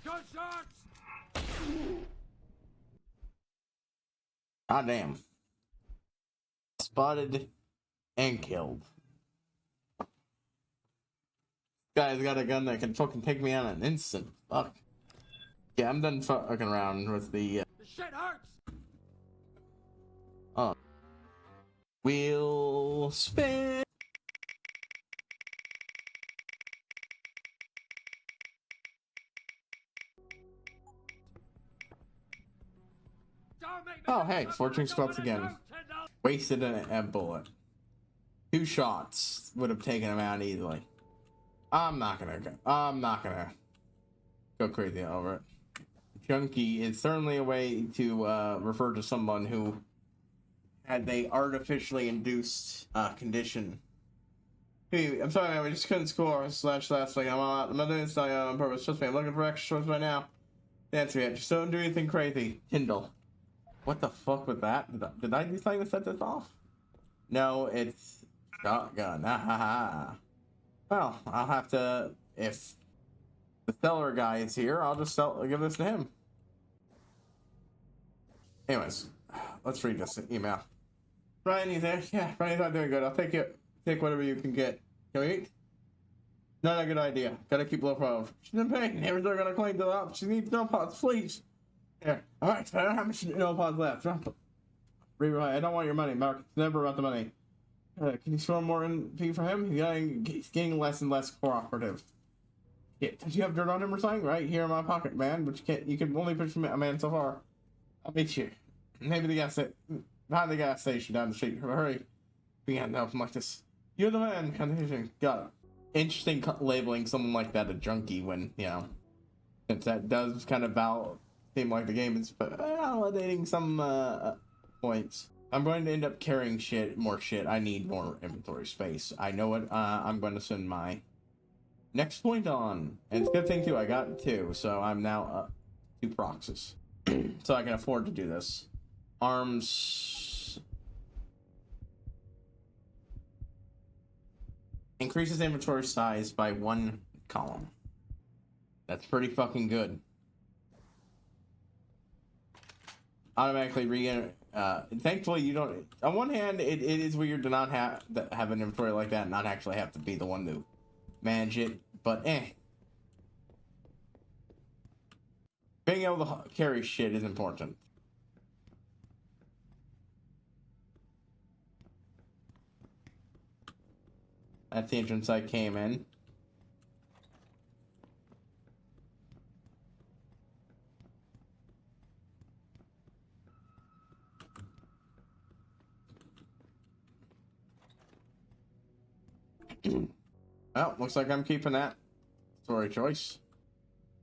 Gunshots! God damn. Spotted and killed. Guy's got a gun that can fucking take me out in an instant. Fuck. Yeah, I'm done fucking around with the. The shit hurts. Oh. Wheel spin. Oh, hey, fortune spots again. Wasted a bullet. 2 shots would have taken him out easily. I'm not gonna go crazy over it. Junkie is certainly a way to refer to someone who had a artificially induced condition. Hey, I'm sorry, man, we just couldn't score. Last thing. I'm not doing this on purpose. Trust me, I'm looking for extra source right now. Detriot, just don't do anything crazy. Tyndall. What the fuck was that? Did I do something to set this off? No, it's shotgun. Well, I'll have to, if the seller guy is here, I'll just give this to him. Anyways, let's read this email. Brian, you there? Yeah, Brian's not doing good. I'll take whatever you can get. Can we eat? Not a good idea. Gotta keep low profile. She's in pain. Neighbors are gonna claim to the op. She needs no pods, please. Here. Alright, I don't have much no pods left. Drop them. I don't want your money, Mark. It's never about the money. Can you score more NP for him? He's getting less and less cooperative. Yeah, did you have dirt on him or something? Right here in my pocket, man. But you can only push a man so far. I'll meet you. Maybe behind the gas station down the street. Hurry. We can't help him like this. You're the man. Confusion. Got it. Interesting labeling someone like that a junkie when, you know, since that does kind of seem like the game is validating some points. I'm going to end up carrying more shit. I need more inventory space. I know what I'm going to send my next point on. And it's a good thing too, I got 2, so I'm now up 2 proxies. So I can afford to do this. Arms increases inventory size by 1 column. That's pretty fucking good. Automatically thankfully you don't. On one hand, it is weird to not have an inventory like that and not actually have to be the one to manage it, but being able to carry shit is important. That's the entrance I came in. Well, looks like I'm keeping that. Story choice.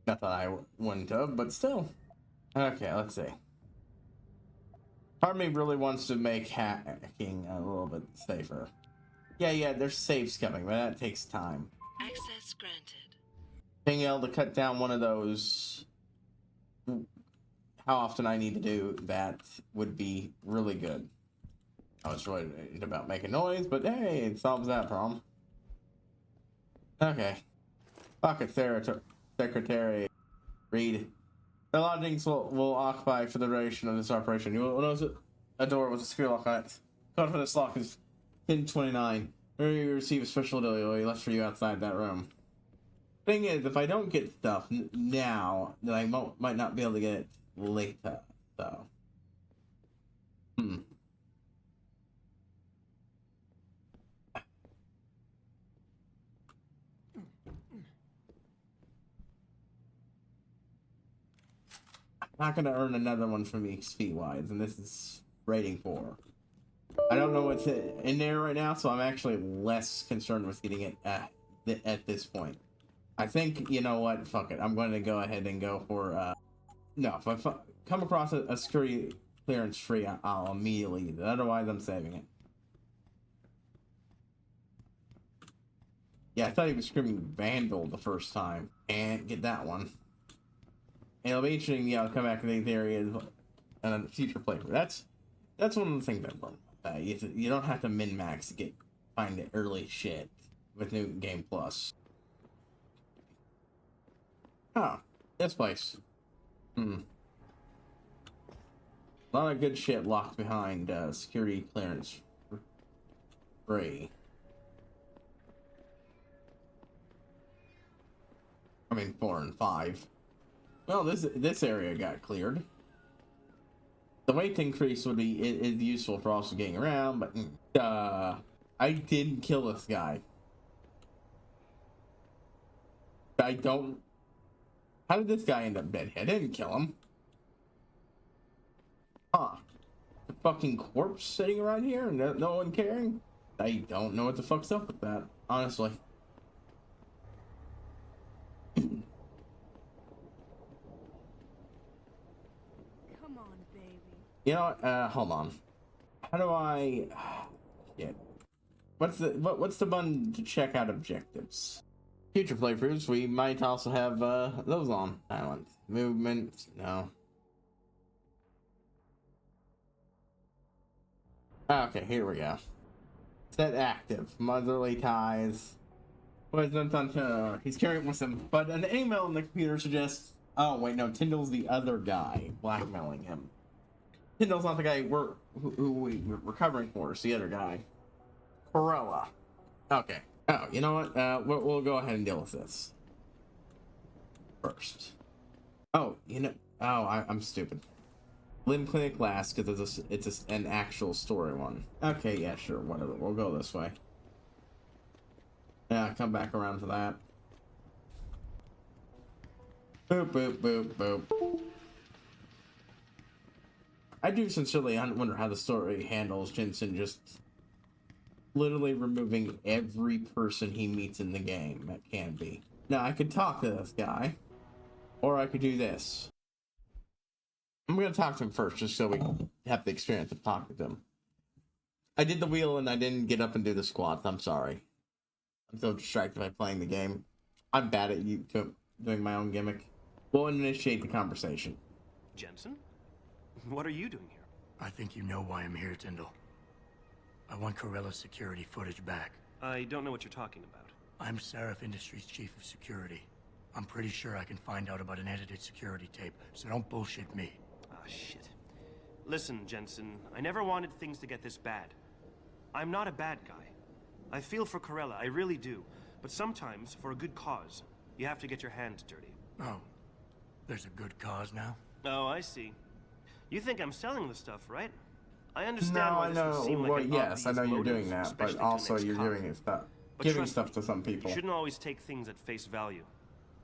Not that I wouldn't have, but still. Okay, let's see. Part of me really wants to make hacking a little bit safer. Yeah, there's saves coming, but that takes time. Access granted. Being able to cut down one of those, how often I need to do that would be really good. I was worried about making noise, but hey, it solves that problem. Okay. Pocket Secretary. Read. The lodgings will occupy for the duration of this operation. You will notice a door with a secure lock on it. Code for this lock is 1029. Where you receive a special delivery left for you outside that room. Thing is, if I don't get stuff now, then I might not be able to get it later. So. Not gonna earn another one from XP wise, and this is rating 4. I don't know what's in there right now, so I'm actually less concerned with getting it at this point. I think, you know what, fuck it. I'm going to go ahead and go for, no, if I come across a security clearance free, I'll immediately use it. Otherwise, I'm saving it. Yeah, I thought he was screaming Vandal the first time. And get that one. And it'll be interesting, you know, come back to these areas in a future playthrough. That's one of the things I love. You don't have to min-max to find the early shit with New Game Plus. Oh, this place. lot of good shit locked behind security clearance 3. I mean 4 and 5. Well, this area got cleared. The weight increase would be is useful for also getting around, but I didn't kill this guy. I don't. How did this guy end up dead? I didn't kill him. Huh? The fucking corpse sitting around here and no one caring? I don't know what the fuck's up with that, honestly. Come on, baby. You know what? Hold on. How do I? Yeah. What's the button to check out objectives? Future playthroughs, we might also have those on. Silence. Movement, no. Okay, here we go. Set active. Motherly ties. He's carrying with him, but an email on the computer suggests. Oh wait, no. Tyndall's the other guy blackmailing him. Tyndall's not the guy who we're covering for. It's the other guy. Corella. Okay. Oh, you know what? We'll go ahead and deal with this first. Oh, you know. Oh, I'm stupid. Limb Clinic last because it's an actual story one. Okay, yeah, sure, whatever. We'll go this way. Yeah, come back around to that. Boop, boop, boop, boop. I do sincerely wonder how the story handles Jensen just literally removing every person he meets in the game that can be. Now, I could talk to this guy, or I could do this. I'm gonna talk to him first, just so we have the experience of talking to him. I did the wheel and I didn't get up and do the squats. I'm sorry. I'm so distracted by playing the game. I'm bad at doing my own gimmick. We'll initiate the conversation. Jensen? What are you doing here? I think you know why I'm here, Tyndall. I want Corella's security footage back. I don't know what you're talking about. I'm Seraph Industries' chief of security. I'm pretty sure I can find out about an edited security tape, so don't bullshit me. Ah, shit. Listen, Jensen, I never wanted things to get this bad. I'm not a bad guy. I feel for Corella, I really do. But sometimes, for a good cause, you have to get your hands dirty. Oh, there's a good cause now? Oh, I see. You think I'm selling the stuff, right? I understand why I this would seem know. like an Yes, I know you're motive, doing that, especially but to an also you're ex-cop. giving stuff, But giving trust stuff me, to some people. You shouldn't always take things at face value.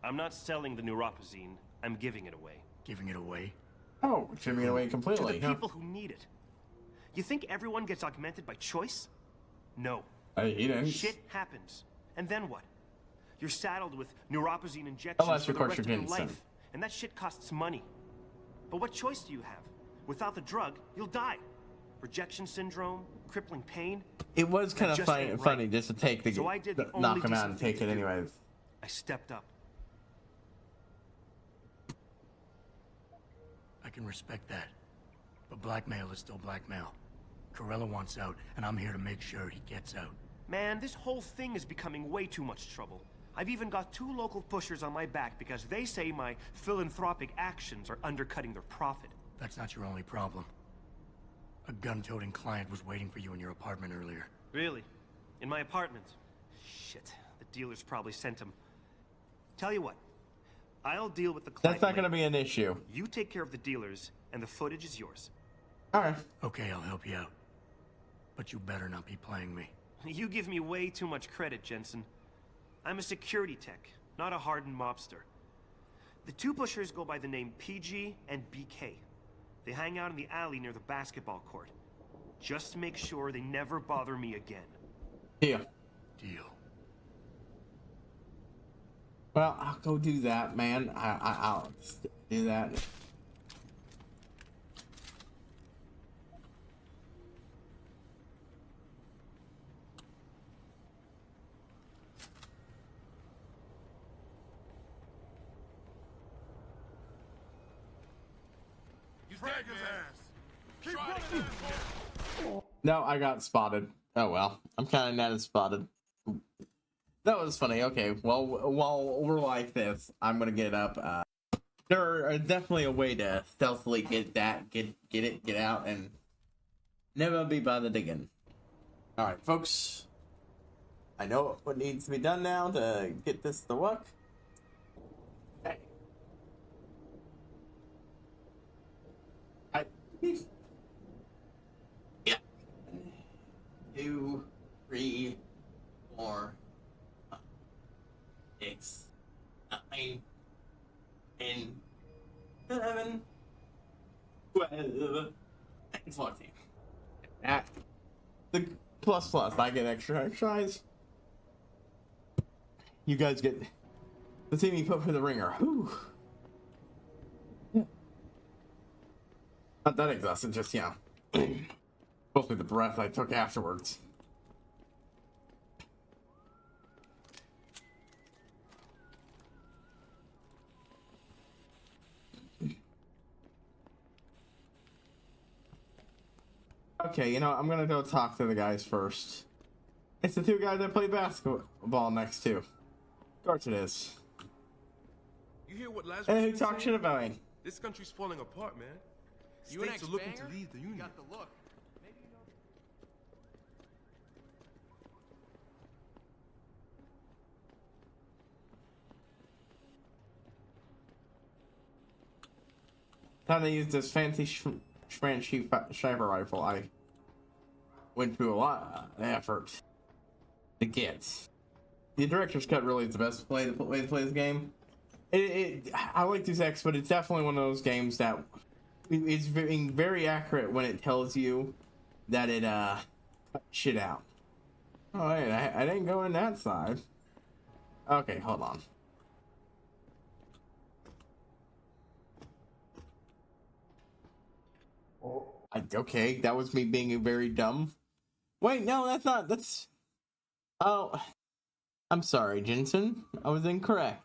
I'm not selling the neuropazine, I'm giving it away. Giving it away? Oh, giving it away completely. To the people who need it. You think everyone gets augmented by choice? No. He didn't. Shit happens. And then what? You're saddled with neuropazine injections Unless, for of the course, rest of you're your Jensen. life. And that shit costs money. But what choice do you have? Without the drug, you'll die. Rejection syndrome, crippling pain. It was kind That of just ain't funny right. just to take So I did the knock only him out decent and thing take to it do. anyways. I stepped up. I can respect that. But blackmail is still blackmail. Corella wants out, and I'm here to make sure he gets out. Man, this whole thing is becoming way too much trouble. I've even got 2 local pushers on my back because they say my philanthropic actions are undercutting their profit. That's not your only problem. A gun-toting client was waiting for you in your apartment earlier. Really? In my apartment? Shit, the dealers probably sent him. Tell you what, I'll deal with the client. That's not going to later. be an issue. You take care of the dealers, and the footage is yours. Alright. Okay, I'll help you out. But you better not be playing me. You give me way too much credit, Jensen. I'm a security tech, not a hardened mobster. The 2 pushers go by the name PG and BK. They hang out in the alley near the basketball court. Just make sure they never bother me again. Deal. Deal. Well, I'll go do that, man. I'll do that. Drag his ass. Keep running, asshole. No, I got spotted. Oh well, I'm kind of not as spotted. That was funny. Okay, well, while we're like this, I'm gonna get up. there are definitely a way to stealthily get out, and never be bothered again. All right, folks. I know what needs to be done now to get this to work. Okay. Yeah. 2, 3, 4, 5, 6, 9, 10, 11, 12, and 14. The plus, I get extra exercise. You guys get the team you put for the ringer. Whew. Not that exhausted, just, you know, mostly the breath I took afterwards. Okay, you know, I'm gonna go talk to the guys first. It's the two guys I play basketball next to. Of course it is. You hear what Lazarus Hey, is talk saying? shit about me. This country's falling apart, man. You an States are looking to ex-banger? leave the union. Got the look. Maybe you know. Time they used this fancy sniper rifle I went through a lot of effort to get. The director's cut really is the best way to play this game. I like this X, but it's definitely one of those games that it's being very accurate when it tells you that it cut shit out. Oh wait, I didn't go in that side. Okay, hold on. Okay, that was me being very dumb. Wait, no, that's not. That's. Oh, I'm sorry, Jensen. I was incorrect.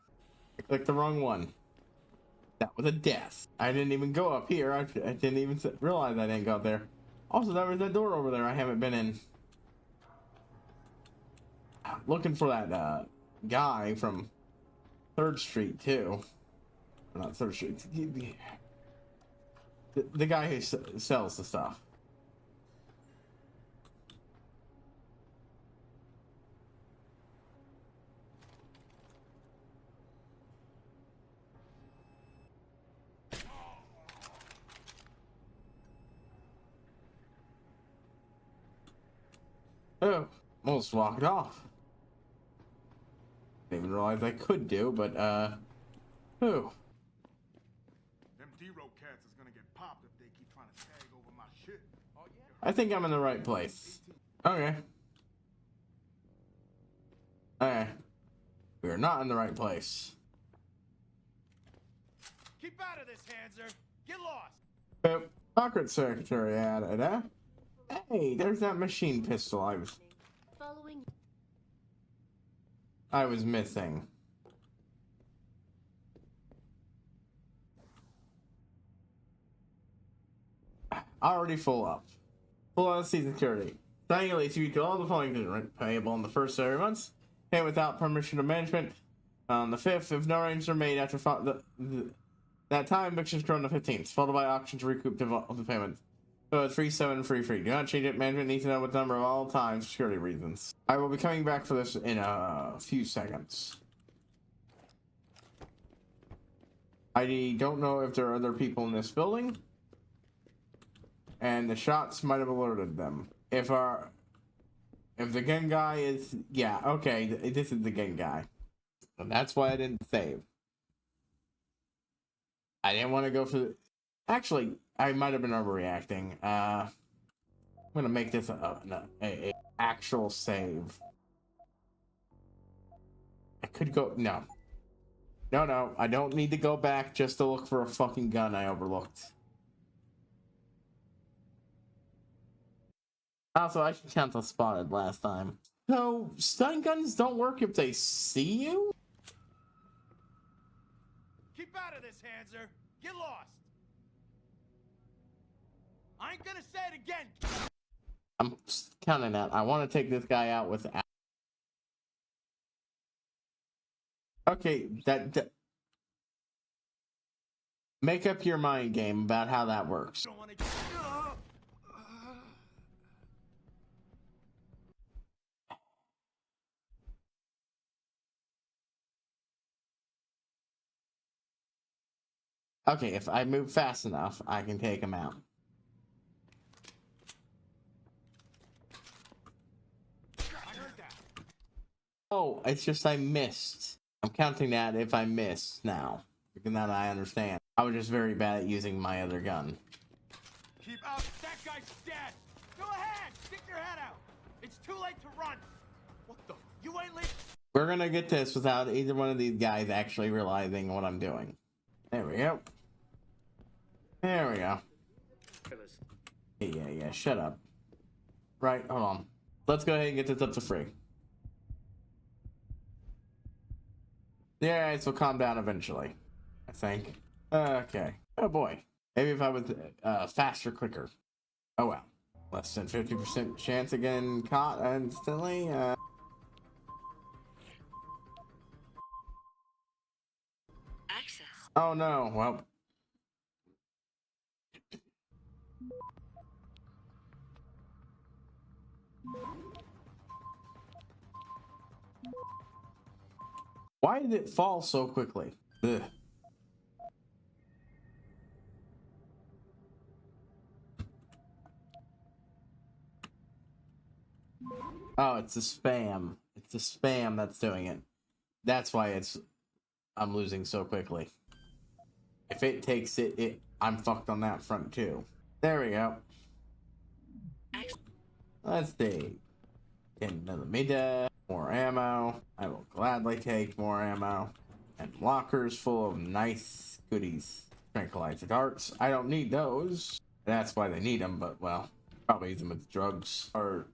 I clicked the wrong one. That was a death. I didn't even go up here. I didn't even realize I didn't go up there. Also, there was that door over there I haven't been in. Looking for that guy from 3rd Street, too. Or not 3rd Street. The guy who sells the stuff. Oh, almost walked off. Didn't even realize I could do, but, who? Them D-Road cats is gonna get popped if they keep trying to tag over my shit. Oh, yeah? I think I'm in the right place. Okay. Okay. We are not in the right place. Keep out of this, Hanser. Get lost. Oh, pocket secretary added, eh? Hey, there's that machine pistol I was missing. Already full up. Full out of season security. Triangulates you to all the following rent payable in the first 3 months. Pay without permission of management. On the 5th, if no arrangements are made after that time, evictions grow on the 15th, followed by auction to recoup the payment. So it's 3-7-3-3. Do not change it. Management needs to know what number of all times for security reasons. I will be coming back for this in a few seconds. I don't know if there are other people in this building. And the shots might have alerted them. If the gun guy is, yeah, okay, this is the gun guy. And that's why I didn't save. I didn't want to go for actually, I might have been overreacting. I'm gonna make this a actual save. I could go, no, I don't need to go back just to look for a fucking gun I overlooked. Also, I should cancel spotted last time. So, stun guns don't work if they see you? Keep out of this, Hanser. Get lost. I ain't gonna say it again. I'm counting that. I want to take this guy out with. Okay, that Make up your mind game about how that works. Okay, if I move fast enough, I can take him out. Oh, it's just I missed. I'm counting that if I missed now. Because now that I understand. I was just very bad at using my other gun. Keep out. That guy's dead. Go ahead. Stick your head out. It's too late to run. What the? You ain't leaving. We're gonna get this without either one of these guys actually realizing what I'm doing. There we go. There we go. Yeah, shut up. Right, hold on. Let's go ahead and get this up to free. Yeah, so calm down eventually, I think. Okay. Oh boy. Maybe if I was faster, quicker. Oh well. Less than 50% chance of getting caught instantly. Access. Oh no, well. Why did it fall so quickly? Ugh. Oh, it's the spam. It's the spam that's doing it. That's why I'm losing so quickly. If it takes it, I'm fucked on that front too. There we go. Let's see. 10mm, more ammo. I will gladly take more ammo. And lockers full of nice goodies. Tranquilizer darts. I don't need those. That's why they need them, but well, probably use them with drugs. Or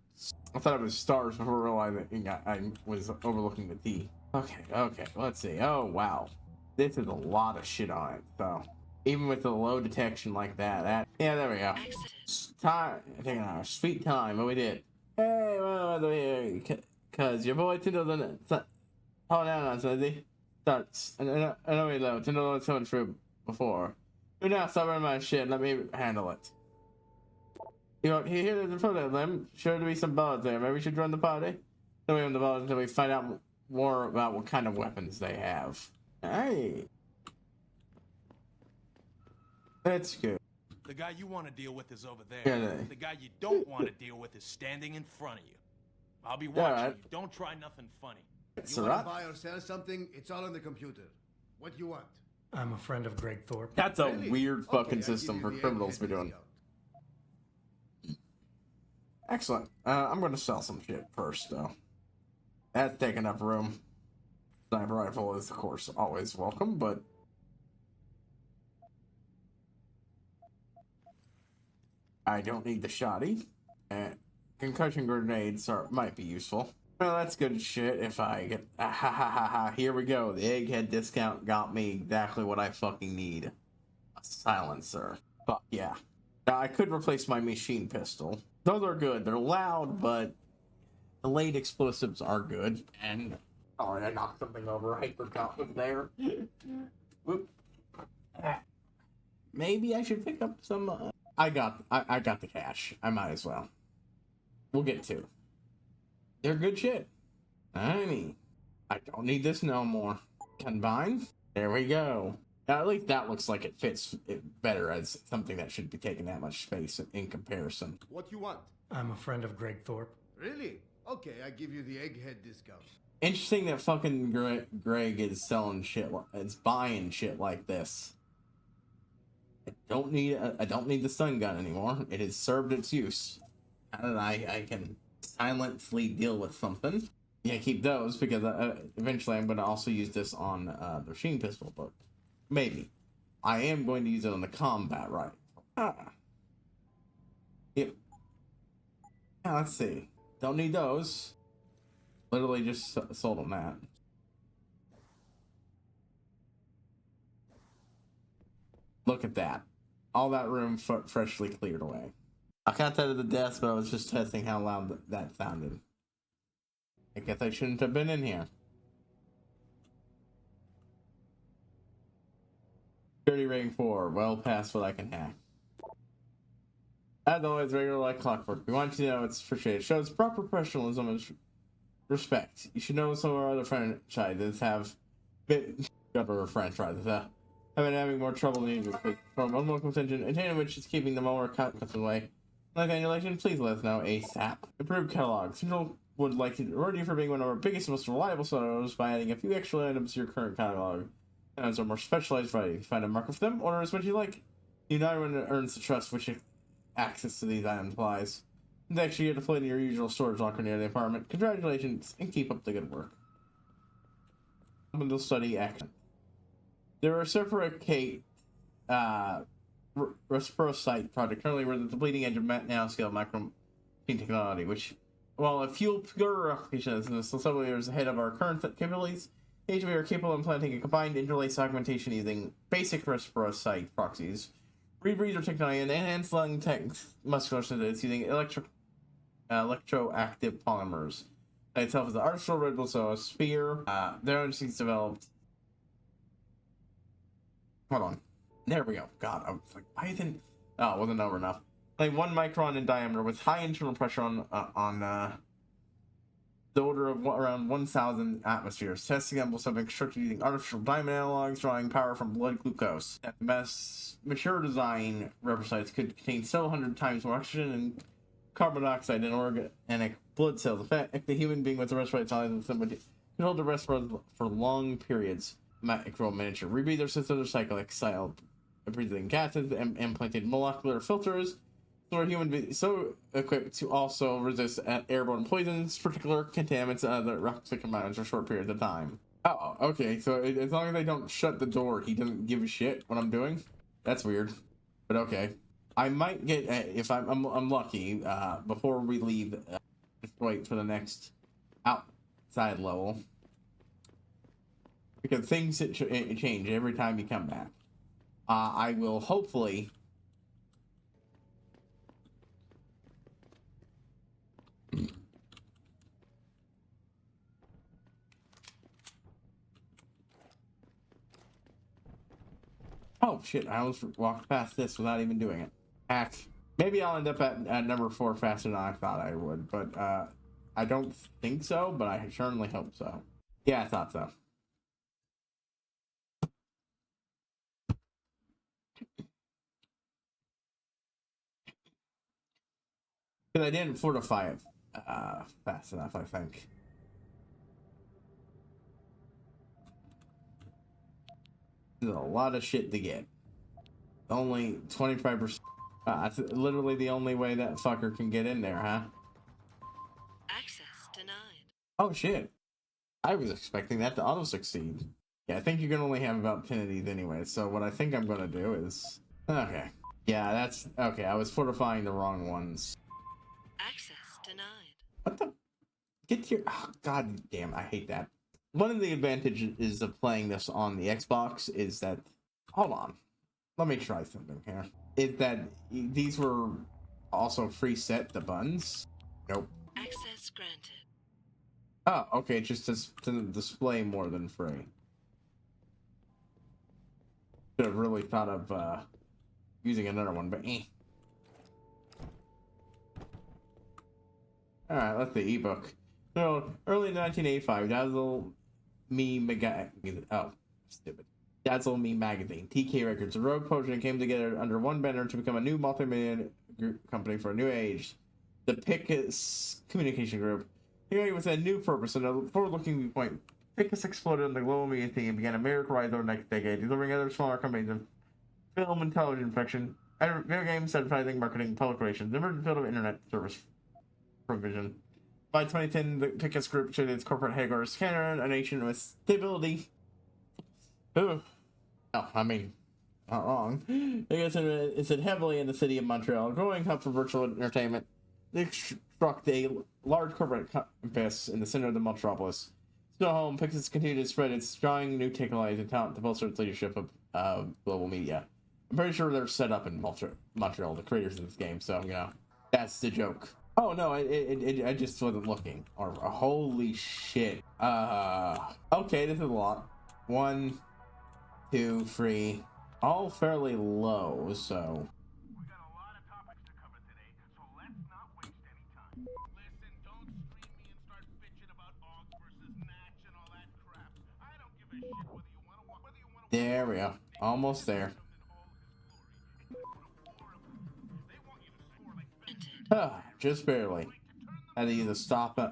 I thought it was stars before realizing I was overlooking the T. Okay, let's see. Oh wow. This is a lot of shit on it, so even with the low detection like that, yeah, there we go. Time, taking our sweet time, what we did. Hey, well, cause your boy Tindall doesn't hold down on Suzy. Starts, I know we low. Tindall was coming through before. Do not stop running my shit. Let me handle it. You know, here's the photo of them. Sure to be some bullets there. Maybe we should run the party. Then we run the bullets until we find out more about what kind of weapons they have. Hey. That's good. The guy you want to deal with is over there. Yeah, the guy you don't want to deal with is standing in front of you. I'll be watching you. Don't try nothing funny. You want to buy or sell something? It's all on the computer. What you want? I'm a friend of Greg Thorpe. That's a weird fucking system for criminals to be doing. Excellent. I'm going to sell some shit first, though. That's taking up room. Sniper rifle is, of course, always welcome, but I don't need the shotty. Concussion grenades might be useful. Well, that's good shit if I get... Here we go. The egghead discount got me exactly what I fucking need. A silencer. Fuck yeah. Now, I could replace my machine pistol. Those are good. They're loud, but delayed explosives are good. And... Sorry, I knocked something over. I forgot was there. Whoop. Maybe I should pick up some... I got the cash. I might as well. We'll get two. They're good shit. I mean, I don't need this no more. Combine. There we go. Now, at least that looks like it fits it better as something that should be taking that much space in comparison. What you want? I'm a friend of Greg Thorpe. Really? Okay, I give you the egghead discount. Interesting that fucking Greg is selling shit. It's buying shit like this. I don't need the stun gun anymore. It has served its use. And I can silently deal with something. Yeah, keep those because eventually I'm going to also use this on the machine pistol, but maybe. I am going to use it on the combat rifle. Yep. Yeah, let's see. Don't need those. Literally just sold on that. Look at that. All that room freshly cleared away. I got that at the desk, but I was just testing how loud that sounded. I guess I shouldn't have been in here. Security rating 4, well past what I can hack. As always, regular like clockwork. We want you to know it's appreciated. It shows proper professionalism and respect. You should know some of our other franchises have franchises have been having more trouble than usual from unwelcome attention, and which is keeping them all custom away. Like any election, please let us know ASAP. Improved catalog. Central would like to reward you for being one of our biggest and most reliable sellers by adding a few extra items to your current catalog. Items are more specialized variety. Find a market for them, order as much as you like. You not everyone earns the trust which access to these items applies. Next, you get to play in your usual storage locker near the apartment. Congratulations, and keep up the good work. Fundamental study action. There are reciprocate reciprocite project currently where the bleeding edge of nanoscale micro technology, which, while a few pure applications in the several years ahead of our current capabilities, we are capable of implanting a combined interlace augmentation using basic reciprocite proxies, rebreather technology, and enhanced lung muscular synthesis using electroactive polymers. That itself is the artificial red blood cell, a spear. Their own things developed. Hold on. There we go. God, I was like, why isn't... Oh, it wasn't over enough. Like 1 micron in diameter with high internal pressure on the order of around 1,000 atmospheres. Test examples have been constructed using artificial diamond analogs drawing power from blood glucose. At the best mature design, reciprocytes could contain several hundred times more oxygen and carbon dioxide in organic blood cells. In fact, the human being with the reciprocite size can hold the respirator for long periods. Micro miniature rebreather systems, cyclic style breathing gases, and implanted molecular filters. So a human being so equipped to also resist airborne poisons, particular contaminants, and other toxic amounts for short periods of time. Oh, okay. So as long as I don't shut the door, he doesn't give a shit what I'm doing. That's weird, but okay. I might get if I'm lucky. Before we leave, just wait for the next outside level because things change every time you come back. I will hopefully. Oh shit, I almost walked past this without even doing it. Hack. Maybe I'll end up at number 4 faster than I thought I would, but I don't think so, but I certainly hope so. Yeah, I thought so. Because I didn't fortify it fast enough, I think. There's a lot of shit to get. Only 25%. That's literally the only way that fucker can get in there, huh? Access denied. Oh shit. I was expecting that to auto-succeed. Yeah, I think you can only have about 10 of these anyway, so what I think I'm gonna do is... Okay. Yeah, that's... Okay, I was fortifying the wrong ones. Access denied. What the... Get your... Oh, God damn, I hate that. One of the advantages of playing this on the Xbox is that... Hold on. Let me try something here. Is that these were also preset, the buttons? Nope. Access granted. Oh, okay, just to display more than free. Should have really thought of using another one, but eh. Alright, let's see, ebook. So, early 1985, Dazzle Me Magazine. Oh, stupid. Dazzle Me Magazine, TK Records, and Rogue Potion came together under one banner to become a new multi-million company for a new age. The Pickus Communication Group. Here with a new purpose and a forward-looking viewpoint, Pickus exploded on the global media scene and began a merry rise over the next decade, delivering other smaller companies in film and television fiction, video games, advertising, marketing, public relations, the emerging field of internet service provision. By 2010, the Pickus Group showed its corporate headquarters Canada, a nation with stability. Ooh. Oh, I mean, not wrong. It's heavily in the city of Montreal, a growing hub for virtual entertainment. They struck a large corporate campus in the center of the metropolis. Still home, Pickus continued to spread its strong new technologies and talent to bolster its leadership of global media. I'm pretty sure they're set up in Montreal, the creators of this game, so, you know, that's the joke. Oh, no, I just wasn't looking. Or, holy shit. Okay, this is a lot. 1, 2, 3. all fairly low, so. There we go. Almost there. Just barely. Had to either stop it,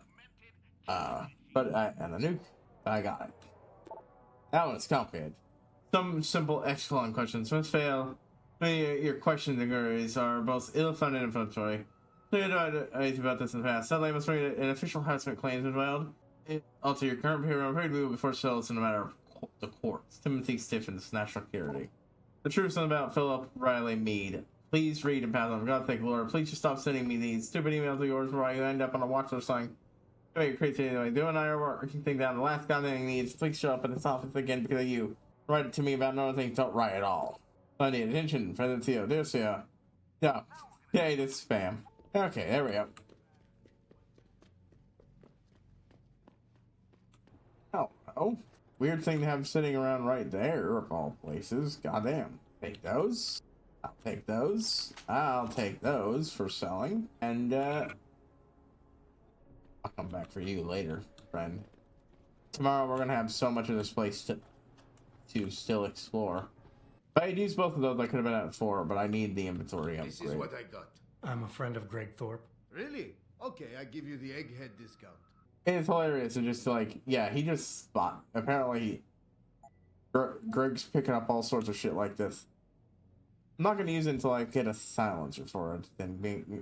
but and a nuke. I got it. That one's complicated. Some simple excellent questions must fail. Your question inquiries are both ill-founded and inflammatory. So you know anything about this in the past. Sadly, I must bring an official harassment claims as well. Alter your current period we will be forced to sell this in a matter of the courts. Timothy Stiffens, National Security. The truth about Philip Riley Meade. Please read and pass on. For God, thank Lord. Please just stop sending me these stupid emails of yours where you end up on a watch list saying, "Make it crazy anyway. Do and I are working things out. The last goddamn thing needs. Please show up at this office again because of you. Write it to me about no things. Don't write at all. I need attention. President Theo. Dear Theo. No. Okay, this is spam. Okay, there we go. Oh, weird thing to have sitting around right there of all places. Goddamn. Take those. I'll take those. I'll take those for selling. And, I'll come back for you later, friend. Tomorrow we're gonna have so much of this place to still explore. If I had used both of those, I could have been at 4, but I need the inventory upgrade. This is what I got. I'm a friend of Greg Thorpe. Really? Okay, I give you the egghead discount. It's hilarious. And just like, yeah, he just spot. Apparently, Greg's picking up all sorts of shit like this. I'm not going to use it until I get a silencer for it.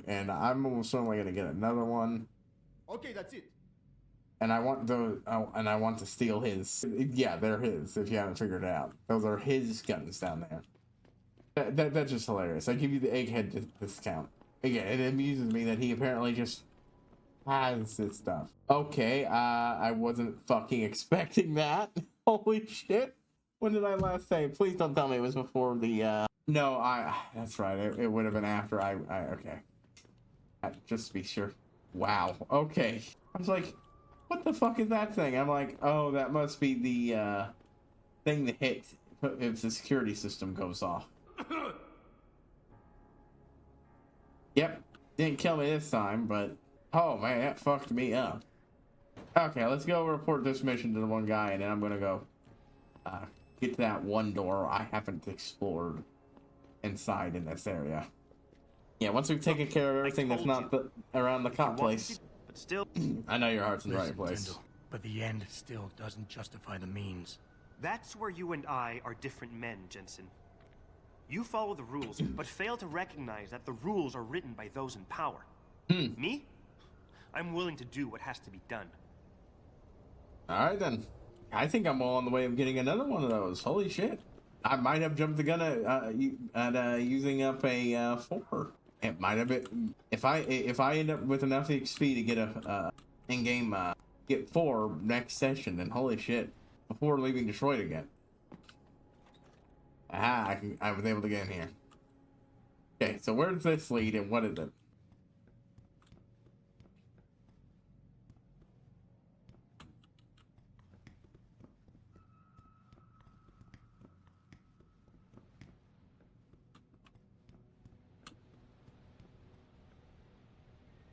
And I'm almost certainly going to get another one. Okay, that's it. And I want and I want to steal his. Yeah, they're his. If you haven't figured it out, those are his guns down there. That's just hilarious. I give you the egghead discount. Again, it amuses me that he apparently just has this stuff. Okay, I wasn't fucking expecting that. Holy shit! When did I last say? Please don't tell me it was before the. No, that's right. It would have been after okay. Just to be sure. Wow. Okay. I was like, what the fuck is that thing? I'm like, oh, that must be the thing that hits if the security system goes off. Yep. Didn't kill me this time, but oh man, that fucked me up. Okay, let's go report this mission to the one guy, and then I'm gonna go get to that one door I haven't explored inside in this area. Yeah, once we've taken care of everything that's not around the cop place. But still, I know your heart's in the right place. Tyndall, but the end still doesn't justify the means. That's where you and I are different men, Jensen. You follow the rules, but fail to recognize that the rules are written by those in power. Me? I'm willing to do what has to be done. Alright then. I think I'm well on the way of getting another one of those. Holy shit. I might have jumped the gun at using up a 4. It might have been if I end up with enough XP to get a in-game get 4 next session, then holy shit, before leaving Detroit again. Aha, I was able to get in here. Okay, so where does this lead and what is it?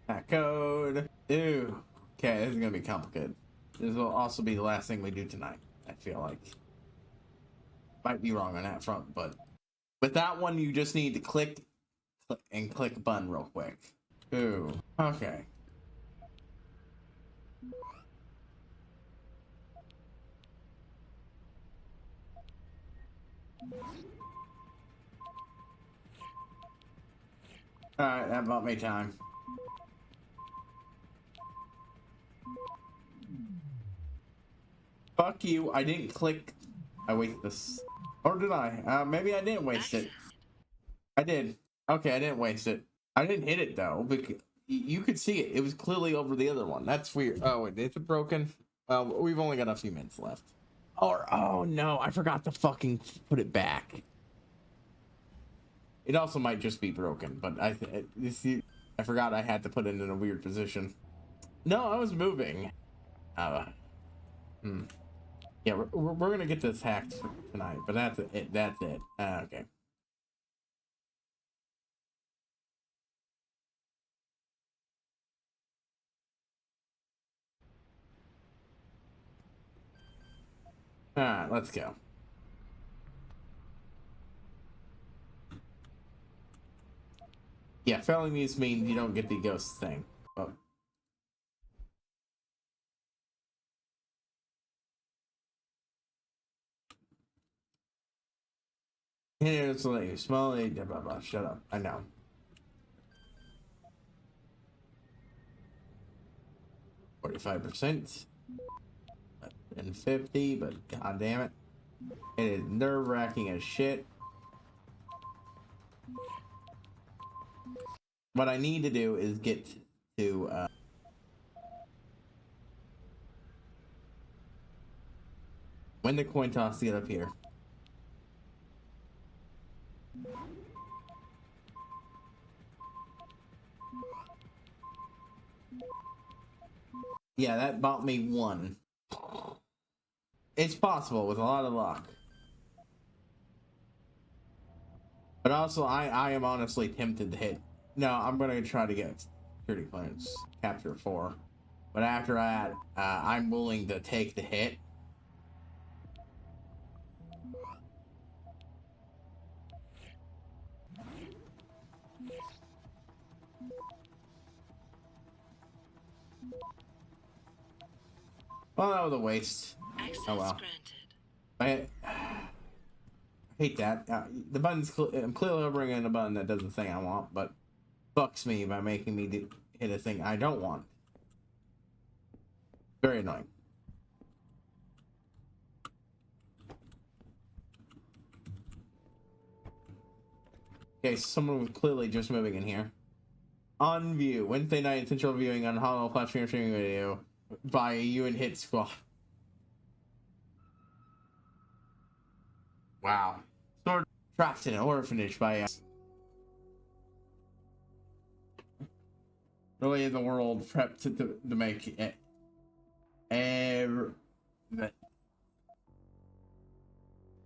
That code. Ew. Okay, this is gonna be complicated. This will also be the last thing we do tonight, I feel like. Might be wrong on that front, but with that one, you just need to click and click a button real quick. Ooh. Okay. Alright, that bought me time. Fuck you, I didn't click. I wasted this. Or did I? Maybe I didn't waste it. I did. Okay, I didn't waste it. I didn't hit it though, because you could see it. It was clearly over the other one. That's weird. Oh, wait, is it broken? We've only got a few minutes left. Or, oh no, I forgot to fucking put it back. It also might just be broken, but I forgot I had to put it in a weird position. No, I was moving. Yeah, Yeah, we're gonna get this hacked tonight, but that's it. That's it. Okay. All right, let's go. Yeah, failing these means you don't get the ghost thing. Oh. Here's the small blah blah blah. Shut up. I know. %, and 50, but god damn it. It is nerve-wracking as shit. What I need to do is get to win the coin toss to get up here. Yeah, that bought me 1. It's possible with a lot of luck. But also, I am honestly tempted to hit. No, I'm going to try to get security clearance, capture 4. But after that, I'm willing to take the hit. Well, that was a waste. Oh well. I hate that. The button's I'm clearly hovering on a button that does the thing I want, but fucks me by making me hit a thing I don't want. Very annoying. Okay, so someone was clearly just moving in here. On view, Wednesday night central viewing on Hollow platform streaming video by you and Hit Squad. Wow. Sword trapped in an orphanage by really in the world prepped to make it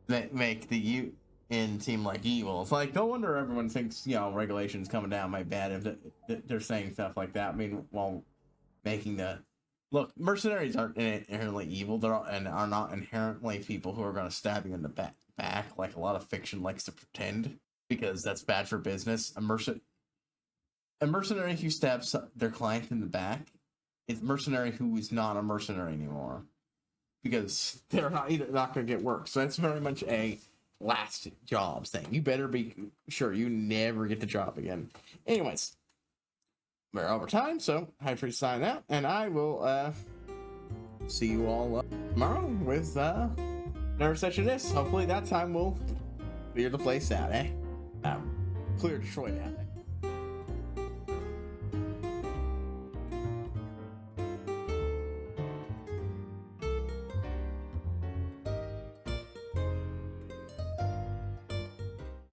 that make the UN seem like evil. It's like no wonder everyone thinks, you know, regulations coming down might bad if they're saying stuff like that. I mean, while making the look, mercenaries aren't inherently evil. And are not inherently people who are going to stab you in the back like a lot of fiction likes to pretend, because that's bad for business. A mercenary who stabs their client in the back is mercenary who is not a mercenary anymore, because they're not going to get work. So that's very much a last jobs thing. You better be sure you never get the job again. Anyways, we're over time, so HighPriest sign out, and I will see you all tomorrow with another session of this. Hopefully that time we'll clear the place out, clear Detroit out.